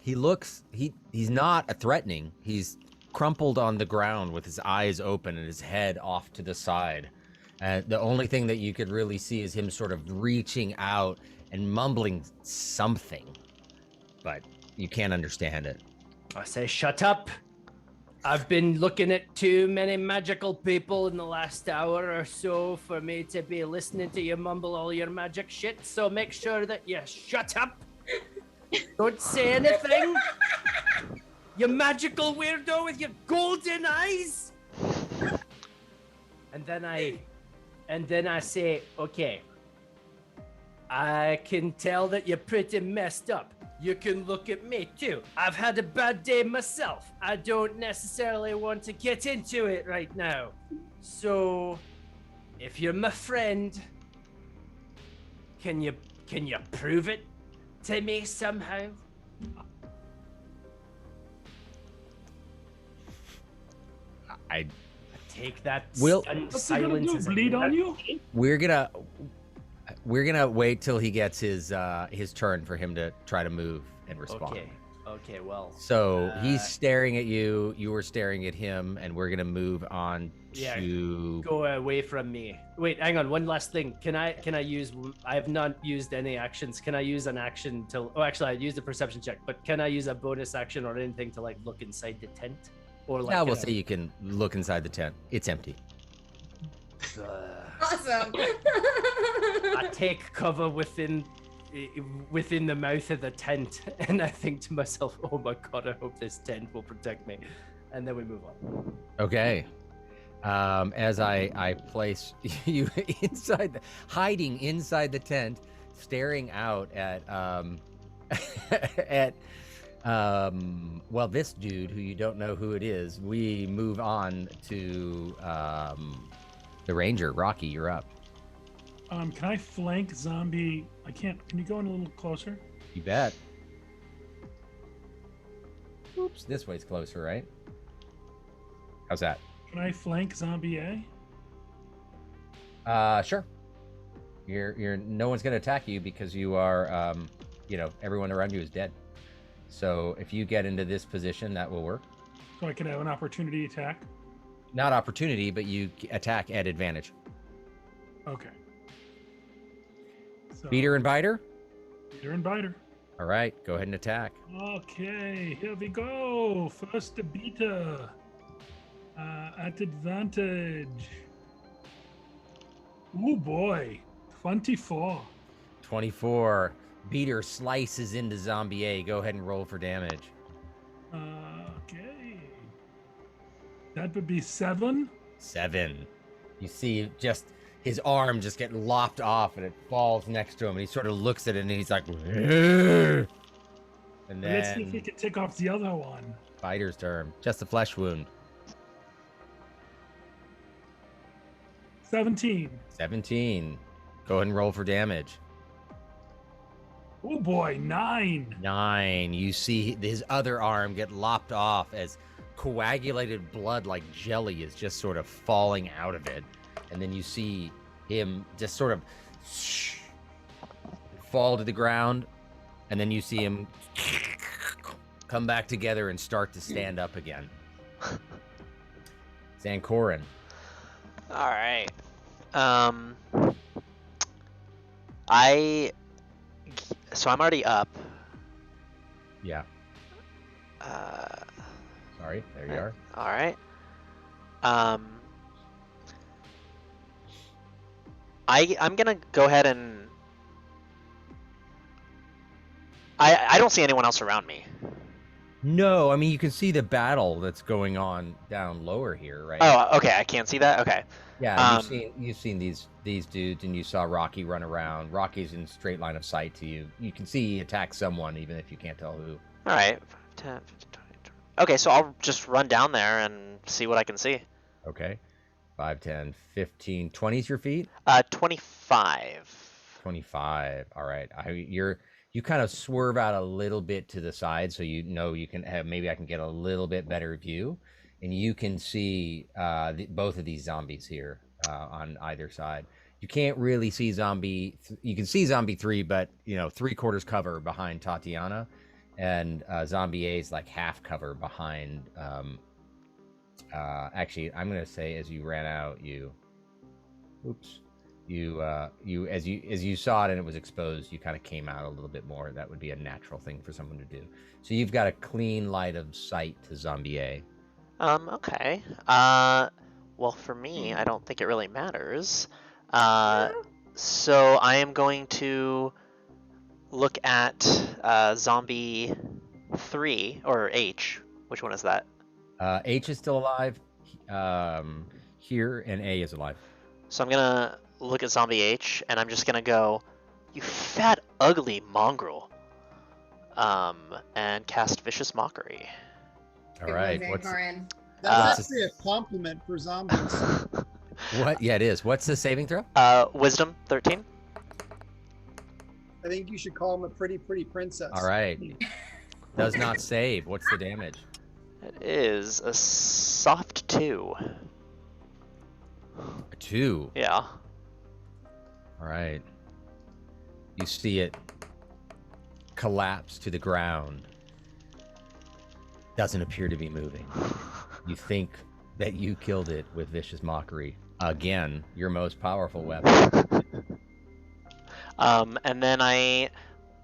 he's not threatening. He's crumpled on the ground with his eyes open and his head off to the side. And the only thing that you could really see is him sort of reaching out and mumbling something, but you can't understand it. I say, shut up. I've been looking at too many magical people in the last hour or so for me to be listening to you mumble all your magic shit, so make sure that you shut up. Don't say anything. You magical weirdo with your golden eyes. And then I say, okay, I can tell that you're pretty messed up. You can look at me too. I've had a bad day myself. I don't necessarily want to get into it right now. So, if you're my friend, can you prove it to me somehow? I take that silence as bleed on you. We're gonna wait till he gets his turn for him to try to move and respond. Okay. Okay, well. So he's staring at you. You were staring at him, and we're gonna move on Yeah, to. Go away from me. Wait, hang on. One last thing. Can I use? I have not used any actions. Can I use an action to? Oh, actually, I used a perception check. But can I use a bonus action or anything to like look inside the tent? Or like? Yeah, we'll say you can look inside the tent. It's empty. Awesome. I take cover within the mouth of the tent, and I think to myself, "Oh my god, I hope this tent will protect me," and then we move on. Okay. As I place you hiding inside the tent, staring out at at well, this dude who you don't know who it is. We move on to the ranger. Rocky, you're up. Can I flank zombie? I can't. Can you go in a little closer? You bet. Oops, this way's closer, right? How's that? Can I flank zombie A? Sure. You're no one's gonna attack you because you are everyone around you is dead. So if you get into this position, that will work. So I could have an opportunity attack? Not opportunity, but you attack at advantage. Okay. So, Beater and biter? Beater and biter. All right, go ahead and attack. Okay, here we go. First the beater. At advantage. Oh boy. 24. 24. Beater slices into zombie A. Go ahead and roll for damage. Okay. That would be 7. 7. You see just his arm just get lopped off and it falls next to him and he sort of looks at it and he's like, "Ugh." And then Let's see if we can take off the other one. Fighter's turn. Just a flesh wound. 17. 17. Go ahead and roll for damage. Oh boy, 9. 9. You see his other arm get lopped off as coagulated blood like jelly is just sort of falling out of it. And then you see him just sort of fall to the ground. And then you see him come back together and start to stand up again. Zankorin. All right. So I'm already up. Yeah. Sorry, there you are. All right. I'm gonna go ahead and I don't see anyone else around me. No, I mean you can see the battle that's going on down lower here, right? Oh, okay. I can't see that. Okay. Yeah, you've seen these dudes, and you saw Rocky run around. Rocky's in straight line of sight to you. You can see he attacks someone, even if you can't tell who. All right. 10, 15, 20. Okay, so I'll just run down there and see what I can see. Okay. 5, 10, 15, 20's your feet? 25. 25. All right. You kind of swerve out a little bit to the side, so you know you can have, maybe I can get a little bit better view, and you can see both of these zombies here on either side. You can't really see you can see zombie 3, but 3/4 cover behind Tatiana, and zombie A is like half cover behind. Actually, I'm gonna say as you ran out, as you saw it and it was exposed, you kind of came out a little bit more. That would be a natural thing for someone to do. So you've got a clean line of sight to zombie A. Okay. Well, for me, I don't think it really matters. So I am going to look at zombie 3 or H. Which one is that? H is still alive here, and A is alive. So I'm gonna look at zombie H, and I'm just gonna go, "You fat, ugly mongrel," and cast vicious mockery. All right. That's actually a compliment for zombies. What? Yeah, it is. What's the saving throw? Wisdom 13. I think you should call him a pretty princess. All right. Does not save. What's the damage? It is a soft 2. A 2. Yeah. All right. You see it collapse to the ground, doesn't appear to be moving. You think that you killed it with Vicious Mockery. Again, your most powerful weapon. And then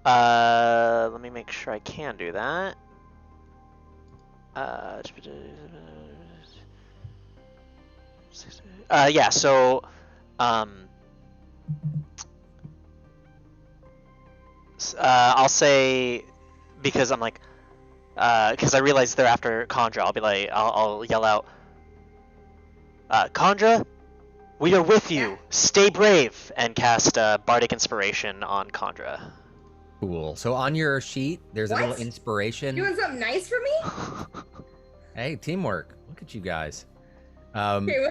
let me make sure I can do that. Yeah, so, I'll say, because I'm like, because I realize they're after Khandra, I'll be like, I'll yell out, Khandra, we are with you. Stay brave, and cast Bardic Inspiration on Khandra. Cool. So on your sheet, there's a little What? inspiration. Doing something nice for me? Hey, teamwork. Look at you guys. Okay,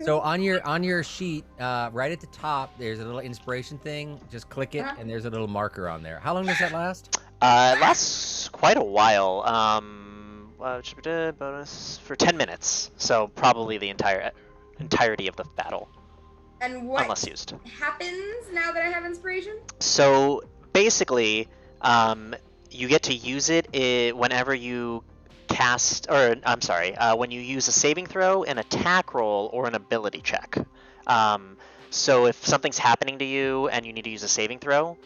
So on your sheet, right at the top, there's a little inspiration thing. Just click it, and there's a little marker on there. How long does that last? It lasts quite a while. Bonus for 10 minutes, so probably the entirety of the battle, and what unless used. happens now that I have inspiration? So basically, you get to use it whenever you cast, or I'm sorry, when you use a saving throw, an attack roll, or an ability check. So if something's happening to you and you need to use a saving throw,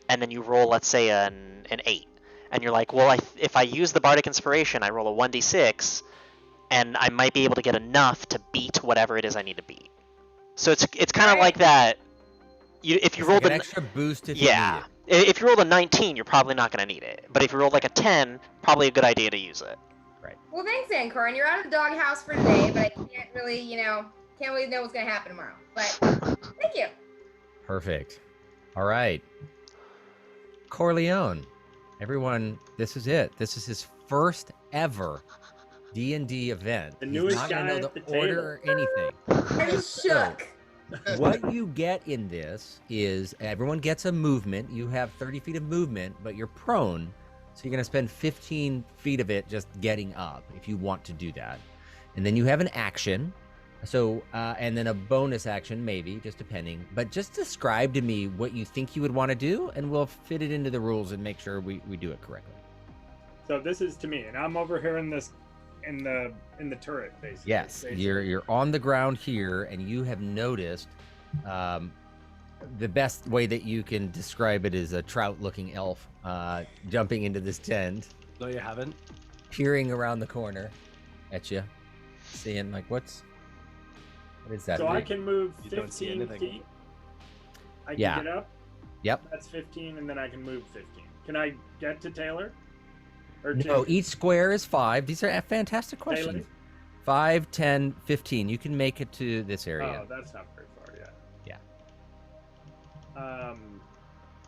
and then you roll, let's say, an 8, and you're like, well, if I use the Bardic Inspiration, I roll a 1d6, and I might be able to get enough to beat whatever it is I need to beat. So it's kind of like that. If you rolled an extra boost, if you need it. If you rolled a 19, you're probably not going to need it. But if you rolled like a 10, probably a good idea to use it. Right. Well, thanks, Ancorin. You're out of the doghouse for today, but I can't really, can't really know what's gonna happen tomorrow. But thank you. Perfect. All right. Corleone. Everyone, this is it. This is his first ever D&D event. The He's newest not gonna guy know at the the order or anything. I'm shook. What you get in this is everyone gets a movement. You have 30 feet of movement, but you're prone. So you're going to spend 15 feet of it just getting up if you want to do that. And then you have an action. So, and then a bonus action, maybe, just depending. But just describe to me what you think you would want to do, and we'll fit it into the rules and make sure we do it correctly. So this is to me, and I'm over here in this, in the turret, basically. Yes, you're on the ground here, and you have noticed. The best way that you can describe it is a trout-looking elf jumping into this tent. No, you haven't. Peering around the corner at you, seeing like what is that? So I can move You don't see 15 anything. feet. I can Yeah. get up. Yep. That's 15, and then I can move 15. Can I get to Taylor? Or No, to each square is 5. These are fantastic Taylor? questions. 5, 10, 15. You can make it to this area. Oh, that's not very far yet. Yeah.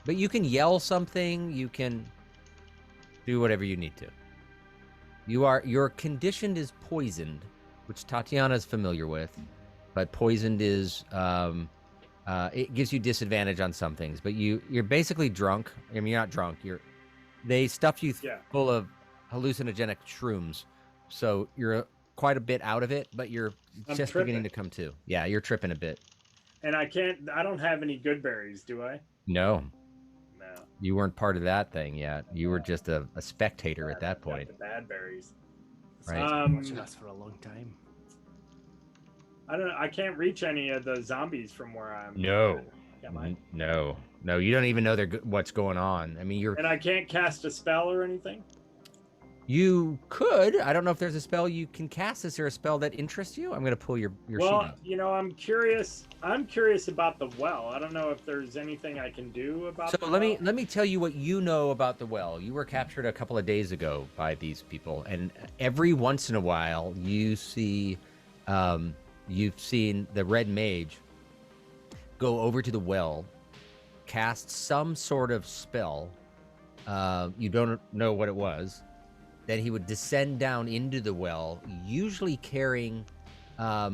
But you can yell something. You can do whatever you need to. Your condition is poisoned, which Tatiana is familiar with, but poisoned is it gives you disadvantage on some things. But you're basically drunk. I mean, you're not drunk. They stuff you full of hallucinogenic shrooms, so you're quite a bit out of it, but you're I'm just tripping. beginning to come to. Yeah, you're tripping a bit. And I don't have any good berries, do I? No, No. you weren't part of that thing yet. You were just a spectator at that I've got point. the bad berries. Right. Watching us for a long time. I don't know. I can't reach any of the zombies from where I'm. No. Am I? No, you don't even know what's going on. I mean, And I can't cast a spell or anything. You could. I don't know if there's a spell you can cast. Is there a spell that interests you? I'm going to pull your sheet Well, up. I'm curious. I'm curious about the well. I don't know if there's anything I can do about. So the let well. me tell you what you know about the well. You were captured a couple of days ago by these people, and every once in a while you see, you've seen the Red Mage go over to the well, cast some sort of spell. You don't know what it was. Then he would descend down into the well, usually carrying a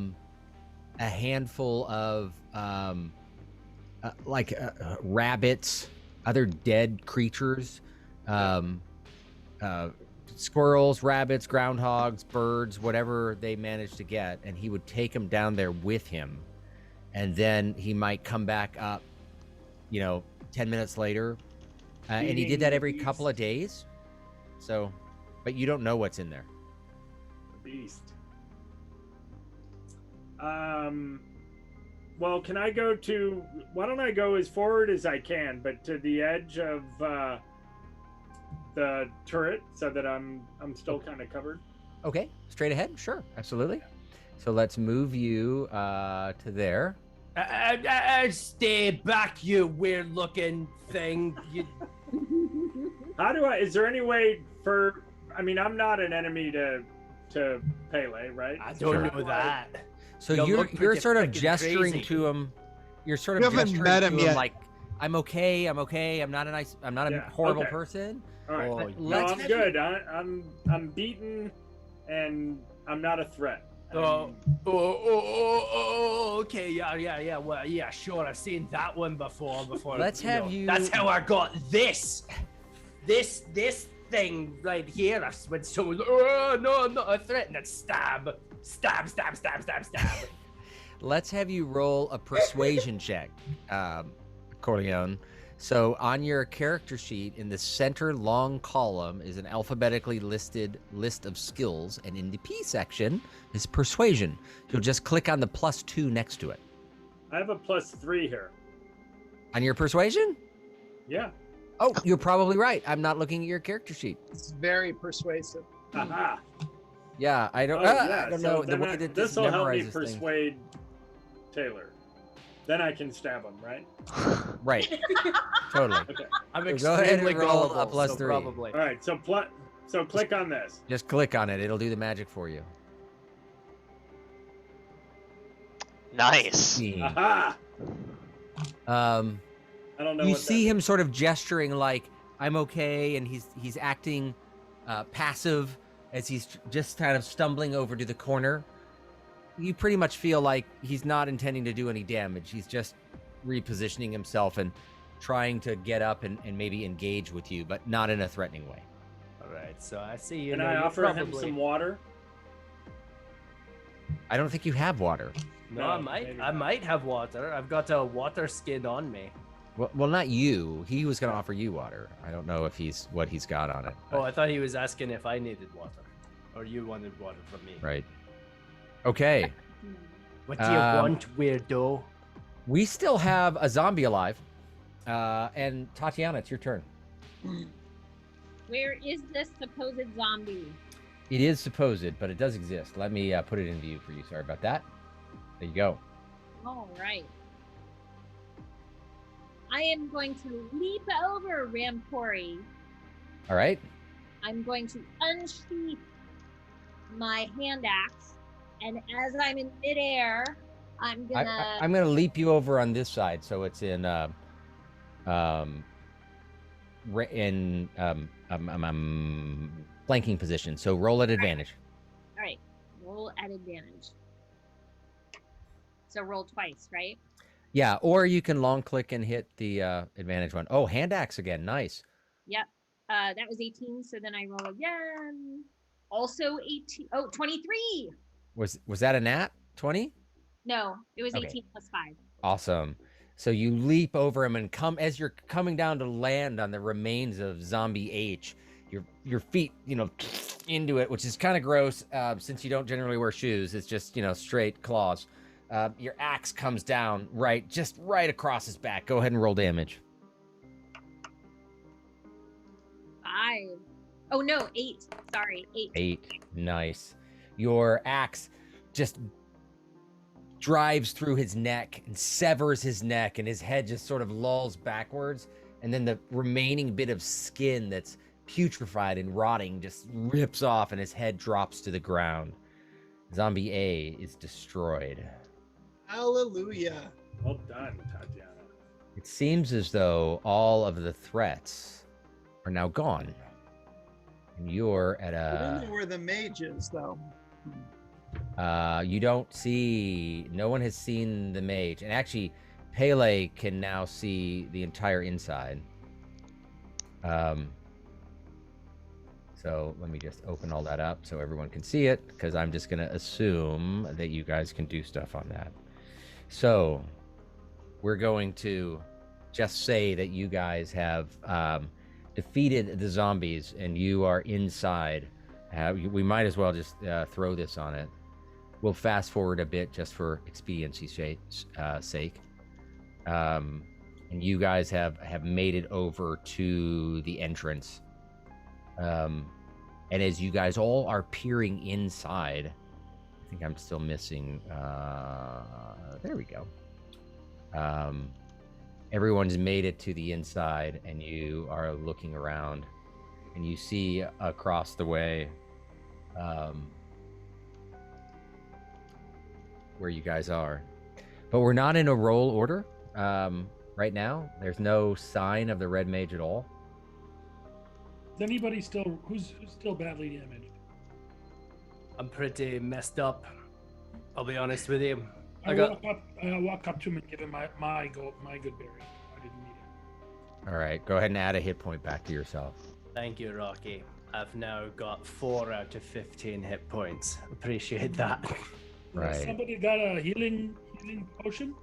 handful of rabbits, other dead creatures, squirrels, rabbits, groundhogs, birds, whatever they managed to get, and he would take them down there with him. And then he might come back up, 10 minutes later. And he did that every couple of days. So, but you don't know what's in there. Beast. Well, can I go to? Why don't I go as forward as I can, but to the edge of the turret, so that I'm still kind of covered. Okay, straight ahead. Sure, absolutely. So let's move you to there. Stay back, you weird-looking thing. You... How do I? Is there any way for? I mean, I'm not an enemy to Pele, right? I don't know that. So You you're look sort of pretty gesturing crazy. to him. You're sort You of haven't gesturing met to him him yet. like, I'm okay. I'm not a Yeah, horrible okay. person. All right. Oh, No, let's I'm have good. I'm beaten, and I'm not a threat. Okay, yeah. Well, yeah, sure. I've seen that one before. Let's have you- That's how I got this thing right here. When someone, oh no, I'm not a threat, and then stab. Let's have you roll a persuasion check, Corleone. So on your character sheet, in the center long column is an alphabetically listed list of skills, and in the P section is persuasion. You'll just click on the +2 next to it. I have a +3 here. On your persuasion? Yeah. Oh, you're probably right. I'm not looking at your character sheet. It's very persuasive. Haha. Yeah, I don't, yeah. I don't so know the then way that this will help me memorizes things. persuade Taylor. Then I can stab him, right? Right. Totally. Okay. I'm So go ahead and extremely roll a gullible, +3. so probably. All right. So click on this. Just click on it. It'll do the magic for you. Nice. Aha! Um, I don't know. you what see that him sort of gesturing like, I'm okay, and he's acting passive as he's just kind of stumbling over to the corner. You pretty much feel like he's not intending to do any damage. He's just repositioning himself and trying to get up and maybe engage with you, but not in a threatening way. All right, so I see you. Can know, I you're offer him probably- some water? I don't think you have water. No, No, I maybe I not. might have water. I've got a water skin on me. Well, not you. He was going to offer you water. I don't know if what he's got on it. Oh, I thought he was asking if I needed water, or you wanted water from me. Right. Okay. What do you Um, want, weirdo? We still have a zombie alive. And Tatiana, it's your turn. Where is this supposed zombie? It is supposed, but it does exist. Let me put it in view for you. Sorry about that. There you go. All right. I am going to leap over Rampori. All right. I'm going to unsheath my hand axe, and as I'm in midair, I'm gonna. I'm going to leap you over on this side, so it's in flanking position. So roll at advantage. All right, roll at advantage. So roll twice, right? Yeah, or you can long click and hit the advantage one. Oh, hand axe again. Nice. Yep. That was 18. So then I roll again. Also 18. Oh, 23. Was that a nat 20? No, it was Okay. 18 plus 5. Awesome. So you leap over him and as you're coming down to land on the remains of Zombie H, your feet, into it, which is kind of gross since you don't generally wear shoes. It's just, straight claws. Your axe comes down just right across his back. Go ahead and roll damage. 5. Oh, no, 8. Sorry, 8. 8. Nice. Your axe just drives through his neck and severs his neck, and his head just sort of lolls backwards, and then the remaining bit of skin that's putrefied and rotting just rips off, and his head drops to the ground. Zombie A is destroyed. Hallelujah. Well done, Tatiana. It seems as though all of the threats are now gone. And you're at I don't a... know where the mage is, though. You don't see... No one has seen the mage. And actually, Pele can now see the entire inside. So let me just open all that up so everyone can see it, because I'm just going to assume that you guys can do stuff on that. So we're going to just say that you guys have defeated the zombies and you are inside We might as well just throw this on it. We'll fast forward a bit just for expediency's sake. And you guys have made it over to the entrance. And as you guys all are peering inside, I think I'm still missing. There we go. Everyone's made it to the inside, and you are looking around, and you see across the way where you guys are. But we're not in a roll order right now. There's no sign of the red mage at all. Is anybody still who's still badly damaged? I'm pretty messed up. I'll be honest with you. I walk up to him and give him my good berry. I didn't need it. All right, go ahead and add a hit point back to yourself. Thank you, Rocky. I've now got 4 out of 15 hit points. Appreciate that. Right. Somebody got a healing potion?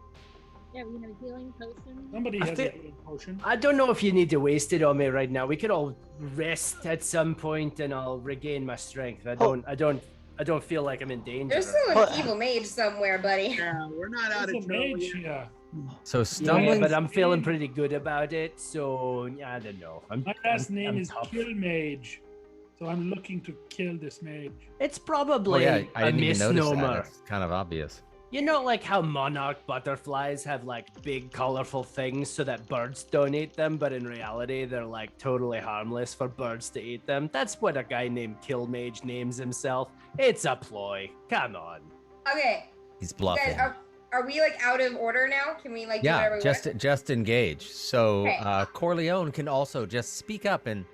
Yeah, we have a healing potion. Somebody has a healing potion. I don't know if you need to waste it on me right now. We could all rest at some point, and I'll regain my strength. I don't feel like I'm in danger. There's still an evil mage somewhere, buddy. Yeah, we're not out of trouble mage, yet. yeah. So stumbling, but I'm feeling pretty good about it. So I don't know. My last name I'm is tough. Kill Mage, so I'm looking to kill this mage. It's oh probably yeah, I a didn't even notice that. misnomer. It's kind of obvious. You know, like how monarch butterflies have like big colorful things so that birds don't eat them, but in reality they're like totally harmless for birds to eat them. That's what a guy named Killmage names himself. It's a ploy. Come on. Okay. He's You bluffing. guys, are we like out of order now? Can we like do Yeah, whatever we want? just engage. So Okay. Corleone can also just speak up and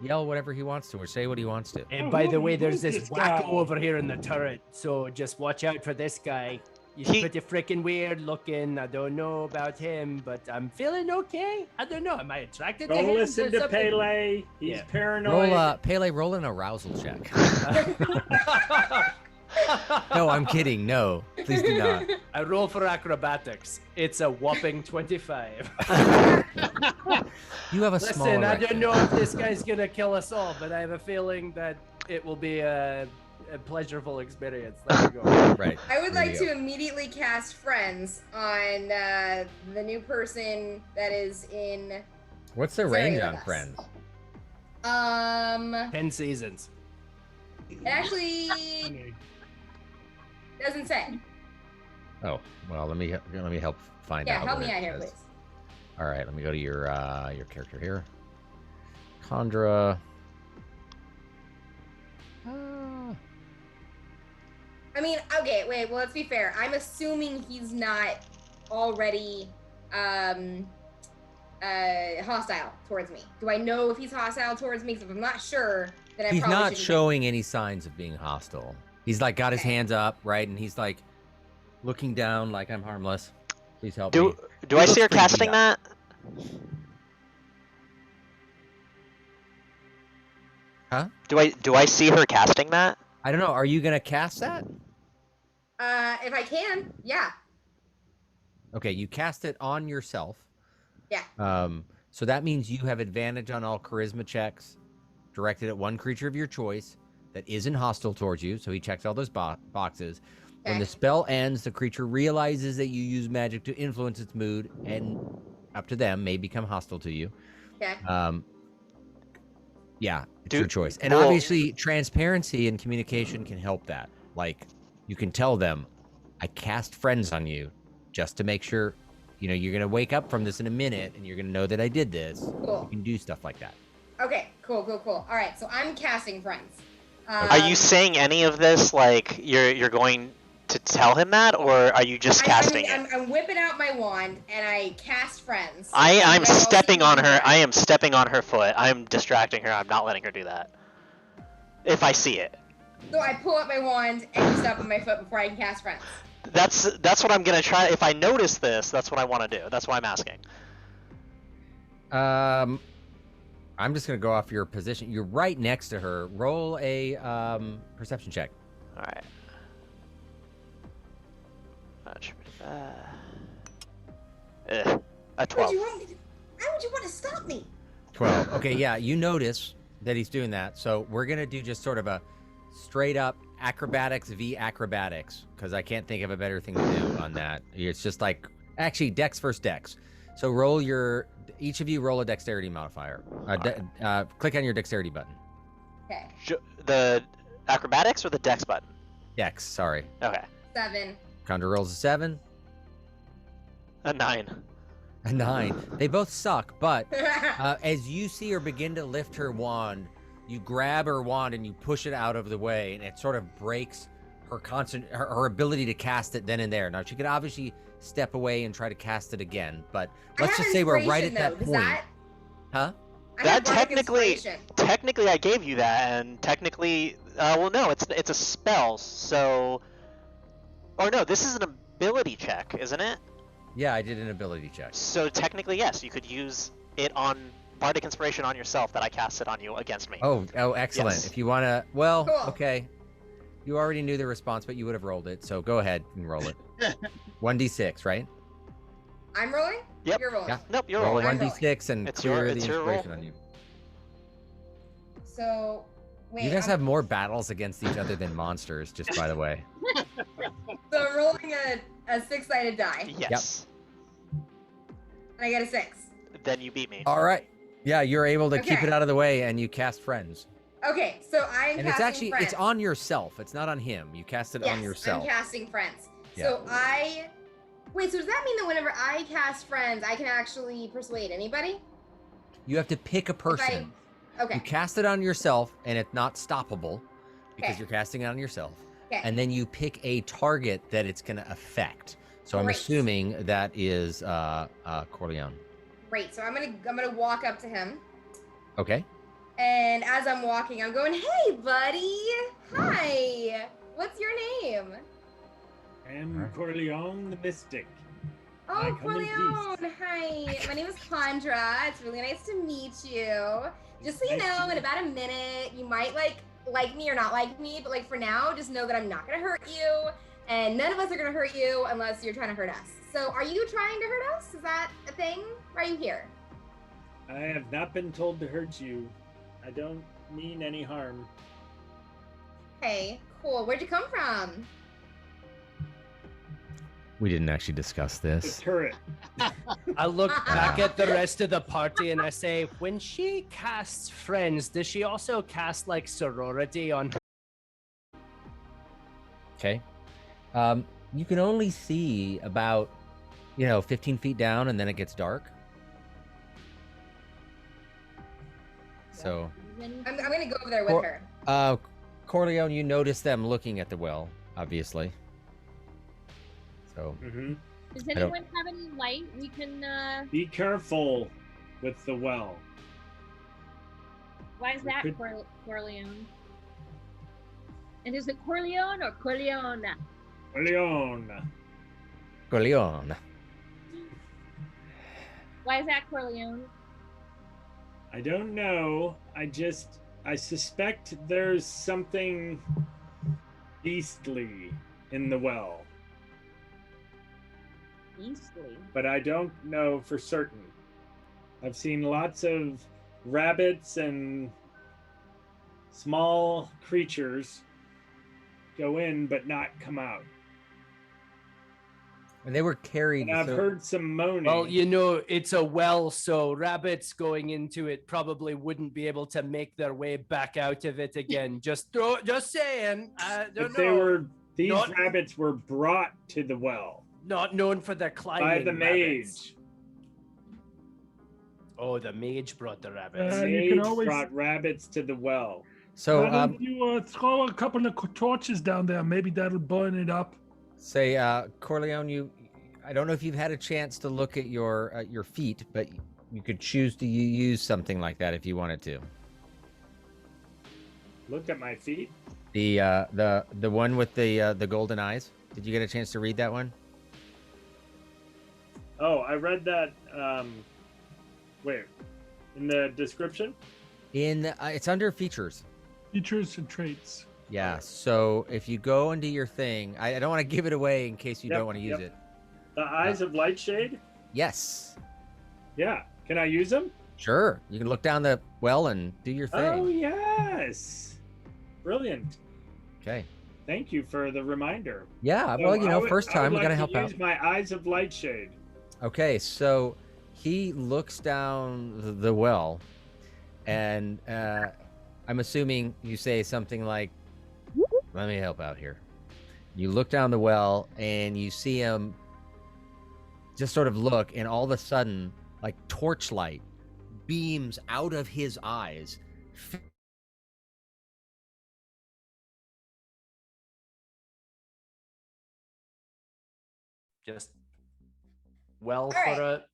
yell whatever he wants to or say what he wants to. And Oh, by the who- way, there's who's this this guy? wacko over here in the turret, so just watch out for this guy. He's He- pretty freaking weird looking. I don't know about him, but I'm feeling okay. I don't know. Am I attracted to Don't him? listen There's to something- Pele. He's Yeah. paranoid. Pele, roll an arousal check. No, I'm kidding. No, please do not. I roll for acrobatics. It's a whopping 25. You have a small Listen, I erection. don't know if this guy's gonna kill us all, but I have a feeling that it will be a pleasurable experience. There we go. Right. I would there like you to go. immediately cast Friends on the new person that is in. What's the Sorry range with on us. friends? 10 seasons. It actually doesn't say. Oh, well, let me help find Yeah, out. help what me it out here, says. please. All right, let me go to your character here. Condra. I mean, okay, wait. Well, let's be fair. I'm assuming he's not already hostile towards me. Do I know if he's hostile towards me? Because if I'm not sure, then I He's probably not shouldn't. showing any signs of being hostile. He's like got his Okay. hands up, right, and he's like looking down, like I'm harmless. Please help Do me. do He I see looks her pretty beat casting up. that? Huh? Do I see her casting that? I don't know. Are you gonna cast that? If I can, yeah. Okay, you cast it on yourself. Yeah. So that means you have advantage on all charisma checks directed at one creature of your choice that isn't hostile towards you. So he checks all those boxes. When Okay. the spell ends, the creature realizes that you use magic to influence its mood, and up to them may become hostile to you. Okay. Yeah, it's Do- your choice. And well- obviously, transparency and communication can help that. Like, you can tell them, I cast friends on you just to make sure, you know, you're going to wake up from this in a minute and you're going to know that I did this. Cool. You can do stuff like that. Okay. Cool. All right. So I'm casting Friends. Are you saying any of this like you're going to tell him that, or are you just casting it? I'm whipping out my wand and I cast Friends. I'm You guys all stepping see on me her. do I that. am stepping on her foot. I'm distracting her. I'm not letting her do that. If I see it. So I pull up my wand and step on my foot before I can cast Friends. That's what I'm gonna try. If I notice this, that's what I want to do. That's why I'm asking. I'm just going to go off your position. You're right next to her. Roll a perception check. All right. A Why 12. would you want to stop me? 12. Okay, yeah, you notice that he's doing that. So we're gonna do just sort of a straight up acrobatics v acrobatics because I can't think of a better thing to do on that. It's just like actually dex versus dex. So each of you roll a dexterity modifier. Click on your dexterity button. Okay. The acrobatics or the dex button? Dex, sorry. Okay. 7. Condor rolls a 7. A 9. A 9. They both suck, but as you see her begin to lift her wand, you grab her wand and you push it out of the way, and it sort of breaks her ability to cast it then and there. Now she could obviously step away and try to cast it again, but let's just say we're right at that point. Huh? That technically I gave you that, and technically, well, no, it's a spell. So, or no, this is an ability check, isn't it? Yeah, I did an ability check. So technically, yes, you could use it on Bardic Inspiration on yourself that I casted on you against me. Oh, excellent. Yes. If you want to, well, Cool. Okay. You already knew the response, but you would have rolled it, so go ahead and roll it. 1d6, right? I'm rolling? Yep. You're rolling. Yeah. Nope, you're Roll rolling. 1d6 and It's clear your- the it's your inspiration roll. on you. So, wait. You guys have more battles against each other than monsters, just by the way. So I'm rolling a 6-sided die, Yes. and I get a 6. Then you beat me. All right. Yeah, you're able to keep Okay. it out of the way, and you cast Friends. Okay, so I'm And casting it's actually friends. it's on yourself. It's not on him. You cast it on yourself. I'm casting friends. Yeah. So wait. So does that mean that whenever I cast friends, I can actually persuade anybody? You have to pick a person. Okay. You cast it on yourself, and it's not stoppable because Okay. you're casting it on yourself. Okay. And then you pick a target that it's going to affect. So I'm Great. assuming that is Corleone. Great. So I'm gonna walk up to him, Okay. and as I'm walking, I'm going, "Hey, buddy. Hi. What's your name?" I'm Corleone the Mystic. Oh, Hi, come in Corleone. Hi. My name is Condra. It's really nice to meet you. Just so you Nice to know, meet in about a minute, you might like me or not like me, but like for now, just know that I'm not gonna hurt you, and none of us are gonna hurt you unless you're trying to hurt us. So, are you trying to hurt us? Is that a thing? Why are you here? I have not been told to hurt you. I don't mean any harm. Hey, cool. Where'd you come from? We didn't actually discuss The this. turret. I look back at the rest of the party and I say, when she casts friends, does she also cast like sorority on? Okay. You can only see about, 15 feet down, and then it gets dark. So, Then- I'm gonna go over there with Cor- her. Corleone, you notice them looking at the well, obviously. So, Mm-hmm. Does don't- anyone have any light? We can. Be careful with the well. Why is We that could- Corleone? And is it Corleone or Corleone? Corleone. Corleone. Why is that Corleone? I don't know. I suspect there's something beastly in the well, Beastly. but I don't know for certain. I've seen lots of rabbits and small creatures go in but not come out. And they were carried. And I've so- heard some moaning. Well, it's a well, so rabbits going into it probably wouldn't be able to make their way back out of it again. Just saying. I don't but know. these Not- rabbits were brought to the well Not known for their climbing. by the rabbits. mage. Oh, the mage brought the rabbits. The You can mage always- brought rabbits to the well. So, Why don't you throw a couple of torches down there? Maybe that'll burn it up. say, Corleone, I don't know if you've had a chance to look at your feet, but you could choose to use something like that if you wanted to. Look at my feet. The one with the golden eyes. Did you get a chance to read that one? Oh, I read that. Where? In the description? It's under features. Features and traits. Yeah. So if you go into your thing, I don't want to give it away in case you Yep, don't want to use yep. it. The eyes of Lightshade? Yes. Yeah. Can I use them? Sure, you can look down the well and do your thing. Oh yes, brilliant. Okay. Thank you for the reminder. Yeah, So well, you know, I first would time we like gotta to help out. use my eyes of light shade. Okay, so he looks down the well, and I'm assuming you say something like, "Let me help out here." You look down the well, and you see him just sort of look, and all of a sudden, like torchlight beams out of his eyes. Just well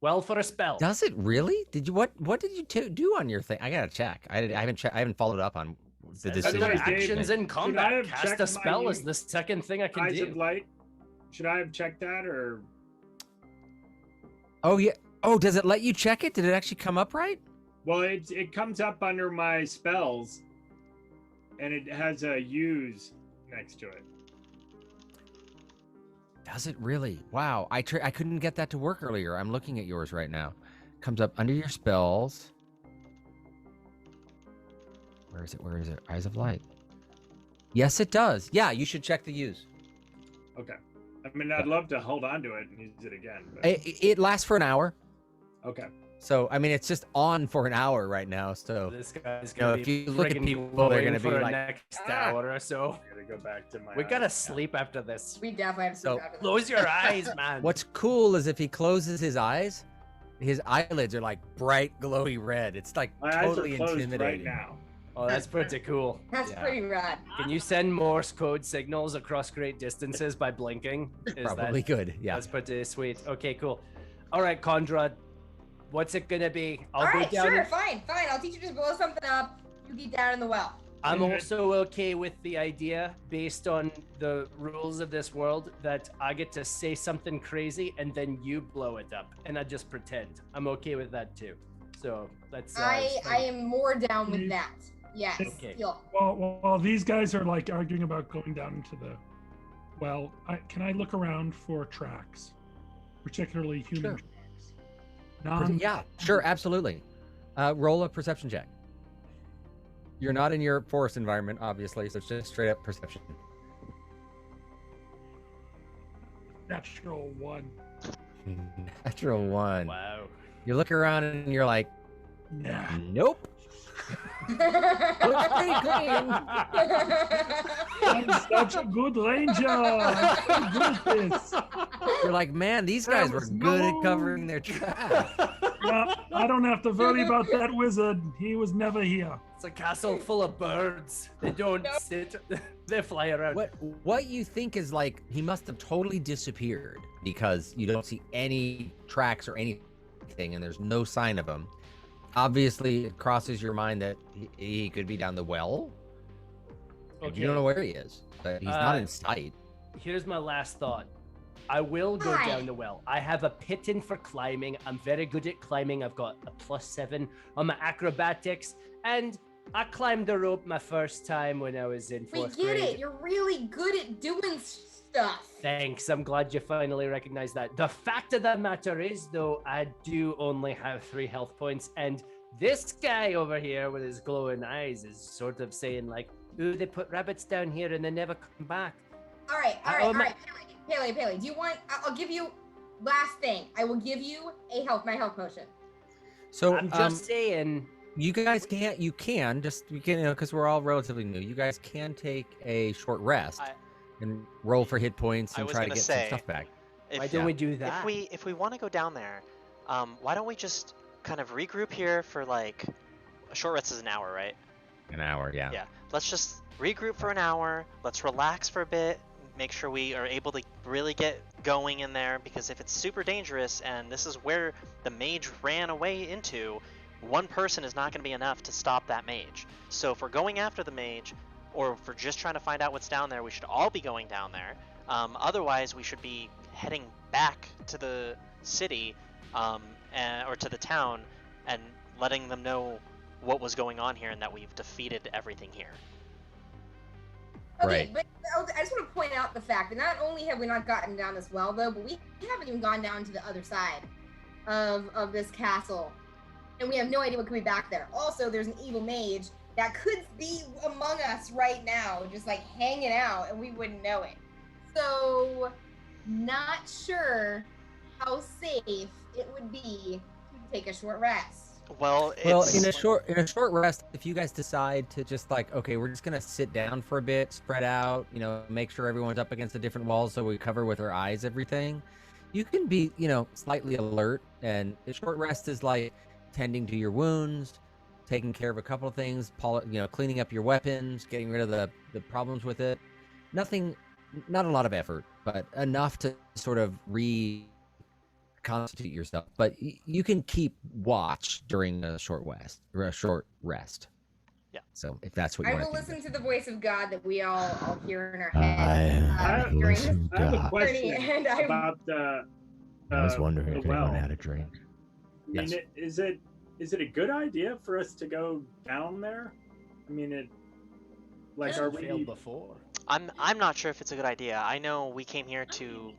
All for a spell. Does it really? Did you what did you do on your thing? I gotta check. I haven't followed up on the Other decision. way, actions Dave, in should I combat. have Cast checked a my spell is use- the second thing I can Eyes do. of light. Should I have checked that or? Oh yeah. Oh, does it let you check it? Did it actually come up right? Well, it comes up under my spells, and it has a use next to it. Does it really? Wow. I couldn't get that to work earlier. I'm looking at yours right now. Comes up under your spells. Where is it? Where is it? Eyes of Light. Yes, it does. Yeah, you should check the use. Okay. I mean, I'd love to hold on to it and use it again. But... It lasts for an hour. Okay. So, I mean, it's just on for an hour right now. So, This guy's you know, gonna if be you look at friggin' people, they're glowing gonna be for the like, next "Ah." hour or so. I gotta go back to my. We gotta eyes. sleep after this. We definitely have to So, sleep after this. Close your eyes, man. What's cool is if he closes his eyes, his eyelids are like bright, glowy red. It's like My totally eyes are closed intimidating. right now. Oh, that's pretty cool. That's Yeah. pretty rad. Can you send Morse code signals across great distances by blinking? Is Probably good. Yeah. That's pretty sweet. Okay, cool. All right, Conrad, what's it gonna be? I'll All go right, down. sure, fine. I'll teach you to blow something up. You get down in the well. I'm also okay with the idea, based on the rules of this world, that I get to say something crazy and then you blow it up, and I just pretend. I'm okay with that too. So let's. I am more down with that. Yes. Okay. Deal. While these guys are like arguing about going down into the well, can I look around for tracks, particularly human Sure. tracks? Yeah, sure, absolutely. Roll a perception check. You're not in your forest environment, obviously, so it's just straight up perception. Natural one. Natural one. Wow. You look around and you're like, Yeah. nope. Looks pretty clean. I'm such a good ranger. I'm good at this. You're like, man, these guys were was good at no- covering their tracks. Yeah, I don't have to worry about that wizard. He was never here. It's a castle full of birds. They don't sit. They fly around. What you think is like he must have totally disappeared because you don't see any tracks or anything, and there's no sign of him. Obviously, it crosses your mind that he could be down the well. Okay. You don't know where he is, but he's not in sight. Here's my last thought. I will go Hi. down the well. I have a pit in for climbing. I'm very good at climbing. I've got a +7 on my acrobatics, and I climbed the rope my first time when I was in We fourth get grade. it. You're really good at doing stuff. Thanks. I'm glad you finally recognized that. The fact of the matter is, though, I do only have 3 health points, and this guy over here with his glowing eyes is sort of saying like, "Ooh, they put rabbits down here and they never come back." All right. Oh, Paley. Do you want? I'll give you. Last thing. I will give you my health potion. So I'm just saying. you guys can't. You can, because we're all relatively new. You guys can take a short rest and roll for hit points I and was try to gonna get say, some stuff back. Why don't we do that? If we want to go down there, why don't we just kind of regroup here for like a short rest is an hour, right? An hour, yeah. Yeah. Let's just regroup for an hour. Let's relax for a bit. Make sure we are able to really get going in there, because if it's super dangerous and this is where the mage ran away into, one person is not going to be enough to stop that mage. So if we're going after the mage, or if we're just trying to find out what's down there, we should all be going down there. Otherwise, we should be heading back to the city or to the town and letting them know what was going on here and that we've defeated everything here. Okay, Right. but I just want to point out the fact that not only have we not gotten down this well, though, but we haven't even gone down to the other side of this castle. and we have no idea what could be back there. Also, there's an evil mage that could be among us right now, just like hanging out, and we wouldn't know it. So, not sure how safe it would be to take a short rest. Well, in a short rest, if you guys decide to just like, okay, we're just gonna sit down for a bit, spread out, make sure everyone's up against the different walls so we cover with our eyes everything. You can be, slightly alert, and a short rest is like tending to your wounds, taking care of a couple of things, cleaning up your weapons, getting rid of the problems with it. Not a lot of effort, but enough to sort of reconstitute yourself. But you can keep watch during a short rest. Yeah. So if that's what you want to do. I will listen to the voice of God that we all hear in our I head. have during this listened to I have a God. question and about the. I was wondering if well. anyone had a drink. I mean, Yes. is it a good idea for us to go down there? I mean, are we? Failed before. I'm not sure if it's a good idea. I know we came here to.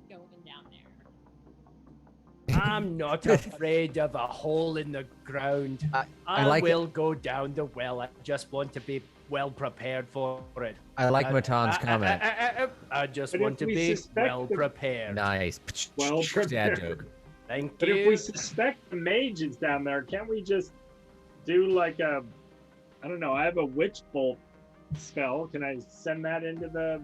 Going down there. I'm not afraid of a hole in the ground. I like will go down the well. I just want to be well prepared for it. I like Matan's comment. I just But want if to we be suspect well the- prepared. Nice. Well Dad prepared. joke. Thank But you. if we suspect the mage is down there, can't we just do like a? I don't know. I have a witch bolt spell. Can I send that into the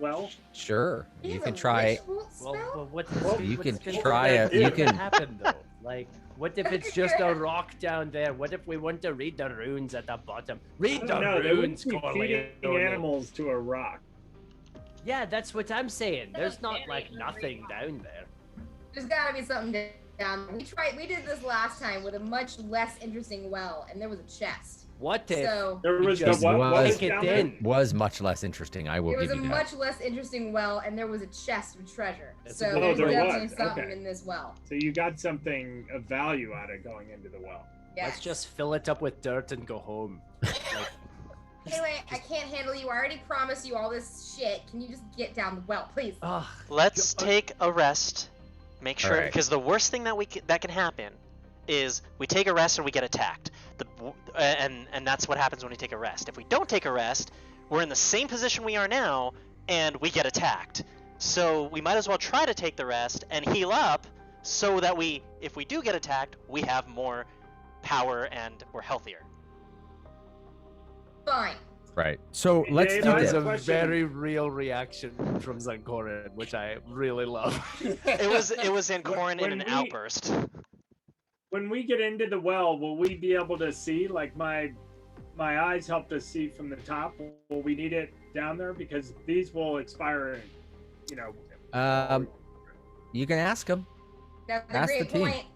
well? Sure. You You have can a try. witch bolt Well, spell? but what Well, you what's can gonna try it. You can. happen though. Like, what if it's just a rock down there? What if we want to read the runes at the bottom? Read the No, they wouldn't runes, be feeding Corleone. animals to a rock. Yeah, that's what I'm saying. There's not like nothing down there. There's gotta be something down there. We did this last time with a much less interesting well, and there was a chest. What if So There we was the just what? was- What was take it down there? in? Was much less interesting. I will it was give a you that. much less interesting well, and there was a chest of treasure. That's So a good there's point. definitely was, something okay. in this well. So you got something of value out of going into the well. Yes. Let's just fill it up with dirt and go home. Like, Hey, wait, I can't handle you. I already promised you all this shit. Can you just get down the well, please? ugh. Let's take a rest. Make sure, Alright. because the worst thing that can happen is we take a rest and we get attacked. And that's what happens when we take a rest. If we don't take a rest, we're in the same position we are now, and we get attacked. So we might as well try to take the rest and heal up, so that if we do get attacked, we have more power and we're healthier. Fine. Right. So let's Dave, do I That this. is have a question. very real reaction from Zankorin, which I really love. It was in Corin in When an we- outburst. When we get into the well, will we be able to see? Like my eyes helped us see from the top. Will we need it down there because these will expire? You can ask them. That's a Ask the great team. point.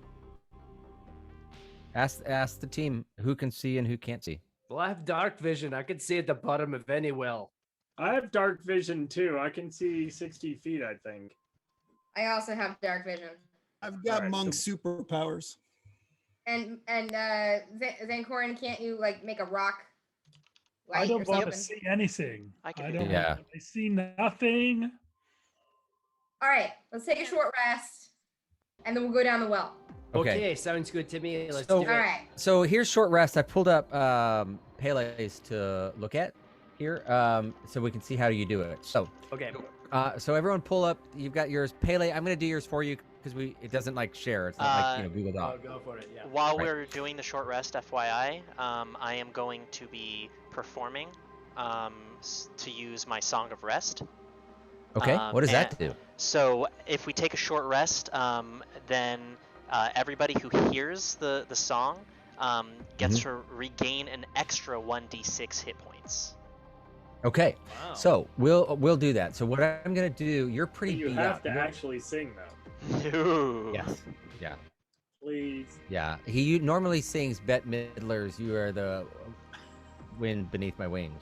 Ask the team who can see and who can't see. Well, I have dark vision. I can see at the bottom of any well. I have dark vision too. I can see 60 feet, I think. I also have dark vision. I've got Alright, monk superpowers. And Zankorin, can't you like make a rock I light or don't want to something? see anything. I can I do don't. that. I see nothing. All right, let's take a short rest, and then we'll go down the well. Okay. Sounds good to me. Let's So- do All it. right. So here's short rest. I pulled up Pele's to look at here, so we can see how you do it. So, Okay. so everyone pull up. You've got yours, Pele. I'm gonna do yours for you because it doesn't like share. It's not like Google Oh, Doc. go for it. Yeah. While Right. we're doing the short rest, FYI, I am going to be performing to use my Song of Rest. Okay. What does that and- do? So if we take a short rest, then everybody who hears the song gets to regain an extra 1d6 hit points. Okay. Wow. So we'll do that. So what I'm gonna do? You're pretty You beat have up. to You're- actually sing though. No. Yes. Yeah. Please. Yeah. He normally sings Bette Midler's "You Are the Wind Beneath My Wings."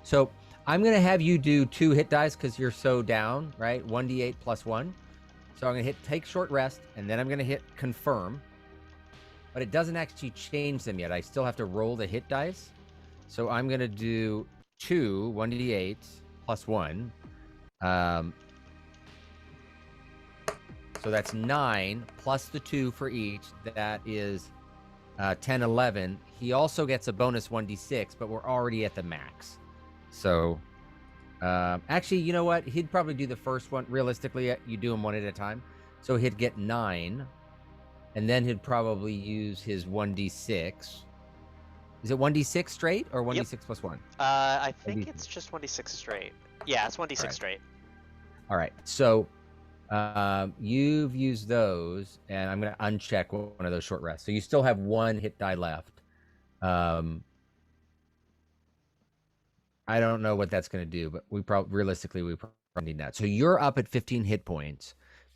So I'm gonna have you do 2 hit dice because you're so down, right? 1d8 plus 1. So I'm gonna hit take short rest, and then I'm gonna hit confirm. But it doesn't actually change them yet. I still have to roll the hit dice. So I'm gonna do 2 1d8 plus 1. So that's 9 plus the 2 for each. That is 10, 11. He also gets a bonus 1d6, but we're already at the max. So actually, you know what? He'd probably do the first one. Realistically, you do them one at a time. So he'd get 9, and then he'd probably use his 1d6. Is it 1d6 straight or 1d6 plus 1? I think it's just 1d6 straight. Yeah, it's 1d6 straight. All right. So you've used those, and I'm going to uncheck one of those short rests. So you still have 1 hit die left. I don't know what that's going to do, but realistically we probably need that. So you're up at 15 hit points,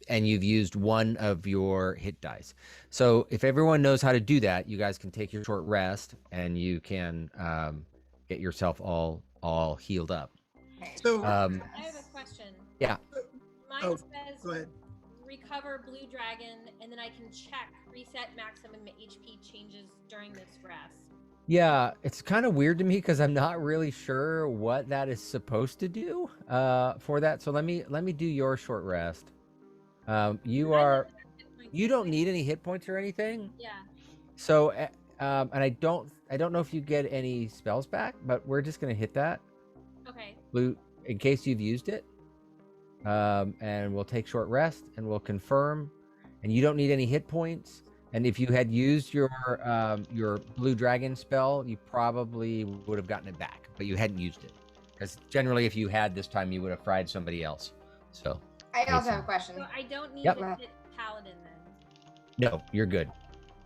and you've used 1 of your hit dice. So if everyone knows how to do that, you guys can take your short rest, and you can get yourself all healed up. So I have a question. Yeah. Mine says go ahead. recover blue dragon, and then I can check reset maximum HP changes during this rest. Yeah, it's kind of weird to me because I'm not really sure what that is supposed to do for that. So let me do your short rest. You don't need any hit points or anything. Yeah. So and I don't know if you get any spells back, but we're just gonna hit that Okay. blue in case you've used it. And we'll take short rest and we'll confirm. And you don't need any hit points. And if you had used your blue dragon spell, you probably would have gotten it back, but you hadn't used it. Because generally, if you had this time, you would have fried somebody else. So I also have a question. So I don't need Yep. to hit paladin then. no, you're good.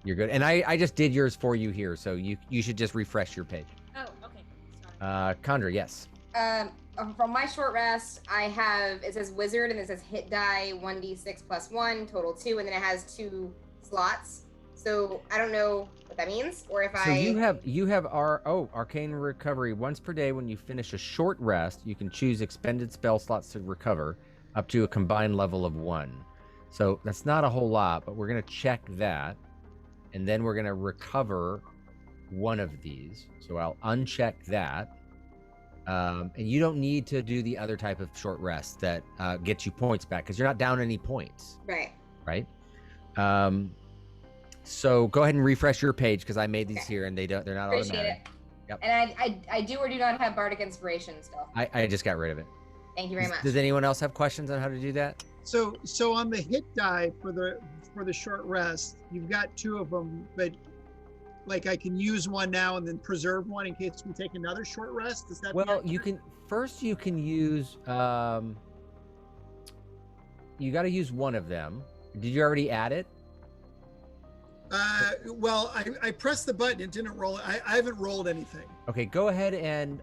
You're good. And I just did yours for you here, so you should just refresh your page. Oh, okay. Sorry. Chandra, yes. From my short rest, I have, it says wizard and it says hit die 1d6 plus 1, total 2, and then it has 2 slots. So I don't know what that means, or if So you have arcane recovery once per day. When you finish a short rest, you can choose expended spell slots to recover up to a combined level of 1. So that's not a whole lot, but we're gonna check that, and then we're gonna recover one of these. So I'll uncheck that. And you don't need to do the other type of short rest that gets you points back because you're not down any points. Right. So go ahead and refresh your page because I made these here and they're not Appreciate automatic. it. Yep. And I do or do not have bardic inspiration still. I just got rid of it. Thank you very much. Does anyone else have questions on how to do that? So on the hit die for the short rest, you've got 2 of them, but like I can use one now and then preserve one in case we take another short rest. Is that Well, you can use you got to use one of them. Did you already add it? Well, I pressed the button. It didn't roll. I haven't rolled anything. Okay, go ahead and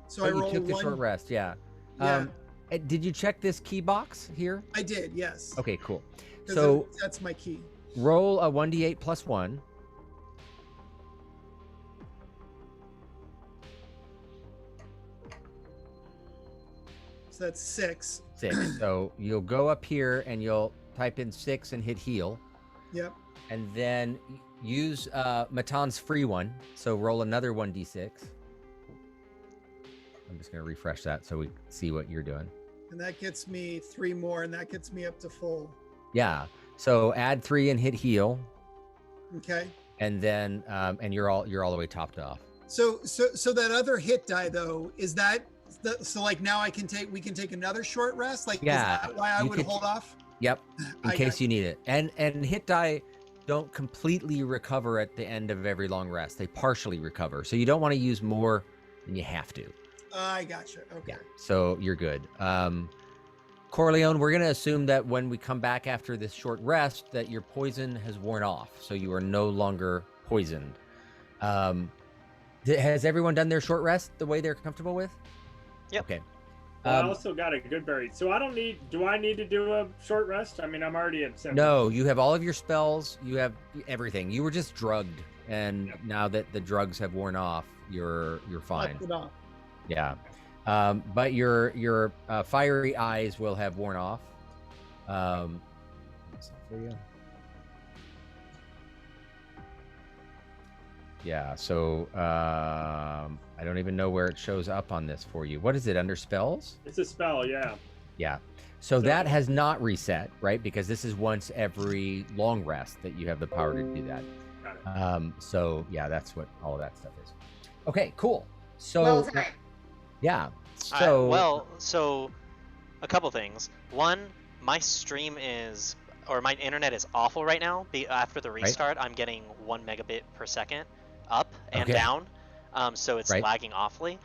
So I you rolled took the one. short rest, yeah. Yeah. Did you check this key box here? I did. Yes. Okay, cool. 'Cause So that's my key. roll a 1d8 plus 1. So that's 6. 6. So you'll go up here and you'll type in 6 and hit heal. Yep. And then use Matan's free one. So roll another 1d6. I'm just going to refresh that so we see what you're doing. And that gets me 3 more, and that gets me up to full. Yeah. So add 3 and hit heal. Okay. And then and you're all the way topped off. So that other hit die though, is that so like now we can take another short rest? Like Yeah, is that why I you would could- hold off? Yep. In I case got you need it. And hit die don't completely recover at the end of every long rest. They partially recover. So you don't want to use more than you have to. I gotcha. Okay. Yeah. So you're good. Corleone, we're going to assume that when we come back after this short rest that your poison has worn off. So you are no longer poisoned. Has everyone done their short rest the way they're comfortable with? Yep. Okay. I also got a good berry. So do I need to do a short rest? I mean, I'm already at 7. No, you have all of your spells. You have everything. You were just drugged. And Yep. now that the drugs have worn off, you're fine. Left it off. Yeah. But your fiery eyes will have worn off. What's that for you? Yeah, so I don't even know where it shows up on this for you. What is it, under spells? It's a spell, yeah. Yeah. So that has not reset, right? Because this is once every long rest that you have the power to do that. Got it. So yeah, that's what all of that stuff is. Okay, cool. So Well timed. yeah. So So a couple things. One, my stream is, or my internet is awful right now. After the restart, I'm getting 1 megabit per second up and Okay. down. So it's Right. lagging awfully.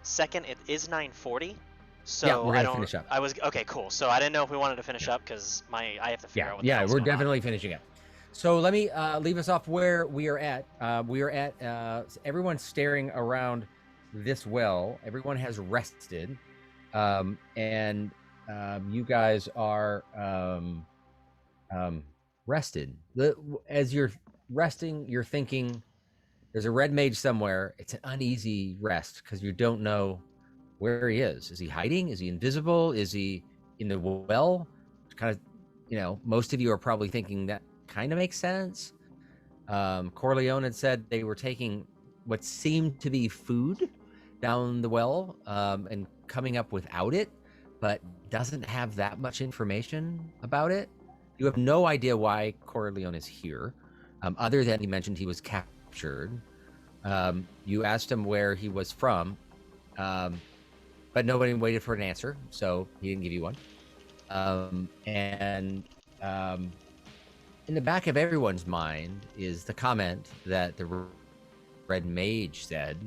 Second, it is 9:40. So Yeah, we're I gonna don't. finish up. I was okay, cool. So I didn't know if we wanted to finish up because I have to figure out what the Yeah, hell's we're going on. definitely finishing it. So let me leave us off where we are at. Everyone's staring around this well. Everyone has rested, and you guys are rested. As you're resting, you're thinking, "There's a red mage somewhere." It's an uneasy rest because you don't know where he is. Is he hiding? Is he invisible? Is he in the well? Kind of, most of you are probably thinking that kind of makes sense. Corleone had said they were taking what seemed to be food down the well and coming up without it, but doesn't have that much information about it. You have no idea why Corleone is here, other than he mentioned he was captured. You asked him where he was from, but nobody waited for an answer, so he didn't give you one. In the back of everyone's mind is the comment that the red mage said.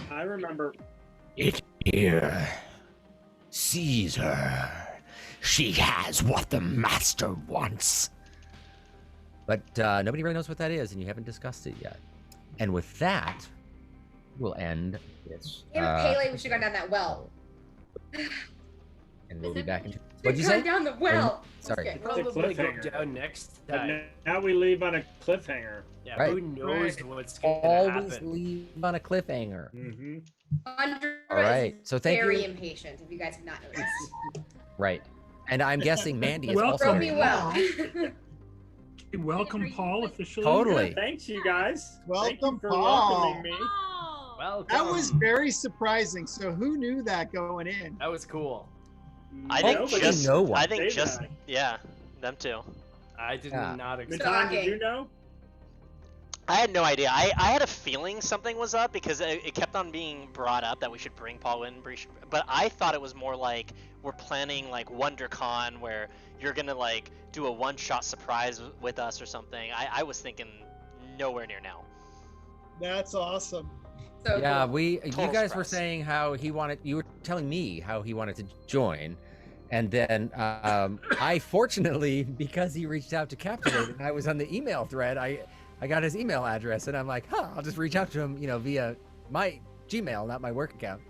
I remember. It here. Seize her. She has what the master wants. But nobody really knows what that is, and you haven't discussed it yet. And with that, we'll end this. Pele, we should have gone down that well. And we'll be back in. What'd you say? Down the well. Sorry. Okay. Probably go cliffhanger. down next But time. now we leave on a cliffhanger. Yeah, Right. who knows what's going to Always happen? leave on a cliffhanger. Mm-hmm. Andrea All right. So thank very you. impatient, if you guys have not noticed. Right. And I'm guessing Mandy is Welcome. also. Throw me well. Welcome, Paul, officially. Totally. Thanks, you guys. Thank you Welcome, for Paul. welcoming me. Oh. Welcome. That was very surprising. So who knew that going in? That was cool. I think Nobody- just. know one. I think Dave just. and Yeah, them too. I did Yeah. not expect. Matan, did Shocking. you know? I had no idea. I had a feeling something was up because it kept on being brought up that we should bring Paul in. But I thought it was more like we're planning like WonderCon where you're gonna like do a one-shot surprise with us or something. I was thinking nowhere near now. That's awesome. So Yeah, cool. you Total guys were surprise. saying how he wanted. You were telling me how he wanted to join, and then I fortunately, because he reached out to Captivate, and I was on the email thread. I got his email address, and I'm like, I'll just reach out to him, via my Gmail, not my work account,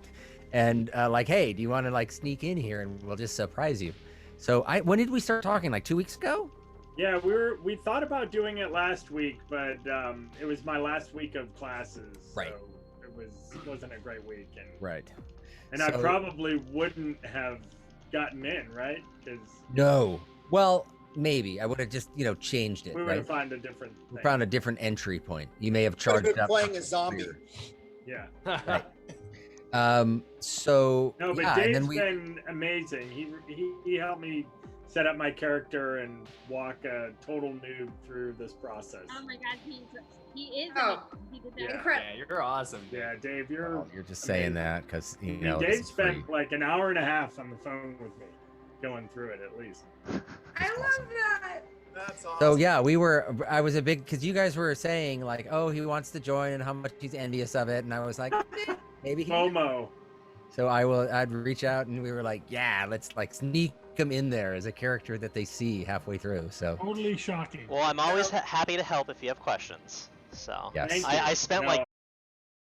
and like, hey, do you want to like sneak in here, and we'll just surprise you. So when did we start talking? Like 2 weeks ago? Yeah, we thought about doing it last week, but it was my last week of classes, Right. so it wasn't a great week, Right. and I So- probably wouldn't have gotten in, right? Because No. Well, maybe I would have just changed it. we would Right. have found a different thing. Found a different entry point. You may have Could have charged been up. playing a zombie. Weird. Yeah. So No, but yeah, and Dave's then we. been amazing. He helped me set up my character and walk a total noob through this process. Oh my god, he is Oh. amazing. He did that. Yeah. Incredible. Yeah, you're awesome. Yeah, Dave, you're. Oh, you're just saying that because I mean, this Dave is free. spent like an hour and a half on the phone with me, going through it at least. I love that. That's awesome. So yeah, I was a big because you guys were saying like, oh, he wants to join and how much he's envious of it, and I was like, maybe he. Momo. So I'd reach out and we were like, yeah, let's like sneak him in there as a character that they see halfway through. So Totally shocking. Well, I'm always happy to help if you have questions. So yes. Thank you. I spent No, like